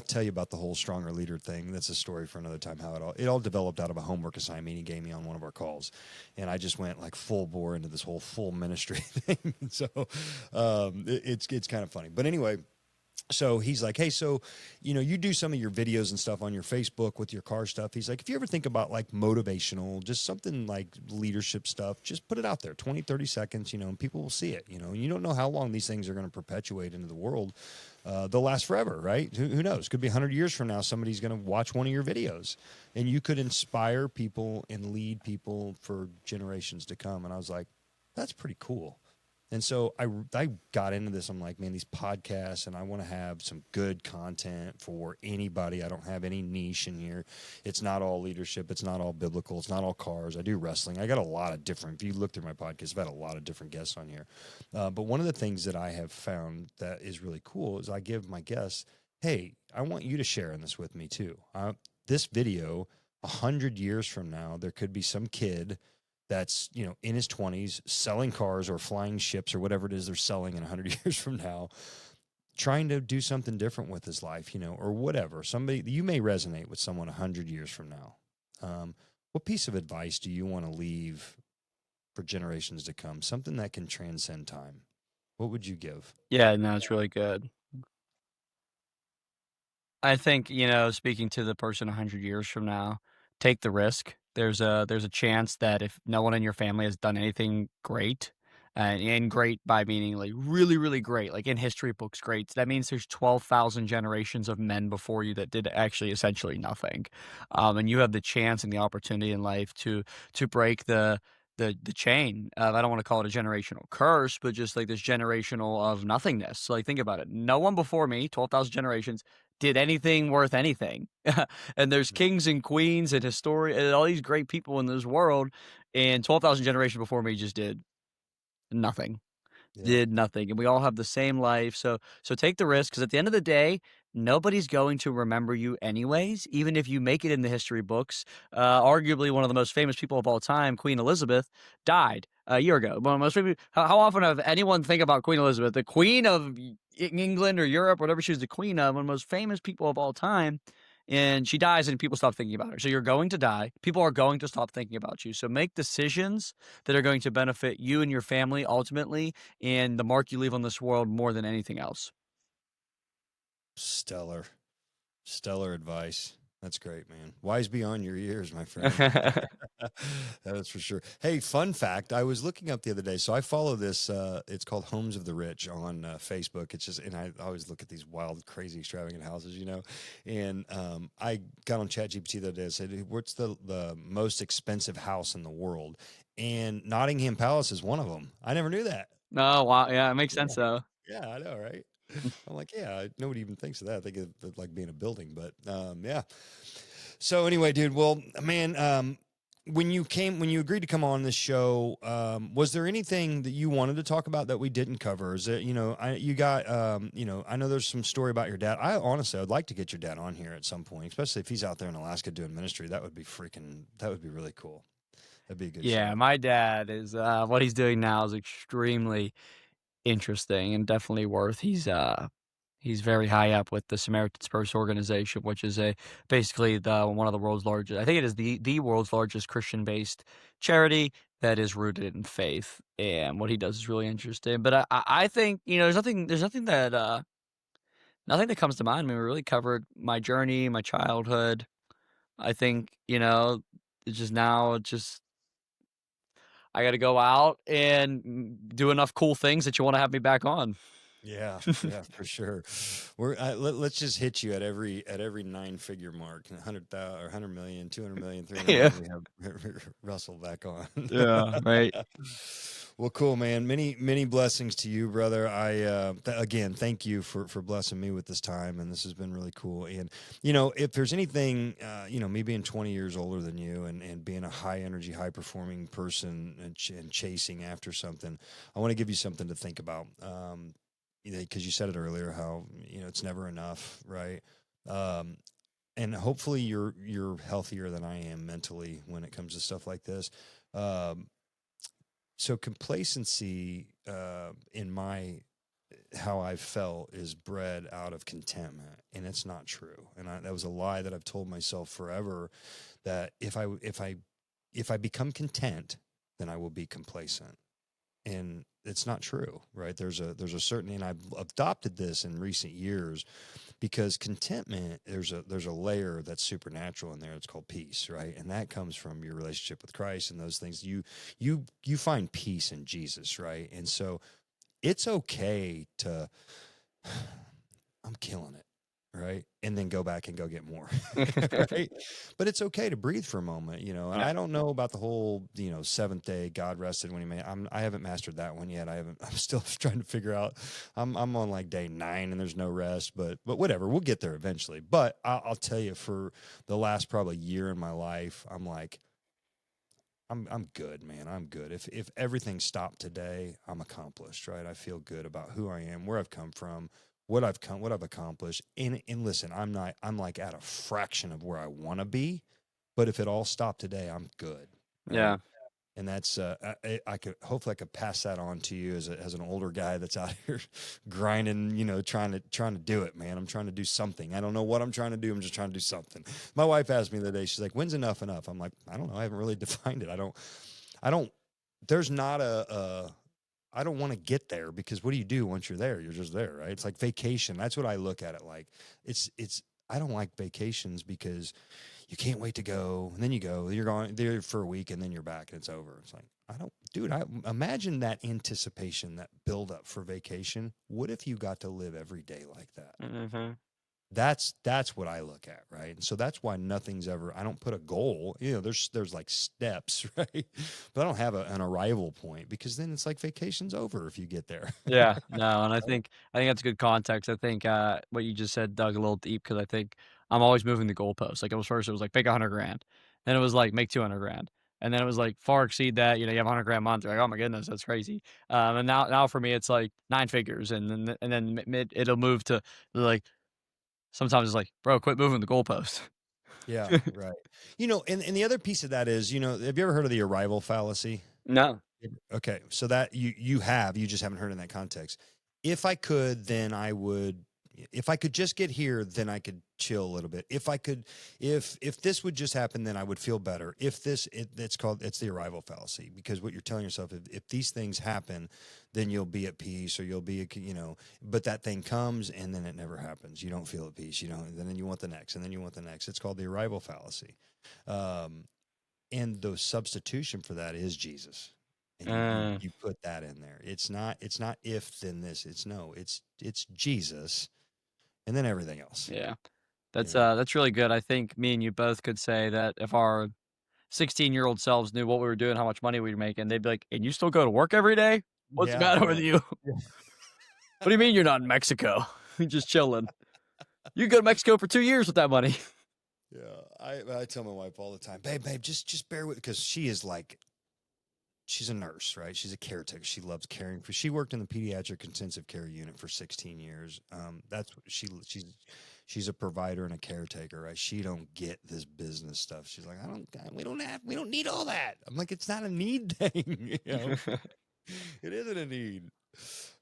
Speaker 1: tell you about the whole stronger leader thing. That's a story for another time. How it all developed out of a homework assignment he gave me on one of our calls, and I just went like full bore into this whole full ministry thing. So it's kind of funny, but anyway, so he's like, hey, so, you do some of your videos and stuff on your Facebook with your car stuff. He's like, if you ever think about like motivational, just something like leadership stuff, just put it out there 20, 30 seconds, and people will see it, and you don't know how long these things are going to perpetuate into the world. They'll last forever, right? Who knows? Could be 100 years from now, somebody's going to watch one of your videos and you could inspire people and lead people for generations to come. And I was like, that's pretty cool. And so I got into this. I'm like, man, these podcasts, and I want to have some good content for anybody. I don't have any niche in here. It's not all leadership. It's not all biblical. It's not all cars. I do wrestling. I got a lot of different, if you look through my podcast, I've had a lot of different guests on here. But one of the things that I have found that is really cool is I give my guests, hey, I want you to share in this with me too. This video, 100 years from now, there could be some kid that's in his 20s selling cars or flying ships or whatever it is they're selling in 100 years from now, trying to do something different with his life, or whatever. Somebody, you may resonate with someone 100 years from now. What piece of advice do you want to leave for generations to come, something that can transcend time? What would you give?
Speaker 2: Yeah, no, it's really good. I think, speaking to the person 100 years from now, take the risk. There's a chance that if no one in your family has done anything great, and great by meaning like really, really great, like in history books, great. That means there's 12,000 generations of men before you that did actually essentially nothing, and you have the chance and the opportunity in life to break the chain of, I don't want to call it a generational curse, but just like this generational of nothingness. So like think about it. No one before me, 12,000 generations, did anything worth anything. And there's kings and queens and and all these great people in this world, and 12,000 generations before me just did nothing.
Speaker 1: Yeah.
Speaker 2: Did nothing, and we all have the same life, so take the risk, because at the end of the day, nobody's going to remember you anyways, even if you make it in the history books. Arguably one of the most famous people of all time, Queen Elizabeth, died a year ago. One of the most famous, how often have anyone think about Queen Elizabeth, the Queen of England or Europe, whatever she was the queen of, one of the most famous people of all time, and she dies and people stop thinking about her. So you're going to die. People are going to stop thinking about you. So make decisions that are going to benefit you and your family ultimately, and the mark you leave on this world more than anything else.
Speaker 1: Stellar. Stellar advice. That's great, man. Wise beyond your years, my friend. That is for sure. Hey, fun fact. I was looking up the other day. So I follow this, it's called Homes of the Rich on Facebook. It's just, and I always look at these wild, crazy, extravagant houses, and I got on ChatGPT the other day and said, "Hey, what's the most expensive house in the world?" And Nottingham Palace is one of them. I never knew that.
Speaker 2: No, wow, yeah, it makes
Speaker 1: Yeah.
Speaker 2: sense though.
Speaker 1: Yeah, I know, right? I'm like, yeah, nobody even thinks of that. I think of it like being a building, but yeah. So anyway, dude, well, man, when you agreed to come on this show, was there anything that you wanted to talk about that we didn't cover? Is it, I know there's some story about your dad. I honestly, I'd like to get your dad on here at some point, especially if he's out there in Alaska doing ministry. That would be really cool. That'd be a good
Speaker 2: Yeah,
Speaker 1: show.
Speaker 2: my dad is what he's doing now is extremely interesting and definitely worth. He's very high up with the Samaritan's Purse organization, which is a basically the one of the world's largest. I think it is the world's largest Christian based charity that is rooted in faith. And what he does is really interesting. But I think nothing that comes to mind. I mean, we really covered my journey, my childhood. I think it's just I got to go out and do enough cool things that you want to have me back on.
Speaker 1: Yeah, yeah, for sure. Let's just hit you at every nine figure mark, 100,000 or 100 million, 200 million, 300
Speaker 2: Yeah.
Speaker 1: million. We have Russell back on.
Speaker 2: Yeah, right.
Speaker 1: Well, cool, man. Many blessings to you, brother. Again, thank you for blessing me with this time, and this has been really cool. And if there's anything, me being 20 years older than you, and being a high energy, high performing person, and chasing after something, I want to give you something to think about. Because you said it earlier, how it's never enough, right? Um, and hopefully you're healthier than I am mentally when it comes to stuff like this. Um, so complacency, in my how I felt, is bred out of contentment, and it's not true. And that was a lie that I've told myself forever. That if I become content, then I will be complacent, and it's not true, right? There's a certain, and I've adopted this in recent years, because contentment, there's a layer that's supernatural in there. It's called peace, right? And that comes from your relationship with Christ and those things. You find peace in Jesus, right? And so it's okay to I'm killing it, right? And then go back and go get more, right? But it's okay to breathe for a moment, And
Speaker 2: Yeah.
Speaker 1: I don't know about the whole, seventh day God rested when He made. I haven't mastered that one yet. I'm still trying to figure out. I'm on like day 9 and there's no rest, but whatever. We'll get there eventually. But I'll tell you, for the last probably year in my life, I'm like, I'm good, man. I'm good. If everything stopped today, I'm accomplished, right? I feel good about who I am, where I've come from, what I've accomplished. And listen, I'm like at a fraction of where I want to be, but if it all stopped today, I'm good, right?
Speaker 2: Yeah.
Speaker 1: And that's I could hopefully I could pass that on to you as an older guy that's out here grinding, trying to do it, man. I'm trying to do something. I don't know what I'm trying to do. I'm just trying to do something. My wife asked me the other day, she's like, "When's enough enough?" I'm like, I don't know. I haven't really defined it. I don't there's not I don't want to get there, because what do you do once you're there? You're just there, right? It's like vacation. That's what I look at it like. It's I don't like vacations because you can't wait to go, and then you go, you're going there for a week, and then you're back, and it's over. It's like, I imagine that anticipation, that build up for vacation. What if you got to live every day like that?
Speaker 2: Mm-hmm.
Speaker 1: That's what I look at, right? And so that's why nothing's ever. I don't put a goal. There's like steps, right? But I don't have an arrival point, because then it's like vacation's over if you get there.
Speaker 2: Yeah, no, and I think that's good context. I think what you just said dug a little deep, because I think I'm always moving the goalposts. Like, it was like make 100 grand, then it was like make 200 grand, and then it was like far exceed that. You have 100 grand month. You're like, oh my goodness, that's crazy. And now for me, it's like 9 figures, and then it'll move to like sometimes it's like, bro, quit moving the goalpost.
Speaker 1: Yeah, right. And the other piece of that is, have you ever heard of the arrival fallacy?
Speaker 2: No.
Speaker 1: Okay, so that you just haven't heard in that context. If I could, then I would. If I could just get here, then I could chill a little bit. If this would just happen, then I would feel better. It's the arrival fallacy, because what you're telling yourself, if these things happen, then you'll be at peace, or you'll be, but that thing comes and then it never happens. You don't feel at peace, and then you want the next, and then you want the next. It's called the arrival fallacy. And the substitution for that is Jesus. And you put that in there. It's not if then this. It's Jesus, and then everything else.
Speaker 2: Yeah. That's really good. I think me and you both could say that if our 16-year-old selves knew what we were doing, how much money we were making, they'd be like, "And you still go to work every day? What's the matter with you?
Speaker 1: Yeah.
Speaker 2: What do you mean you're not in Mexico? You're just chilling. You go to Mexico for 2 years with that money."
Speaker 1: Yeah, I tell my wife all the time, babe, just bear with, because she is like, she's a nurse, right? She's a caretaker. She loves caring for. She worked in the pediatric intensive care unit for 16 years. That's what she's a provider and a caretaker, right? She don't get this business stuff. She's like, we don't need all that. I'm like, it's not a need thing, It isn't a need.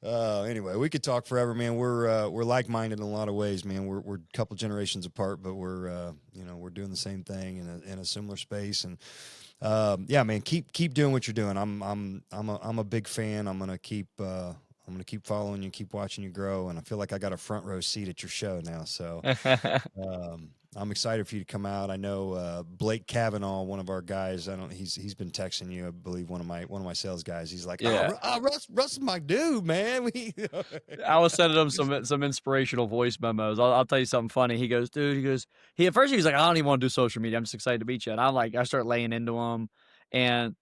Speaker 1: Anyway, we could talk forever, man. We're like-minded in a lot of ways, man. We're a couple generations apart, but we're doing the same thing in a similar space. And yeah, man, keep doing what you're doing. I'm a big fan. I'm gonna keep following you, keep watching you grow, and I feel like I got a front row seat at your show now. So I'm excited for you to come out. I know Blake Kavanaugh, one of our guys. He's been texting you. I believe one of my sales guys. He's like,
Speaker 2: Yeah.
Speaker 1: Russ is my dude, man.
Speaker 2: I was sending him some inspirational voice memos. I'll tell you something funny. He goes, dude, at first he was like, I don't even want to do social media. I'm just excited to meet you. And I start laying into him, and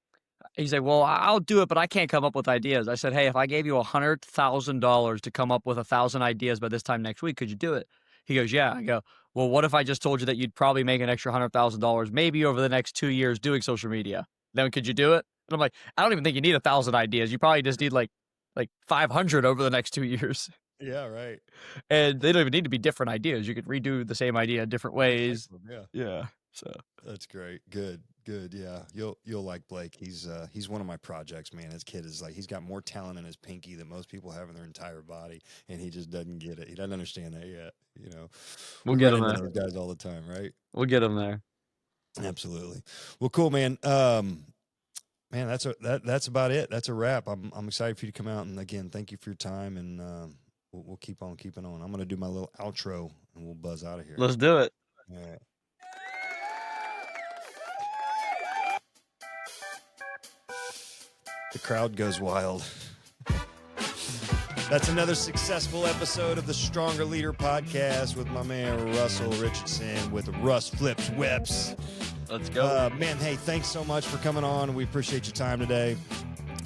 Speaker 2: he's like, well, I'll do it, but I can't come up with ideas. I said, hey, if I gave you $100,000 to come up with 1,000 ideas by this time next week, could you do it? He goes, yeah. I go, well, what if I just told you that you'd probably make an extra $100,000 maybe over the next 2 years doing social media? Then could you do it? And I'm like, I don't even think you need 1,000 ideas. You probably just need like 500 over the next 2 years.
Speaker 1: Yeah, right.
Speaker 2: And they don't even need to be different ideas. You could redo the same idea in different ways. Yeah. So
Speaker 1: that's great. Good. Yeah, you'll like Blake. He's one of my projects, man. His kid is like, he's got more talent in his pinky than most people have in their entire body, and he just doesn't get it. He doesn't understand that yet.
Speaker 2: We'll
Speaker 1: we
Speaker 2: get
Speaker 1: run
Speaker 2: him
Speaker 1: into
Speaker 2: there.
Speaker 1: those guys all the time, right?
Speaker 2: We'll get him there.
Speaker 1: Absolutely. Well, cool, man. Man, that's about it. That's a wrap. I'm excited for you to come out, and again, thank you for your time, and we'll keep on keeping on. I'm gonna do my little outro, and we'll buzz out of here.
Speaker 2: Let's do it.
Speaker 1: All right. The crowd goes wild. That's another successful episode of the Stronger Leader podcast with my man Russell Richardson with Russ Flips Whips.
Speaker 2: Let's go.
Speaker 1: Man, hey, thanks so much for coming on. We appreciate your time today.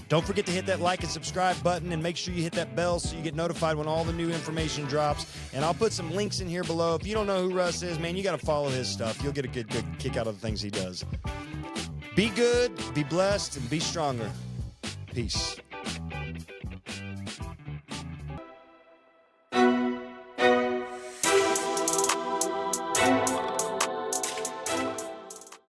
Speaker 1: Don't forget to hit that like and subscribe button, and make sure you hit that bell so you get notified when all the new information drops. And I'll put some links in here below. If you don't know who Russ is, man, you got to follow his stuff. You'll get a good kick out of the things he does. Be good, be blessed, and be stronger. Peace.